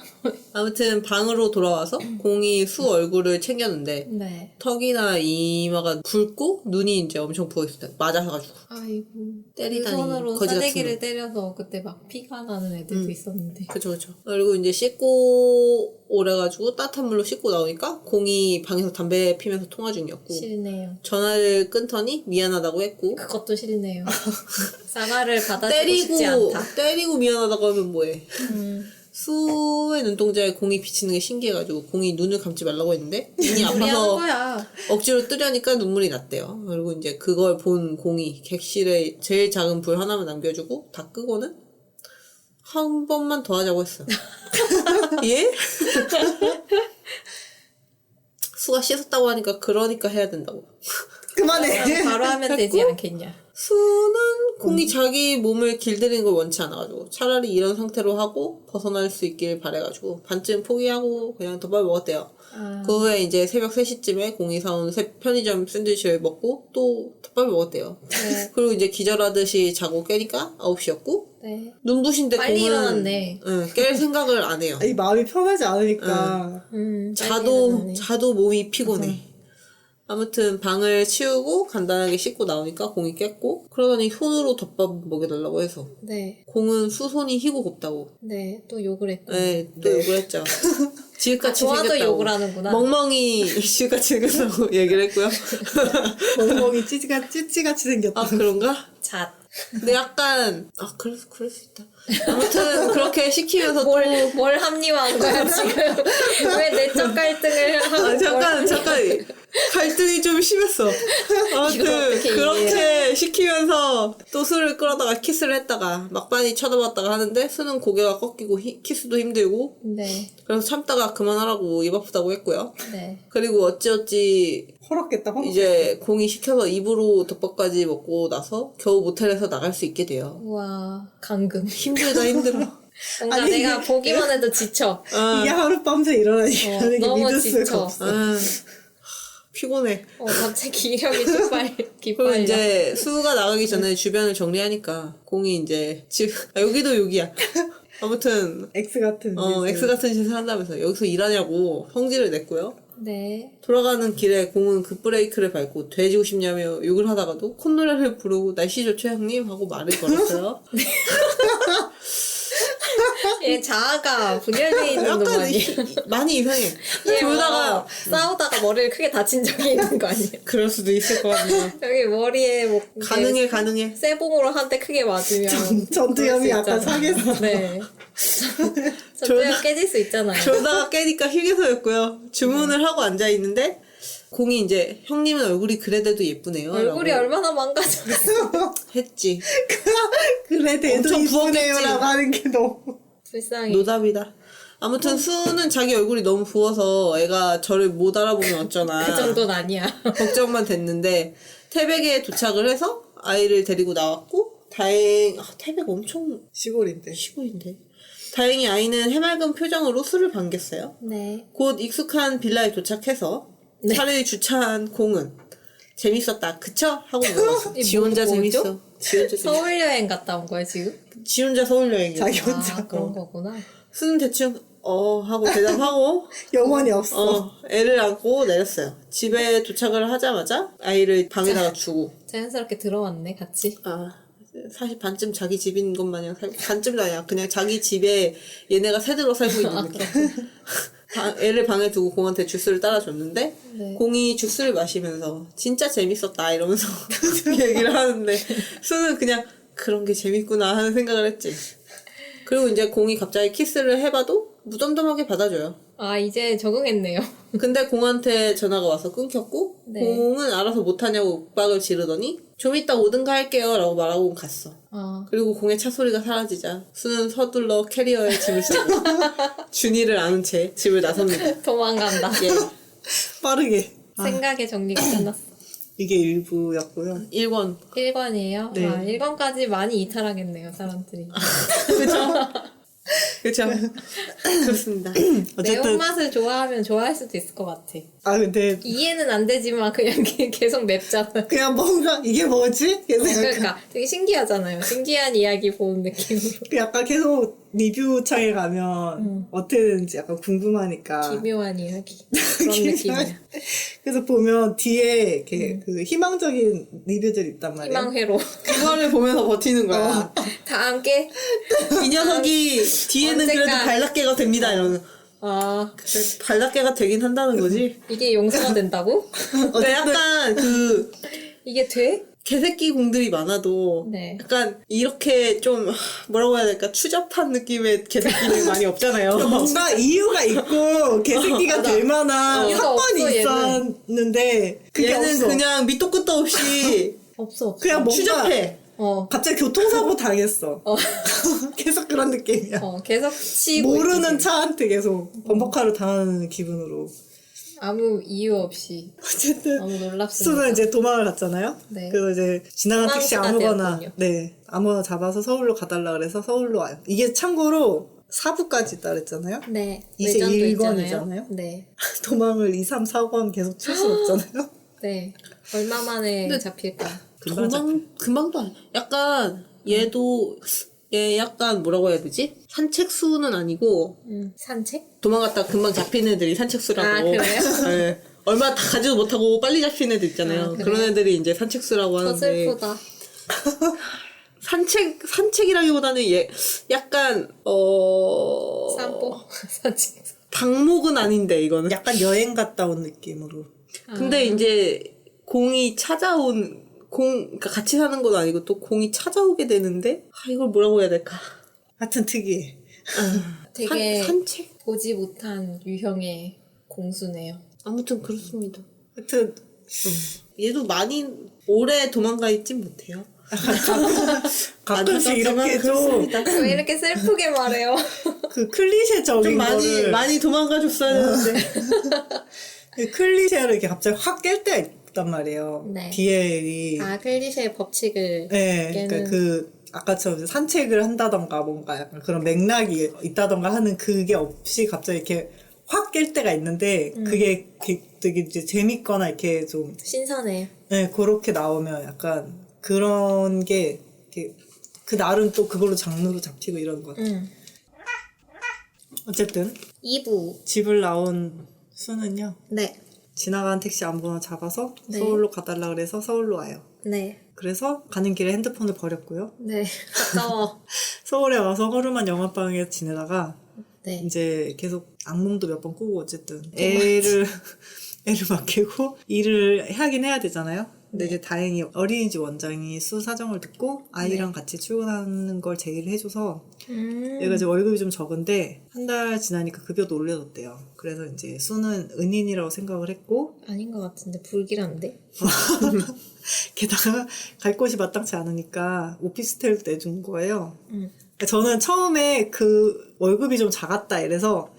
아무튼 방으로 돌아와서 공이 수 얼굴을 챙겼는데 네. 턱이나 이마가 붉고 눈이 이제 엄청 부어있어요. 맞아가지고. 아이고. 때리다니, 그 손으로 거지 같은 싸대기를 놈. 때려서 그때 막 피가 나는 애들도 있었는데. 그쵸. 그리고 이제 씻고 오래가지고 따뜻한 물로 씻고 나오니까 공이 방에서 담배 피면서 통화 중이었고 싫네요. 전화를 끊더니 미안하다고 했고 그것도 싫네요. 사과를 받아주고 싶지 않다. 때리고 미안하다고 하면 뭐해. 수의 눈동자에 공이 비치는 게 신기해가지고 공이 눈을 감지 말라고 했는데 눈이 우리 하는 아파서 거야. 억지로 뜨려니까 눈물이 났대요. 그리고 이제 그걸 본 공이 객실에 제일 작은 불 하나만 남겨주고 다 끄고는 한 번만 더 하자고 했어요. 예? 수가 씻었다고 하니까 그러니까 해야 된다고. 그만해. 바로 하면 되지 않겠냐. 수는 공이 자기 몸을 길들이는 걸 원치 않아가지고 차라리 이런 상태로 하고 벗어날 수 있길 바래가지고 반쯤 포기하고 그냥 덮밥 먹었대요. 그 후에 이제 새벽 3시쯤에 공이 사온 편의점 샌드위치를 먹고 또 덮밥을 먹었대요. 네. 그리고 이제 기절하듯이 자고 깨니까 9시였고 네. 눈부신데 빨리 공은 일어났네. 깰 생각을 안 해요. 이 마음이 편하지 않으니까. 빨리 일어났네. 자도 몸이 피곤해. 아무튼 방을 치우고 간단하게 씻고 나오니까 공이 깼고 그러더니 손으로 덮밥 먹여달라고 해서 네. 공은 수손이 희고 곱다고 네. 또 욕을 했고. 네, 또 욕을 했죠. 지읒같이 좋아도 생겼다고. 욕을 하는구나. 멍멍이 지읒같이 생겼다고 얘기를 했고요. 멍멍이 찌찌같이 생겼다. 아 그런가? 잣. 근데 약간 그럴 수 있다. 아무튼 그렇게 시키면서 뭘 합리화한 거야 지금? 왜 내적 갈등을 하고? 잠깐 갈등이 좀 심했어. 이거 아무튼 어떻게 그렇게 시키면서 또 술을 끌어다가 키스를 했다가 막판이 쳐다봤다가 하는데 수는 고개가 꺾이고 키스도 힘들고 네. 그래서 참다가 그만하라고 입 아프다고 했고요. 네. 그리고 어찌어찌 허락겠다. 이제 공이 시켜서 입으로 덮밥까지 먹고 나서 겨우 모텔에서 나갈 수 있게 돼요. 우와 강금. 힘들다 힘들어. 뭔가 아니, 내가 보기만 해도 지쳐. 이게 하룻밤새 일어나니까 이게 너무 믿을 수가 지쳐. 없어. 피곤해. 갑자기 기력이 그리고 기빨려. 이제 수가 나가기 전에 주변을 정리하니까 공이 이제 여기도 여기야. 아무튼 X 같은. X 같은 짓을 한다면서 여기서 일하냐고 성질을 냈고요. 네. 돌아가는 길에 공은 급브레이크를 밟고 돼지고 싶냐며 욕을 하다가도 콧노래를 부르고 날씨 좋죠 형님 하고 말을 걸었어요. 얘 자아가 분열되어 있는 놈 약간 아니야? 많이 이상해. 얘 그러다가 싸우다가 머리를 크게 다친 적이 있는 거 아니야? 그럴 수도 있을 것 같네요. 여기 머리에 뭐 가능해. 쇠봉으로 한 대 크게 맞으면 전투염이 그럴 수 약간 있잖아. 상했어. 네. 전투염 깨질 수 있잖아요. 졸다가 깨니까 휴게소였고요. 주문을 하고 앉아 있는데 공이 이제 형님은 얼굴이 그래도 예쁘네요. 얼굴이 라고 얼마나 망가졌어. 했지. 그래 대도 엄청 이쁘네요라고 하는 게 너무. 불쌍해. 노답이다. 아무튼 수는 자기 얼굴이 너무 부어서 애가 저를 못 알아보면 어쩌나 그 정도는 아니야. 걱정만 됐는데 태백에 도착을 해서 아이를 데리고 나왔고 태백 엄청 시골인데. 시골인데 다행히 아이는 해맑은 표정으로 수를 반겼어요. 네. 곧 익숙한 빌라에 도착해서 네. 차를 주차한 공은 재밌었다 그쵸? 하고 물어봤어. 지 혼자 뭐죠? 재밌어. 지 혼자 재밌어. 서울 여행 갔다 온 거야 지금? 지 혼자 서울 여행이야. 자기 혼자. 아, 그런 거구나. 수는 대충 하고 대답하고 영혼이 없어. 애를 안고 내렸어요. 집에 도착을 하자마자 아이를 방에다가 주고 자연스럽게 들어왔네 같이. 사실 반쯤 자기 집인 것 마냥 살고 반쯤도 아니야. 그냥 자기 집에 얘네가 새들어 살고 있는 느낌. 애를 방에 두고 공한테 주스를 따라줬는데 네. 공이 주스를 마시면서 진짜 재밌었다 이러면서 얘기를 하는데 수는 그냥 그런 게 재밌구나 하는 생각을 했지. 그리고 이제 공이 갑자기 키스를 해봐도 무덤덤하게 받아줘요. 아 이제 적응했네요. 근데 공한테 전화가 와서 끊겼고 네. 공은 알아서 못하냐고 윽박을 지르더니 좀 이따 오든가 할게요 라고 말하고 갔어. 그리고 공의 차 소리가 사라지자 수는 서둘러 캐리어에 짐을 쓰고 준이를 안은 채 집을 나섭니다. 도망간다. 예. 빠르게. 생각의 정리가 끝났어. 이게 일부였고요. 1권 1권이에요? 네. 1권까지 많이 이탈하겠네요, 사람들이. 그쵸? 그렇습니다. 어쨌든 매운맛을 좋아하면 좋아할 수도 있을 것 같아. 근데 이해는 안 되지만 그냥 계속 맵잖아. 그냥 뭔가 이게 뭐지? 계속 그러니까 되게 신기하잖아요. 신기한 이야기 보는 느낌으로. 약간 계속 리뷰 창에 가면 어떻게 되는지 약간 궁금하니까. 기묘한 이야기. 그런 느낌이야. 그래서 보면 뒤에 이렇게 그 희망적인 리뷰들이 있단 말이야. 희망회로. 그거를 보면서 버티는 거야. 다 함께? 이 녀석이 뒤에는 그래도 언젠가. 발락계가 됩니다 이러면 그래, 발락계가 되긴 한다는 거지. 이게 용서가 된다고? 근데 약간 그 이게 돼? 개새끼 공들이 많아도 네. 약간 이렇게 좀 뭐라고 해야 될까 추잡한 느낌의 개새끼는 많이 없잖아요. 뭔가 이유가 있고 개새끼가 될 만한 이유가 사건이 없어, 있었는데 그게 얘는 없어. 그냥 밑도 끝도 없이 없어. 그냥 뭔가 추잡해. 갑자기 교통사고 당했어. 계속 그런 느낌이야. 계속 치고 모르는 있지. 차한테 계속 범퍼카를 당하는 기분으로. 아무 이유 없이 어쨌든 너무 놀랍습니다. 수는 이제 도망을 갔잖아요. 네. 그래서 이제 지나간 택시 도망치가 아무거나 되었군요. 아무거나 잡아서 서울로 가달라 그래서 서울로 와요. 이게 참고로 4부까지 있다 그랬잖아요. 네. 이제 외전도 1권이잖아요. 있잖아요. 네. 도망을 2, 3, 4권 계속 칠 수 없잖아요. 네. 얼마 만에 잡힐까? 금방도 아니야. 약간 얘도 얘 약간 뭐라고 해야 되지? 산책수는 아니고 산책? 도망갔다 금방 잡힌 애들이 산책수라고. 아, 그래요? 네. 얼마 다 가지도 못하고 빨리 잡힌 애들 있잖아요. 그래요? 그런 애들이 이제 산책수라고 더 하는데 슬프다. 산책이라기보다는 얘 약간 산보? 산책. 방목은 아닌데 이거는. 약간 여행 갔다 온 느낌으로. 근데 이제 공이 찾아온 그러니까 같이 사는 건 아니고 또 공이 찾아오게 되는데 이걸 뭐라고 해야 될까? 하여튼 특이해. 되게 산책? 보지 못한 유형의 공수네요. 아무튼 그렇습니다. 하여튼 얘도 많이 오래 도망가 있진 못해요. 가끔씩 이렇게 좀 왜 이렇게 슬프게 말해요? 그 클리셰적인 좀 거를 많이 도망가 줬어야 되는데. 그 클리셰를 이렇게 갑자기 확 깰 때가 있단 말이에요. 네. DL이 클리셰의 법칙을 네, 깨는. 그러니까 그 아까처럼 이제 산책을 한다던가 뭔가 약간 그런 맥락이 있다던가 하는 그게 없이 갑자기 이렇게 확 깰 때가 있는데 그게 되게 이제 재밌거나 이렇게 좀 신선해. 네, 그렇게 나오면 약간 그런 게 이렇게 그 날은 또 그걸로 장르로 잡히고 이러는 것 같아요. 어쨌든 2부. 집을 나온 수는요. 네. 지나가는 택시 아무거나 잡아서 네. 서울로 가달라 그래서 서울로 와요. 네. 그래서 가는 길에 핸드폰을 버렸고요. 네. 가까워. 서울에 와서 허름한 영화방에 지내다가 네. 이제 계속 악몽도 몇 번 꾸고 어쨌든 애를 맡기고 일을 하긴 해야 되잖아요. 근데 이제 다행히 어린이집 원장이 수 사정을 듣고 아이랑 같이 출근하는 걸 제의를 해줘서 얘가 이제 월급이 좀 적은데 한 달 지나니까 급여도 올려줬대요. 그래서 이제 수는 은인이라고 생각을 했고 아닌 것 같은데 불길한데? 게다가 갈 곳이 마땅치 않으니까 오피스텔도 내준 거예요. 저는 처음에 그 월급이 좀 작았다 이래서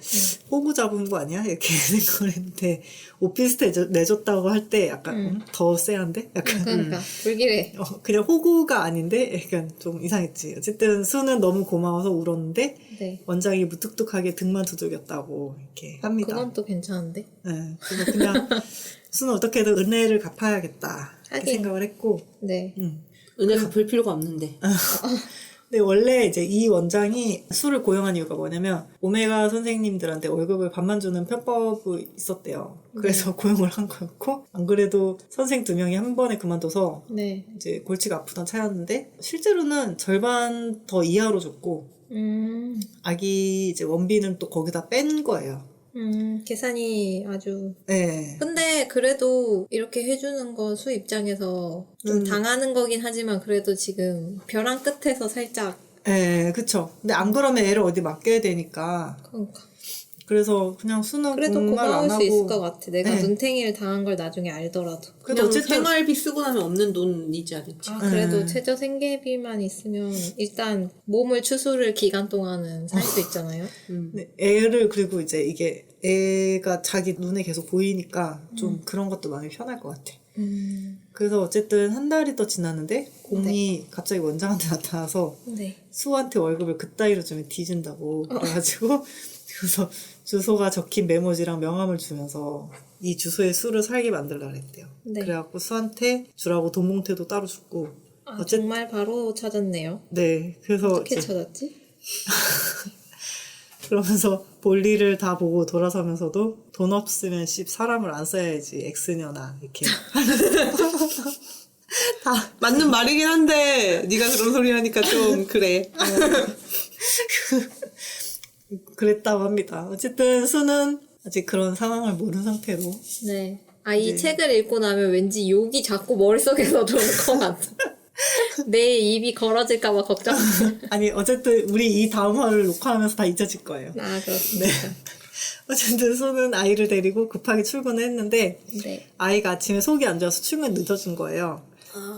호구 잡은 거 아니야? 이렇게 생각을 했는데 오피스텔 내줬다고 할 때 약간 더 쎄한데? 약간 그러니까 불길해. 그냥 호구가 아닌데 약간 좀 이상했지. 어쨌든 수는 너무 고마워서 울었는데 네. 원장이 무뚝뚝하게 등만 두들겼다고 이렇게 합니다. 그건 또 괜찮은데? 네, 그래서 그냥 수는 어떻게든 은혜를 갚아야겠다 이렇게 하긴. 생각을 했고 네. 은혜 갚을 필요가 없는데. 근데 원래 이제 이 원장이 수를 고용한 이유가 뭐냐면 오메가 선생님들한테 월급을 반만 주는 편법이 있었대요. 그래서 고용을 한 거였고 안 그래도 선생 2명이 한 번에 그만둬서 네. 이제 골치가 아프던 차였는데 실제로는 절반 더 이하로 줬고 아기 이제 원비는 또 거기다 뺀 거예요. 계산이 아주. 네. 근데 그래도 이렇게 해주는 거 수 입장에서 좀 당하는 거긴 하지만 그래도 지금 벼랑 끝에서 살짝. 네, 그쵸. 근데 안 그러면 애를 어디 맡겨야 되니까. 그러니까. 그래서 그냥 수능 그래도 공부를 고마울 안 수 하고. 있을 것 같아. 내가 네. 눈탱이를 당한 걸 나중에 알더라도. 그래도 그냥 어쨌든 생활비 쓰고 나면 없는 돈이지 않을지. 아, 그래도 최저 생계비만 있으면 일단 몸을 추스를 기간 동안은 살 수 있잖아요. 네, 애를 그리고 이제 이게 애가 자기 눈에 계속 보이니까 좀 그런 것도 마음이 편할 것 같아. 그래서 어쨌든 한 달이 더 지났는데 공이 갑자기 원장한테 나타나서 네. 수한테 월급을 그따위로 주면 뒤진다고 그래가지고 그래서 주소가 적힌 메모지랑 명함을 주면서 이 주소에 수를 살게 만들라 그랬대요. 네. 그래갖고 수한테 주라고 돈 봉투도 따로 줬고 아, 정말 바로 찾았네요. 네 그래서 어떻게 이제 찾았지? 그러면서 볼일을 다 보고 돌아서면서도 돈 없으면 사람을 안 써야지 X년아 이렇게 맞는 말이긴 한데 네가 그런 소리 하니까 좀 그래. 그랬다고 합니다. 어쨌든 수는 아직 그런 상황을 모르는 상태로 네. 아, 이 책을 읽고 나면 왠지 욕이 자꾸 머릿속에서 들어올 것 같아. 내 입이 걸어질까봐 걱정. 아니 어쨌든 우리 이 다음 화를 녹화하면서 다 잊어질 거예요. 아, 그렇습니다. 어쨌든 수는 아이를 데리고 급하게 출근을 했는데 네. 아이가 아침에 속이 안 좋아서 출근 늦어진 거예요.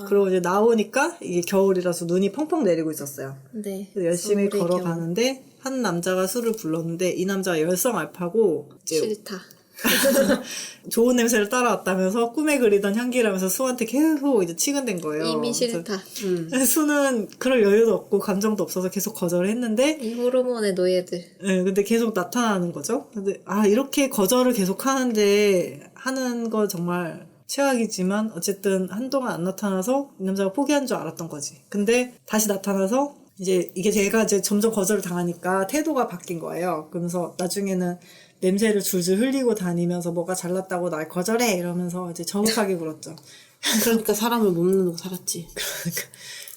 그리고 이제 나오니까 이게 겨울이라서 눈이 펑펑 내리고 있었어요. 네. 그래서 열심히 서울의 걸어가는데 한 남자가 술을 불렀는데 이 남자가 열성 알파고 이제 싫다. 좋은 냄새를 따라왔다면서 꿈에 그리던 향기라면서 수한테 계속 이제 치근댄 거예요. 이미 싫다. 그래서 수는 그럴 여유도 없고 감정도 없어서 계속 거절을 했는데 이 호르몬의 노예들. 네, 근데 계속 나타나는 거죠. 근데 이렇게 거절을 계속 하는데 하는 거 정말 최악이지만 어쨌든 한동안 안 나타나서 이 남자가 포기한 줄 알았던 거지. 근데 다시 나타나서 이제 이게 제가 이제 점점 거절을 당하니까 태도가 바뀐 거예요. 그러면서 나중에는 냄새를 줄줄 흘리고 다니면서 뭐가 잘났다고 날 거절해 이러면서 이제 저급하게 굴었죠. 그러니까 사람을 못 누르고 살았지.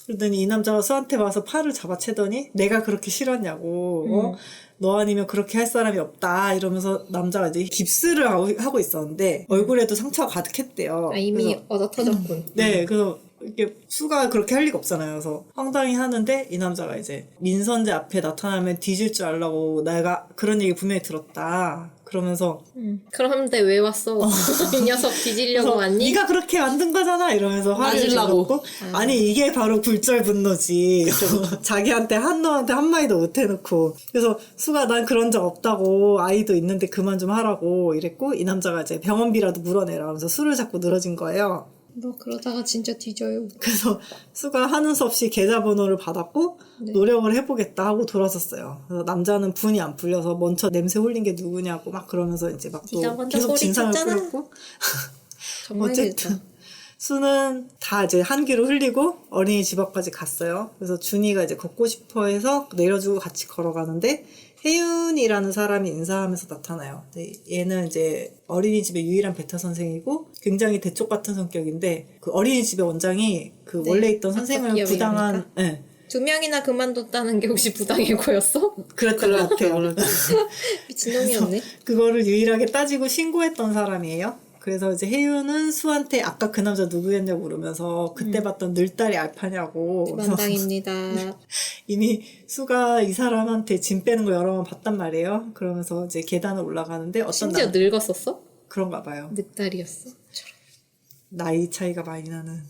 그러더니 이 남자가 수한테 와서 팔을 잡아채더니 내가 그렇게 싫었냐고 너 아니면 그렇게 할 사람이 없다 이러면서 남자가 이제 깁스를 하고 있었는데 얼굴에도 상처가 가득했대요. 아, 이미 그래서 얻어 터졌군. 네, 그래서 이렇게 수가 그렇게 할 리가 없잖아요. 그래서 황당히 하는데 이 남자가 이제 민선재 앞에 나타나면 뒤질 줄 알라고 내가 그런 얘기 분명히 들었다. 그러면서 그런데 왜 왔어? 이 녀석 뒤지려고 그래서 왔니? 네가 그렇게 만든 거잖아 이러면서 화를 맞으려고. 내고 아니 이게 바로 굴절 분노지. 자기한테 한너한테 한마디도 못 해놓고 그래서 수가 난 그런 적 없다고 아이도 있는데 그만 좀 하라고 이랬고 이 남자가 이제 병원비라도 물어내라 하면서 술을 자꾸 늘어진 거예요. 너 그러다가 진짜 뒤져요. 그래서 수가 하는 수 없이 계좌번호를 받았고 네. 노력을 해보겠다 하고 돌아섰어요. 그래서 남자는 분이 안 풀려서 먼저 냄새 홀린 게 누구냐고 막 그러면서 이제 막 또 네가 먼저 계속 진상을 소리쳤잖아. 풀었고 정말 어쨌든 싫다. 수는 다 이제 한기로 흘리고 어린이집 앞까지 갔어요. 그래서 준이가 이제 걷고 싶어 해서 내려주고 같이 걸어가는데 혜윤이라는 사람이 인사하면서 나타나요. 근데 얘는 이제 어린이집의 유일한 베타 선생이고 굉장히 대쪽 같은 성격인데 그 어린이집의 원장이 그 네. 원래 있던 아까 선생을 기업이라니까? 부당한 네, 2명이나 그만뒀다는 게 혹시 부당해고였어? 그랬던 것 같아요. 미친놈이었네. 그거를 유일하게 따지고 신고했던 사람이에요. 그래서 이제 혜윤은 수한테 아까 그 남자 누구였냐고 물으면서 그때 봤던 늘다리 알파냐고 만당입니다. 이미 수가 이 사람한테 짐 빼는 거 여러 번 봤단 말이에요. 그러면서 이제 계단을 올라가는데 어떤 심지어 늙었었어? 그런가 봐요. 늑다리였어. 나이 차이가 많이 나는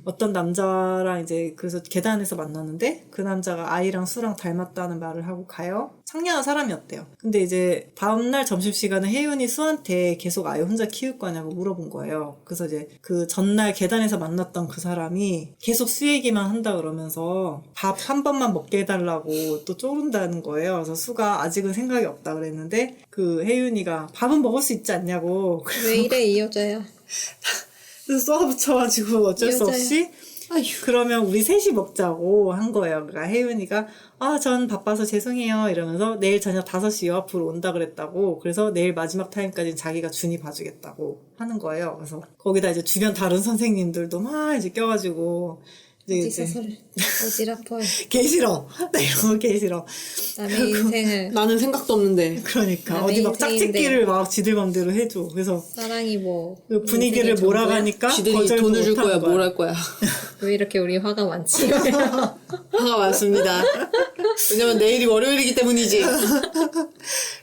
어떤 남자랑 이제 그래서 계단에서 만났는데 그 남자가 아이랑 수랑 닮았다는 말을 하고 가요. 청량한 사람이었대요. 근데 이제 다음날 점심시간에 혜윤이 수한테 계속 아이 혼자 키울 거냐고 물어본 거예요. 그래서 이제 그 전날 계단에서 만났던 그 사람이 계속 수 얘기만 한다 그러면서 밥 한 번만 먹게 해달라고 또 쪼른다는 거예요. 그래서 수가 아직은 생각이 없다 그랬는데 그 혜윤이가 밥은 먹을 수 있지 않냐고 왜 이래 이 여자야. 그래서 쏘아붙여가지고 어쩔 수 여자야. 없이 그러면 우리 셋이 먹자고 한 거예요. 그러니까 혜윤이가 전 바빠서 죄송해요 이러면서 내일 저녁 5시 요 앞으로 온다 그랬다고. 그래서 내일 마지막 타임까지는 자기가 준이 봐주겠다고 하는 거예요. 그래서 거기다 이제 주변 다른 선생님들도 막 이제 껴가지고 어디서 서를 어지럽어요. 개 싫어. 나 이런 거 개 싫어. 남의 인생을 나는 생각도 없는데. 그러니까 남의 어디 막 인생인데. 짝짓기를 막 지들 맘대로 해줘. 그래서 사랑이 뭐 그 분위기를 인생의 몰아가니까 지들이 거절도 돈을 줄 못하는 거야, 거야. 뭘 할 거야. 전부야. 왜 이렇게 우리 화가 많지? 화가 많습니다. 왜냐면 내일이 월요일이기 때문이지.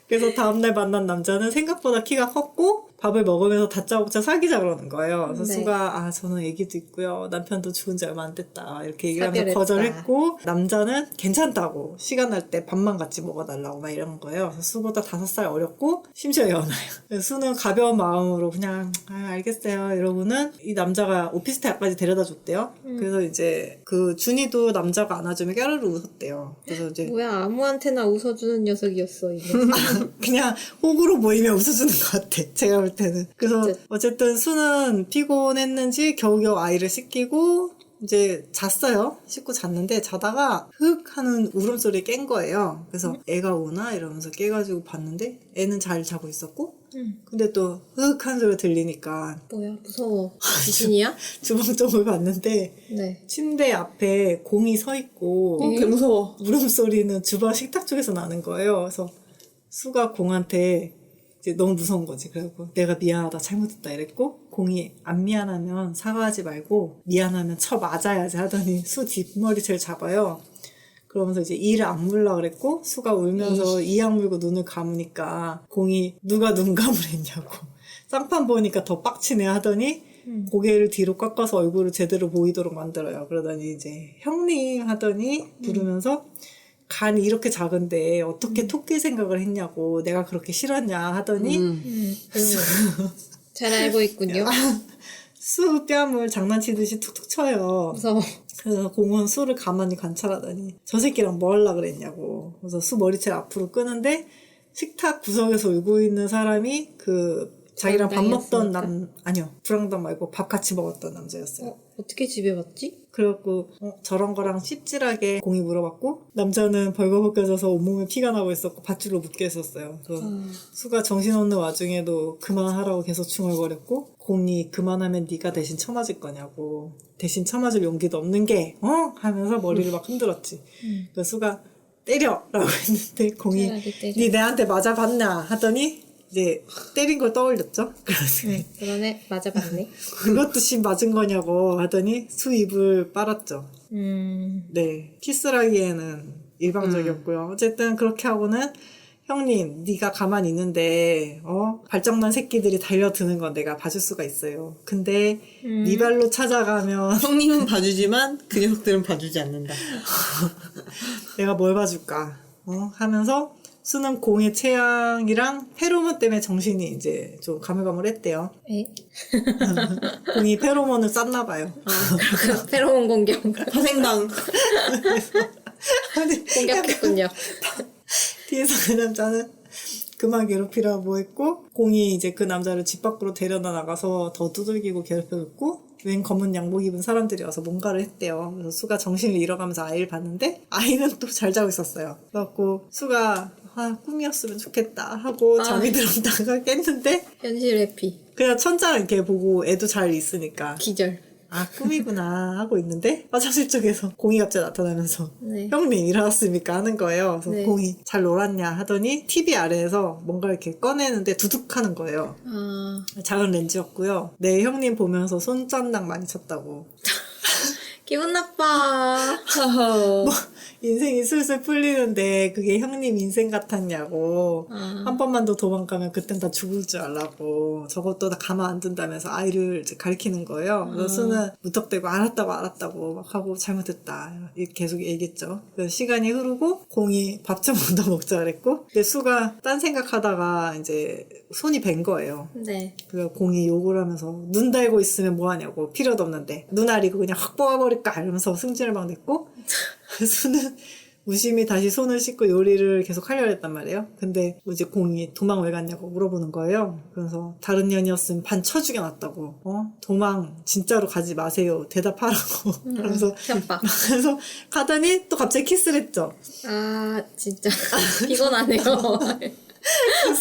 그래서 다음날 만난 남자는 생각보다 키가 컸고 밥을 먹으면서 다짜고짜 사귀자 그러는 거예요. 그래서 네. 수가 저는 애기도 있고요. 남편도 죽은 지 얼마 안 됐다. 이렇게 얘기를 하면서 사별했다. 거절했고 남자는 괜찮다고 시간 날 때 밥만 같이 먹어달라고 막 이런 거예요. 그래서 수보다 5살 어렸고 심지어 연하요. 그래서 수는 가벼운 마음으로 그냥 알겠어요 이러고는 이 남자가 오피스텔 앞까지 데려다 줬대요. 그래서 이제 그 준이도 남자가 안아주면 깨르르 웃었대요. 그래서 이제 뭐야 아무한테나 웃어주는 녀석이었어 이게. 그냥 호구로 보이면 웃어주는 것 같아. 제가 볼 때는. 그래서 어쨌든. 어쨌든 수는 피곤했는지 겨우겨우 아이를 씻기고 이제 잤어요. 씻고 잤는데 자다가 흑 하는 울음소리에 깬 거예요. 그래서 애가 오나 이러면서 깨가지고 봤는데 애는 잘 자고 있었고 근데 또 흑 하는 소리가 들리니까 뭐야 무서워. 귀신이야? 주방 쪽을 봤는데 네. 침대 앞에 공이 서 있고 개 무서워. 울음소리는 주방 식탁 쪽에서 나는 거예요. 그래서 수가 공한테 이제 너무 무서운 거지. 그래갖고 내가 미안하다 잘못했다 이랬고 공이 안 미안하면 사과하지 말고 미안하면 쳐 맞아야지 하더니 수 뒷머리채를 잡아요. 그러면서 이제 이를 안 물라 그랬고 수가 울면서 이 약 물고 눈을 감으니까 공이 누가 눈 감으랬냐고 쌍판 보니까 더 빡치네 하더니 고개를 뒤로 꺾어서 얼굴을 제대로 보이도록 만들어요. 그러더니 이제 형님 하더니 부르면서 간이 이렇게 작은데 어떻게 토끼 생각을 했냐고 내가 그렇게 싫었냐 하더니 잘 알고 있군요. 수 뺨을 장난치듯이 툭툭 쳐요. 무서워. 그래서 공은 수를 가만히 관찰하더니 저 새끼랑 뭐 하려고 그랬냐고. 그래서 수 머리채를 앞으로 끄는데 식탁 구석에서 울고 있는 사람이 그 자기랑 밥 먹던 아니요. 불황당 말고 밥 같이 먹었던 남자였어요. 어떻게 집에 왔지? 그래갖고 저런 거랑 씹질하게 공이 물어봤고 남자는 벌거벗겨져서 온몸에 피가 나고 있었고 밧줄로 묶여 있었어요. 그래서 수가 정신없는 와중에도 그만하라고 계속 중얼거렸고 공이 그만하면 네가 대신 쳐맞을 거냐고 대신 쳐맞을 용기도 없는 게 하면서 머리를 막 흔들었지. 그래서 수가 때려라고 했는데 공이 차라리 때려. 네 내한테 맞아봤냐 하더니 이제 때린 걸 떠올렸죠. 그래서 그러네 맞아봤네. 그것도 씨 맞은 거냐고 하더니 수 입을 빨았죠. 네, 키스를 하기에는 일방적이었고요. 어쨌든 그렇게 하고는 형님, 네가 가만히 있는데 발정난 새끼들이 달려드는 건 내가 봐줄 수가 있어요. 근데 네 발로 찾아가면 형님은 봐주지만 그 녀석들은 봐주지 않는다. 내가 뭘 봐줄까? 하면서 수는 공의 체향이랑 페로몬 때문에 정신이 이제 좀 가물가물했대요. 에? 공이 페로몬을 쌌나 봐요. 페로몬 공격. 화생방. 아니, 공격했군요. 뒤에서 그 남자는 그만 괴롭히라고 했고, 공이 이제 그 남자를 집 밖으로 데려다 나가서 더 두들기고 괴롭혀줬고, 웬 검은 양복 입은 사람들이 와서 뭔가를 했대요. 그래서 수가 정신을 잃어가면서 아이를 봤는데, 아이는 또 잘 자고 있었어요. 그래갖고 수가 꿈이었으면 좋겠다 하고 잠이 들었다가 깼는데, 현실 회피. 그냥 천장 이렇게 보고 애도 잘 있으니까 기절. 꿈이구나 하고 있는데 화장실 쪽에서 공이 갑자기 나타나면서 네. 형님 일어났습니까 하는 거예요. 그래서 네. 공이 잘 놀았냐 하더니 TV 아래에서 뭔가 이렇게 꺼내는데 두둑 하는 거예요. 작은 렌즈였고요. 네, 형님 보면서 손짠당 많이 쳤다고. 기분 나빠. 인생이 슬슬 풀리는데 그게 형님 인생 같았냐고. 한 번만 더 도망가면 그땐 다 죽을 줄 알라고. 저것도 다 가만 안 둔다면서 아이를 이제 가리키는 거예요. 그래서 수는 무턱대고 알았다고 막 하고 잘못했다. 이렇게 계속 얘기했죠. 그래서 시간이 흐르고 공이 밥 좀 더 먹자 그랬고, 근데 수가 딴 생각하다가 이제 손이 벤 거예요. 네. 그래서 공이 욕을 하면서 눈 달고 있으면 뭐하냐고, 필요도 없는데 눈 아리고 그냥 확 뽑아버릴까 이러면서 승질을 막 냈고, 수는 무심히 다시 손을 씻고 요리를 계속 하려고 했단 말이에요. 근데 이제 공이 도망 왜 갔냐고 물어보는 거예요. 그래서 다른 년이었으면 반 쳐 죽여놨다고. 도망 진짜로 가지 마세요. 대답하라고. 그러면서 협박. 그래서 가더니 또 갑자기 키스를 했죠. 진짜. 피곤하네요.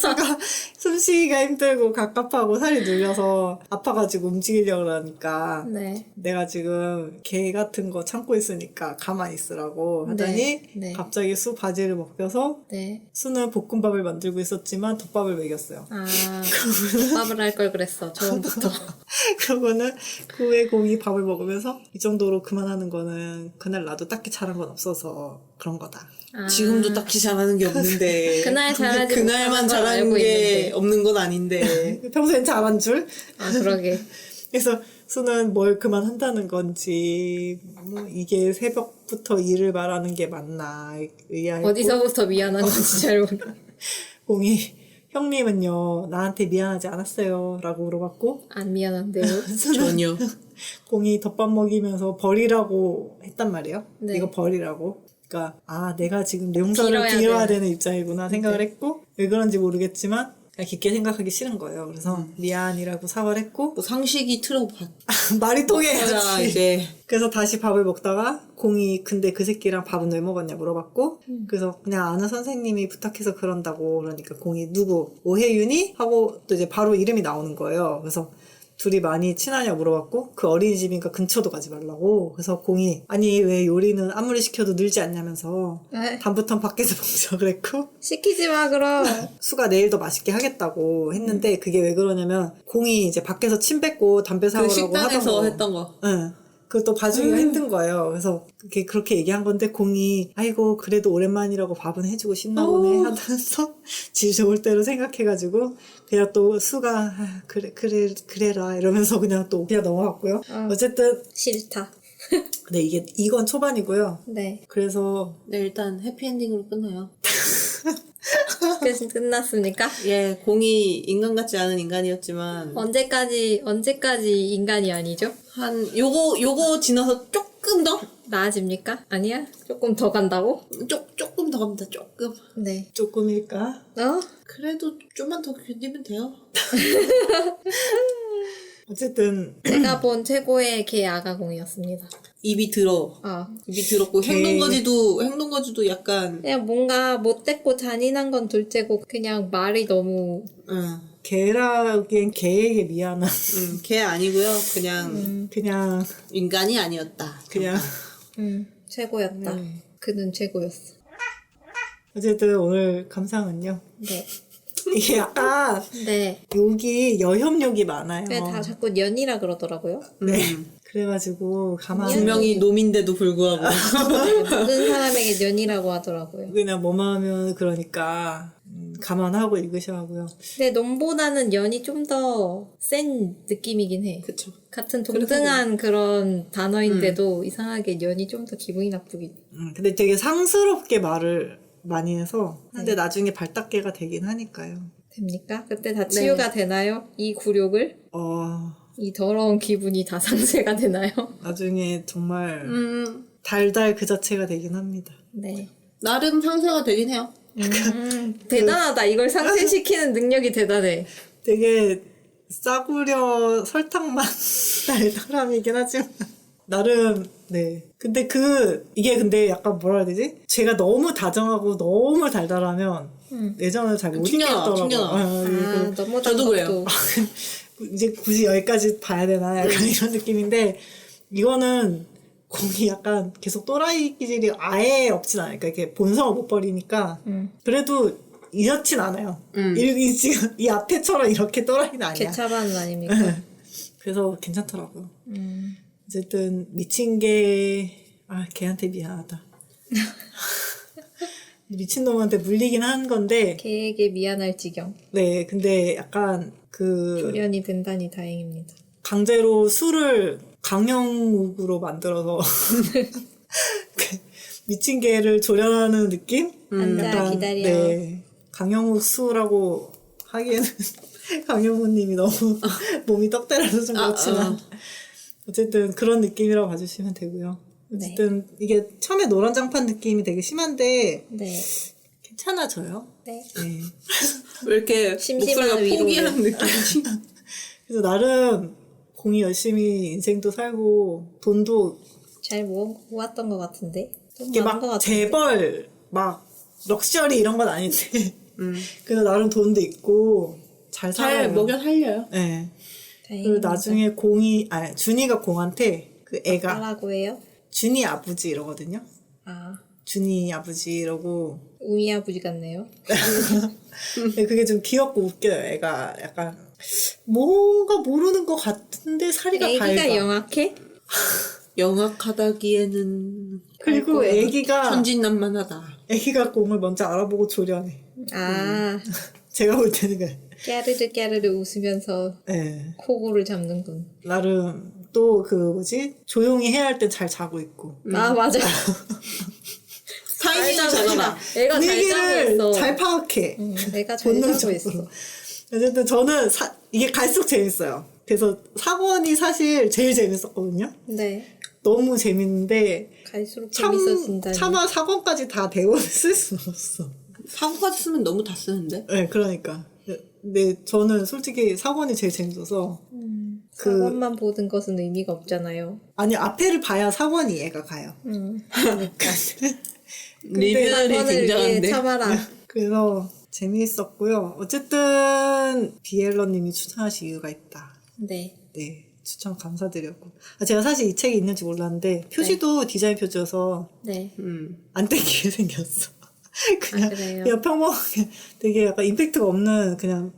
수가 숨쉬기가 힘들고 갑갑하고 살이 눌려서 아파가지고 움직이려고 그러니까 네. 내가 지금 개 같은 거 참고 있으니까 가만히 있으라고 하더니 네, 네. 갑자기 수 바지를 벗겨서 네. 수는 볶음밥을 만들고 있었지만 덮밥을 먹였어요. 밥을 할 걸 그랬어. 처음부터. 그러고는 그 후에 공이 밥을 먹으면서 이 정도로 그만하는 거는 그날 나도 딱히 잘한 건 없어서 그런 거다. 지금도 딱히 잘하는 게 없는데. 그날 잘하지 그날만 못하는 걸 잘하는 알고 게 있는데. 없는 건 아닌데. 평소엔 잘한 줄? 그러게. 그래서 수는 뭘 그만한다는 건지, 뭐 이게 새벽부터 일을 말하는 게 맞나 의아했고, 어디서부터 미안한 건지 잘 모르. 공이 형님은요 나한테 미안하지 않았어요 라고 물어봤고, 안 미안한데요. 전혀. 공이 덮밥 먹이면서 버리라고 했단 말이에요. 네. 이거 버리라고. 그러니까 내가 지금 내 용서를 빌어야 빌어야 되는. 되는 입장이구나 생각을 네. 했고, 왜 그런지 모르겠지만 그냥 깊게 생각하기 싫은 거예요. 그래서 미안이라고 사과를 했고, 뭐 상식이 틀어봐. 말이 자, 통해야지. 이제. 그래서 다시 밥을 먹다가 공이 근데 그 새끼랑 밥은 왜 먹었냐 물어봤고, 그래서 그냥 아는 선생님이 부탁해서 그런다고. 그러니까 공이 누구? 오혜윤이? 하고 또 이제 바로 이름이 나오는 거예요. 그래서 둘이 많이 친하냐 물어봤고, 그 어린이집이니까 근처도 가지 말라고. 그래서 공이 아니 왜 요리는 아무리 시켜도 늘지 않냐면서 네. 다음부턴 밖에서 먹자 그랬고, 시키지 마 그럼. 수가 내일 더 맛있게 하겠다고 했는데 그게 왜 그러냐면 공이 이제 밖에서 침 뱉고 담배 그 사오라고 식당에서 하던 했던 거. 응. 그걸 또 봐주기가 힘든 거예요. 그래서 그렇게 얘기한 건데 공이 아이고 그래도 오랜만이라고 밥은 해주고 싶나 보네 하면서 질 좋을 대로 생각해가지고 그냥 또 수가 그래라 이러면서 그냥 넘어갔고요. 어쨌든 싫다. 근데 이건 초반이고요. 네. 그래서 네, 일단 해피엔딩으로 끝나요. 끝났습니까? 예, 공이 인간 같지 않은 인간이었지만, 언제까지 인간이 아니죠? 요거 지나서 조금 더? 나아집니까? 아니야? 조금 더 간다고? 조금 더 갑니다, 조금. 네. 조금일까? 그래도 좀만 더 견디면 돼요. 어쨌든 제가 본 최고의 개 아가공이었습니다. 입이 들어. 입이 들었고, 행동거지도 약간, 그냥 뭔가 못됐고 잔인한 건 둘째고 그냥 말이 너무 개라기엔 개에게 미안한 걔 아니고요. 그냥, 그냥 인간이 아니었다. 그냥 최고였다. 그는 최고였어. 어쨌든 오늘 감상은요. 네. 이게 약간 네. 욕이 여혐욕이 많아요. 근데 다 자꾸 년이라 그러더라고요. 네. 그래가지고 가만히 분명히 놈인데도 불구하고. 모든 사람에게 년이라고 하더라고요. 그냥 뭐만 하면 그러니까 감안하고 읽으셔야 하고요. 근데 놈보다는 년이 좀 더 센 느낌이긴 해. 그쵸. 같은 동등한 그런 단어인데도 이상하게 년이 좀 더 기분이 나쁘긴. 근데 되게 상스럽게 말을 많이 해서 근데 네. 나중에 발닦개가 되긴 하니까요. 됩니까? 그때 다 치유가 되나요? 이 굴욕을? 이 더러운 기분이 다 상쇄가 되나요? 나중에 정말 달달 그 자체가 되긴 합니다. 네. 나름 상쇄가 되긴 해요. 대단하다. 이걸 상쇄시키는 능력이 대단해. 되게 싸구려 설탕맛 달달함이긴 하지만 나름 네. 근데 이게 근데 약간 뭐라 해야 되지? 제가 너무 다정하고 너무 달달하면 내전을 잘 못 튕겨나와, 이기겠더라고요. 튕겨나와. 너무 저도 그래요. 이제 굳이 여기까지 봐야 되나 약간 이런 느낌인데 이거는 공이 약간 계속 또라이 기질이 아예 없진 않으니까 이렇게 본성을 못 버리니까 그래도 이렇진 않아요. 지금 이 앞에처럼 이렇게 또라이는 아니야. 개차반은 아닙니까? 그래서 괜찮더라고요. 어쨌든 미친 게 걔한테 미안하다. 미친놈한테 물리긴 한 건데 걔에게 미안할 지경. 네 근데 약간 교련이 된다니 다행입니다. 강제로 술을 강영욱으로 만들어서 미친 개를 조련하는 느낌? 앉아 기다려. 네. 강영욱 수라고 하기에는 강영욱님이 너무 몸이 떡대라서 좀 그렇지만 어쨌든 그런 느낌이라고 봐주시면 되고요. 어쨌든 이게 처음에 노란장판 느낌이 되게 심한데 네. 괜찮아져요. 네. 네. 왜 이렇게 심심한 목소리가 위로를. 포기하는 느낌이지? 그래서 나름 공이 열심히 인생도 살고 돈도 잘 모았던 것 같은데. 좀 이게 많은 것 막 같은데. 재벌 막 럭셔리 이런 건 아닌데 그래서 나름 돈도 있고 잘 살아요. 잘 먹여 살려요. 네. 그리고 다행입니다. 나중에 준이가 공한테 그 애가 뭐라고 해요? 준이 아버지 이러거든요. 아, 준이 아버지 이러고 우미 아버지 같네요. 근데 그게 좀 귀엽고 웃겨요. 애가 약간 뭔가 모르는 것 같은데 사리가 애기가 밝아. 영악해? 영악하다기에는 그리고 애기가 천진난만하다. 공을 먼저 알아보고 조련해. 아, 제가 볼 때는 그래. 깨르르 깨르르 웃으면서 네. 코골을 잡는군. 나름 또 조용히 해야 할 땐 잘 자고 있고 아, 맞아. 타이밍을 잡아라. 애가 잘 자고 분위기를 있어. 잘 파악해. 애가 잘 자고 본능적으로. 있어. 어쨌든 저는 이게 갈수록 재밌어요. 그래서 사권이 사실 제일 재밌었거든요. 네. 너무 재밌는데 갈수록 재밌어진다니. 차마 사권까지 다 대본을 쓸 수는 없어. 사고까지 쓰면 너무 다 쓰는데? 네, 그러니까. 근데 저는 솔직히 사권이 제일 재밌어서 사건만 보는 것은 의미가 없잖아요. 아니 앞에를 봐야 사권이 이해가 가요. 리뷰들이 사건을 위해 굉장한데. 참아라. 그래서 재미있었고요. 어쨌든 비엘러님이 추천하신 이유가 있다. 네. 네, 추천 감사드렸고. 제가 사실 이 책이 있는지 몰랐는데 표지도 디자인 표지여서 네. 안 땡기게 생겼어. 그냥, 그래요? 그냥 평범하게 되게 약간 임팩트가 없는 그냥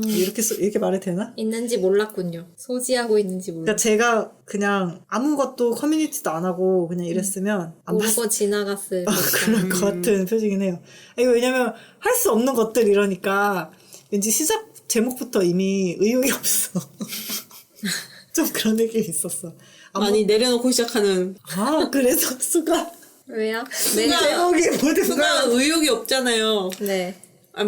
이렇게 말해도 되나? 있는지 몰랐군요. 소지하고 있는지 그러니까 몰랐. 제가 그냥 아무것도 커뮤니티도 안 하고 그냥 이랬으면 안 모르고 지나갔을 그럴 것 같은 표정이긴 해요. 이거 왜냐면 할 수 없는 것들 이러니까 왠지 시작 제목부터 이미 의욕이 없어. 좀 그런 느낌이 있었어. 많이 내려놓고 시작하는. 그래서 수가 왜요? 제목이 모든 수가 걸 의욕이 없잖아요. 네.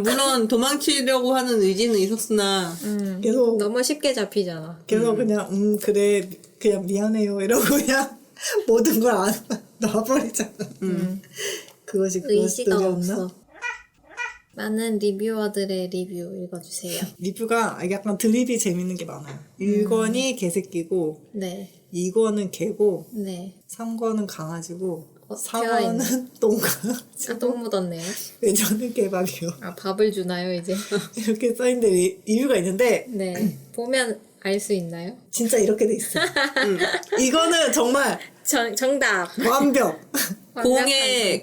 물론 도망치려고 하는 의지는 있었으나 계속 너무 쉽게 잡히잖아. 그냥 그래 그냥 미안해요 이러고 그냥 모든 걸 안 놔버리잖아. 그것이 의지가 그것들이었나? 없어. 많은 리뷰어들의 리뷰 읽어주세요. 리뷰가 약간 드립이 재밌는 게 많아요. 1권이 개새끼고 네. 2권은 개고 네. 3권은 강아지고 되어있네. 4권은 똥강아지 아, 똥 묻었네요. 외전은 개밥이요. 아, 밥을 주나요, 이제? 이렇게 써있는데 리뷰가 있는데 네. 보면 알 수 있나요? 진짜 이렇게 돼 있어. 이거는 정말 정답! 완벽.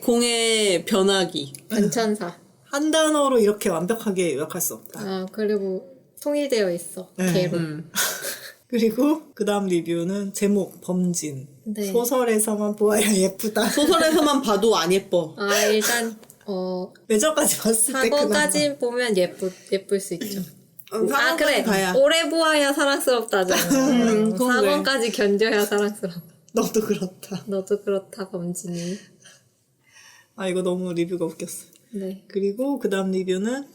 공의 변화기. 전천사. 한 단어로 이렇게 완벽하게 요약할 수 없다. 아, 그리고 통일되어 있어. 네. 개로. 그리고 그 다음 리뷰는 제목 범진. 네. 소설에서만 보아야 예쁘다. 소설에서만 봐도 안 예뻐. 아, 일단, 매점까지 봤을 때 사고까지 보면 예쁠 수 있죠. 아, 그래. 봐야. 오래 보아야 사랑스럽다잖아. 그건 왜? 4번까지 견뎌야 사랑스러워. 너도 그렇다. 너도 그렇다, 범진이. 아, 이거 너무 리뷰가 웃겼어. 네. 그리고 그 다음 리뷰는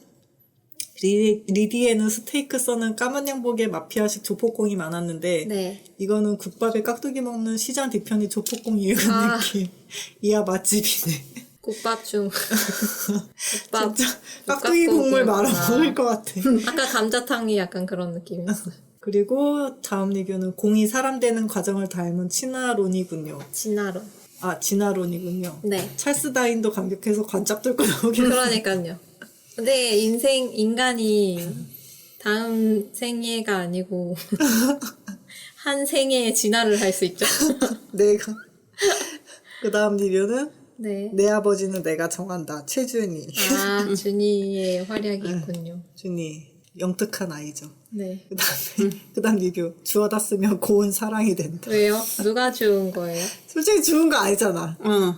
리디에는 스테이크 써는 까만 양복의 마피아식 조폭공이 많았는데 네. 이거는 국밥에 깍두기 먹는 시장 뒤편이 조폭공이에요. 그 아. 느낌. 이야 맛집이네. 국밥 중. 국밥. 진짜 깍두기 국물 말아 먹을 것 같아. 아까 감자탕이 약간 그런 느낌이었어요. 그리고 다음 리뷰는 공이 사람 되는 과정을 닮은 치나론이군요. 진화론. 아, 진화론이군요. 네. 찰스 다인도 감격해서 관짝 들고 나오긴 그러니까요. 근데 인간이 다음 생애가 아니고 한 생애의 진화를 할 수 있죠. 내가 그 다음 리뷰는 네. 내 아버지는 내가 정한다. 최준이. 아, 준이의 활약이 있군요. 준이 영특한 아이죠. 네. 그다음 리뷰 주워다 쓰면 고운 사랑이 된다. 왜요? 누가 주운 거예요? 솔직히 주운 거 아니잖아. 응.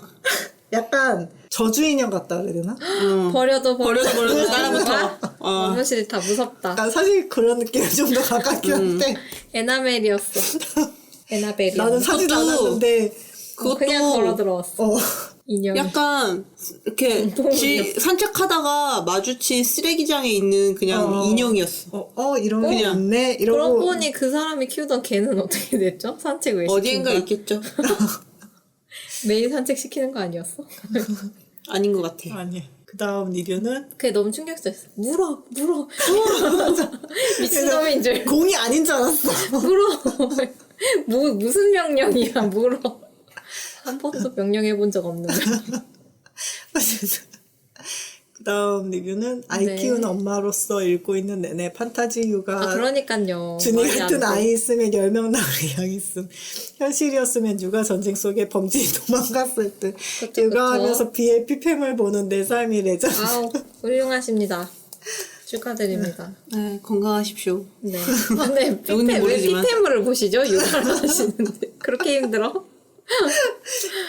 약간 저주인형 같다 그래야 되나? 응. 버려도 따라붙어. 너무 싫다. 무섭다. 아, 사실 그런 느낌이 좀 더 가깝긴 한데 에나멜이었어. 에나벨이. 나는 사진 그것도- 않았는데 그것도 그냥 걸어 들어왔어. 인형이. 약간 이렇게 산책하다가 마주친 쓰레기장에 있는 그냥 인형이었어. 이런 게 그냥. 있네 그러고 이러고 보니 그 사람이 키우던 개는 어떻게 됐죠? 산책 왜 어디엔가 시킨가? 있겠죠. 매일 산책시키는 거 아니었어? 아닌 것 같아. 아니. 그다음 리뷰는 그게 너무 충격적이었어. 물어. 미친놈인 줄. 공이 아닌 줄 알았어. 물어. 무슨 명령이야, 물어. 한 번도 명령해본 적 없는데. 그다음 리뷰는 아이 네. 키우는 엄마로서 읽고 있는 내내 판타지 육아 아, 그러니까요. 준이 말이 안 같은 돼. 아이 있으면 10명 나올 의향 있음. 현실이었으면 육아 전쟁 속에 범죄이 도망갔을 듯. 그쵸, 육아하면서 비의 피폐물 보는 내 삶이 레전드. 아우, 훌륭하십니다. 축하드립니다. 네, 건강하십시오. 네. 근데 누군지 왜 모르지만. 피폐물을 보시죠? 육아를 하시는데. 그렇게 힘들어?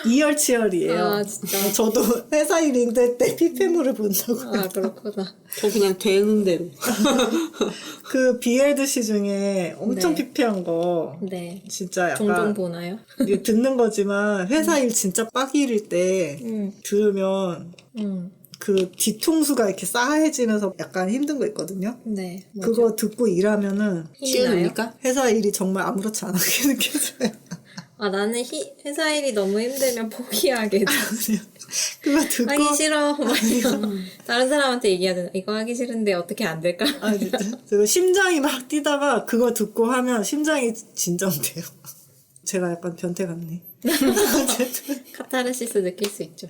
이열치열이에요. 아, 진짜. 저도 회사 일 힘들 때 피폐물을 본다고. 아, 그렇구나. 저 그냥 되는 대로. 그 BLDC 중에 엄청 네. 피폐한 거. 네. 진짜 종종 약간 보나요? 이게 듣는 거지만 회사 일 진짜 빡일일 때 음. 들으면 그 뒤통수가 이렇게 싸해지면서 약간 힘든 거 있거든요. 네. 그거 듣고 일하면은 힘이 나요? 치우니까? 회사 일이 정말 아무렇지 않게 느껴져요. 아, 나는 회사 일이 너무 힘들면 포기하게 돼. 그거 듣고 하기 싫어. 막 이거. 다른 사람한테 얘기해야 되나? 이거 하기 싫은데 어떻게 안 될까? 아 진짜 그 심장이 막 뛰다가 그거 듣고 하면 심장이 진정돼요. 제가 약간 변태 같네. 어쨌든 카타르시스 느낄 수 있죠.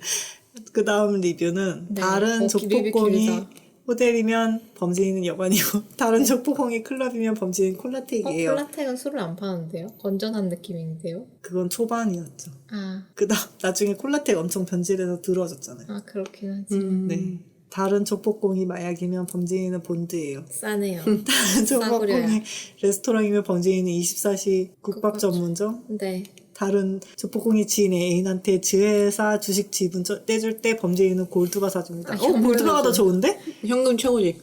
그 다음 리뷰는 네. 다른 리뷰 조폭공이 길다. 호텔이면 범죄인은 여관이고 다른 조폭공이 클럽이면 범죄인 콜라텍이에요. 콜라텍은 술을 안 파는데요? 건전한 느낌인데요? 그건 초반이었죠. 아, 그다음 나중에 콜라텍 엄청 변질해서 들어졌잖아요. 아 그렇긴 하지. 네. 다른 조폭공이 마약이면 범죄인은 본드예요. 싸네요. 다른 조폭공이 싸구려야. 레스토랑이면 범죄인은 24시 국밥 전문점. 네. 다른 조폭공이 지인 애인한테 지회사 주식 지분 떼줄 때 범죄인은 골드가 사줍니다. 골드가 더 좋은데? 현금 최고지.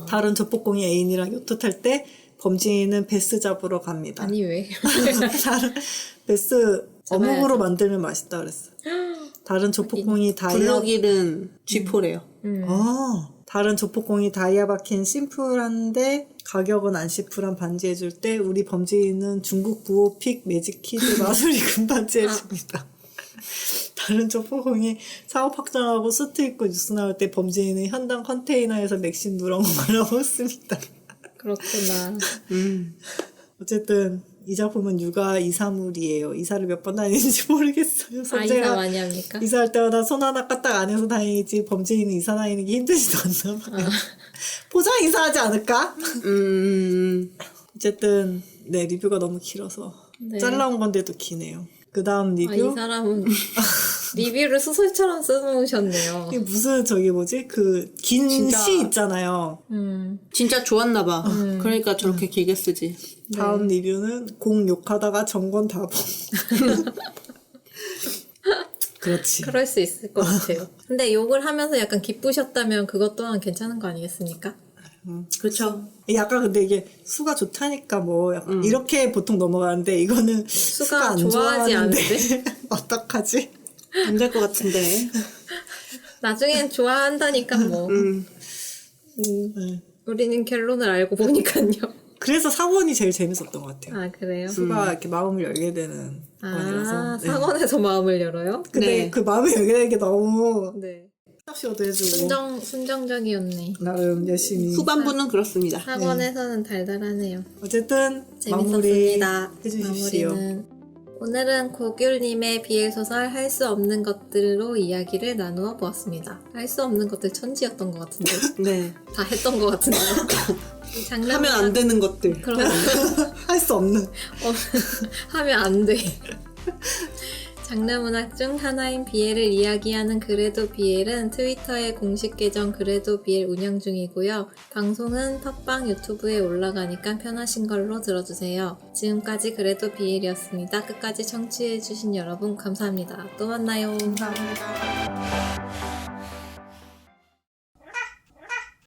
다른 조폭공이 애인이랑 요트 탈 때 범죄인은 베스 잡으러 갑니다. 아니 왜? 다른 베스 어묵으로 만들면 맛있다 그랬어. 다른 조폭공이 블루길은 쥐포래요. 다른 조폭공이 다이아 박힌 심플한데 가격은 안 심플한 반지 해줄 때 우리 범죄인은 중국 부호픽 매직키드 마술이 금반지 해줍니다. 다른 조폭공이 사업 확장하고 수트 입고 뉴스 나올 때 범죄인은 현당 컨테이너에서 맥심 누렁 말아 먹습니다. 그렇구나. 어쨌든 이 작품은 육아 이사물이에요. 이사를 몇 번 다니는지 모르겠어요. 아, 이사 많이 합니까? 이사할 때마다 손 하나 까딱 안 해서 다행이지 범죄인은 이사 다니는 게 힘들지도 않나 봐요. 포장 이사하지 않을까? 어쨌든 네 리뷰가 너무 길어서 네. 잘라온 건데도 기네요. 그 다음 아, 리뷰 이 사람은 리뷰를 소설처럼 써놓으셨네요. 이게 무슨 저기 뭐지 그 긴 진짜. 시 있잖아요. 진짜 좋았나 봐. 그러니까 저렇게 길게 쓰지. 다음 리뷰는 공 욕하다가 정권 다 보. 그렇지. 그럴 수 있을 것 같아요. 근데 욕을 하면서 약간 기쁘셨다면 그것 또한 괜찮은 거 아니겠습니까? 그렇죠. 약간 근데 이게 수가 좋다니까 뭐 약간 이렇게 보통 넘어가는데 이거는 수가 안 좋아하지 좋아하는데 어떡하지? 안 될 것 같은데. 나중엔 좋아한다니까 뭐. 네. 우리는 결론을 알고 보니까요. 그래서 4권이 제일 재밌었던 것 같아요. 아, 그래요? 수가 이렇게 마음을 열게 되는 권이라서. 아, 네. 사관에서 마음을 열어요? 근데 네. 그 마음을 열게 되는 게 너무 네. 샵시어도 해주고 순정적이었네. 나름 열심히 후반부는 그렇습니다. 사관에서는 달달하네요. 어쨌든 마무리 재밌었습니다. 해주십시오. 마무리는 오늘은 고귤님의 BL 소설 할 수 없는 것들로 이야기를 나누어 보았습니다. 할 수 없는 것들 천지였던 것 같은데 네. 다 했던 것 같은데 하면 안 되는 것들. 그럼 할 수 없는. 하면 안 돼. 장르문학 중 하나인 BL을 이야기하는 그래도 BL은 트위터의 공식 계정 그래도 BL 운영 중이고요. 방송은 팟빵 유튜브에 올라가니까 편하신 걸로 들어주세요. 지금까지 그래도 BL이었습니다. 끝까지 청취해주신 여러분 감사합니다. 또 만나요. 감사합니다.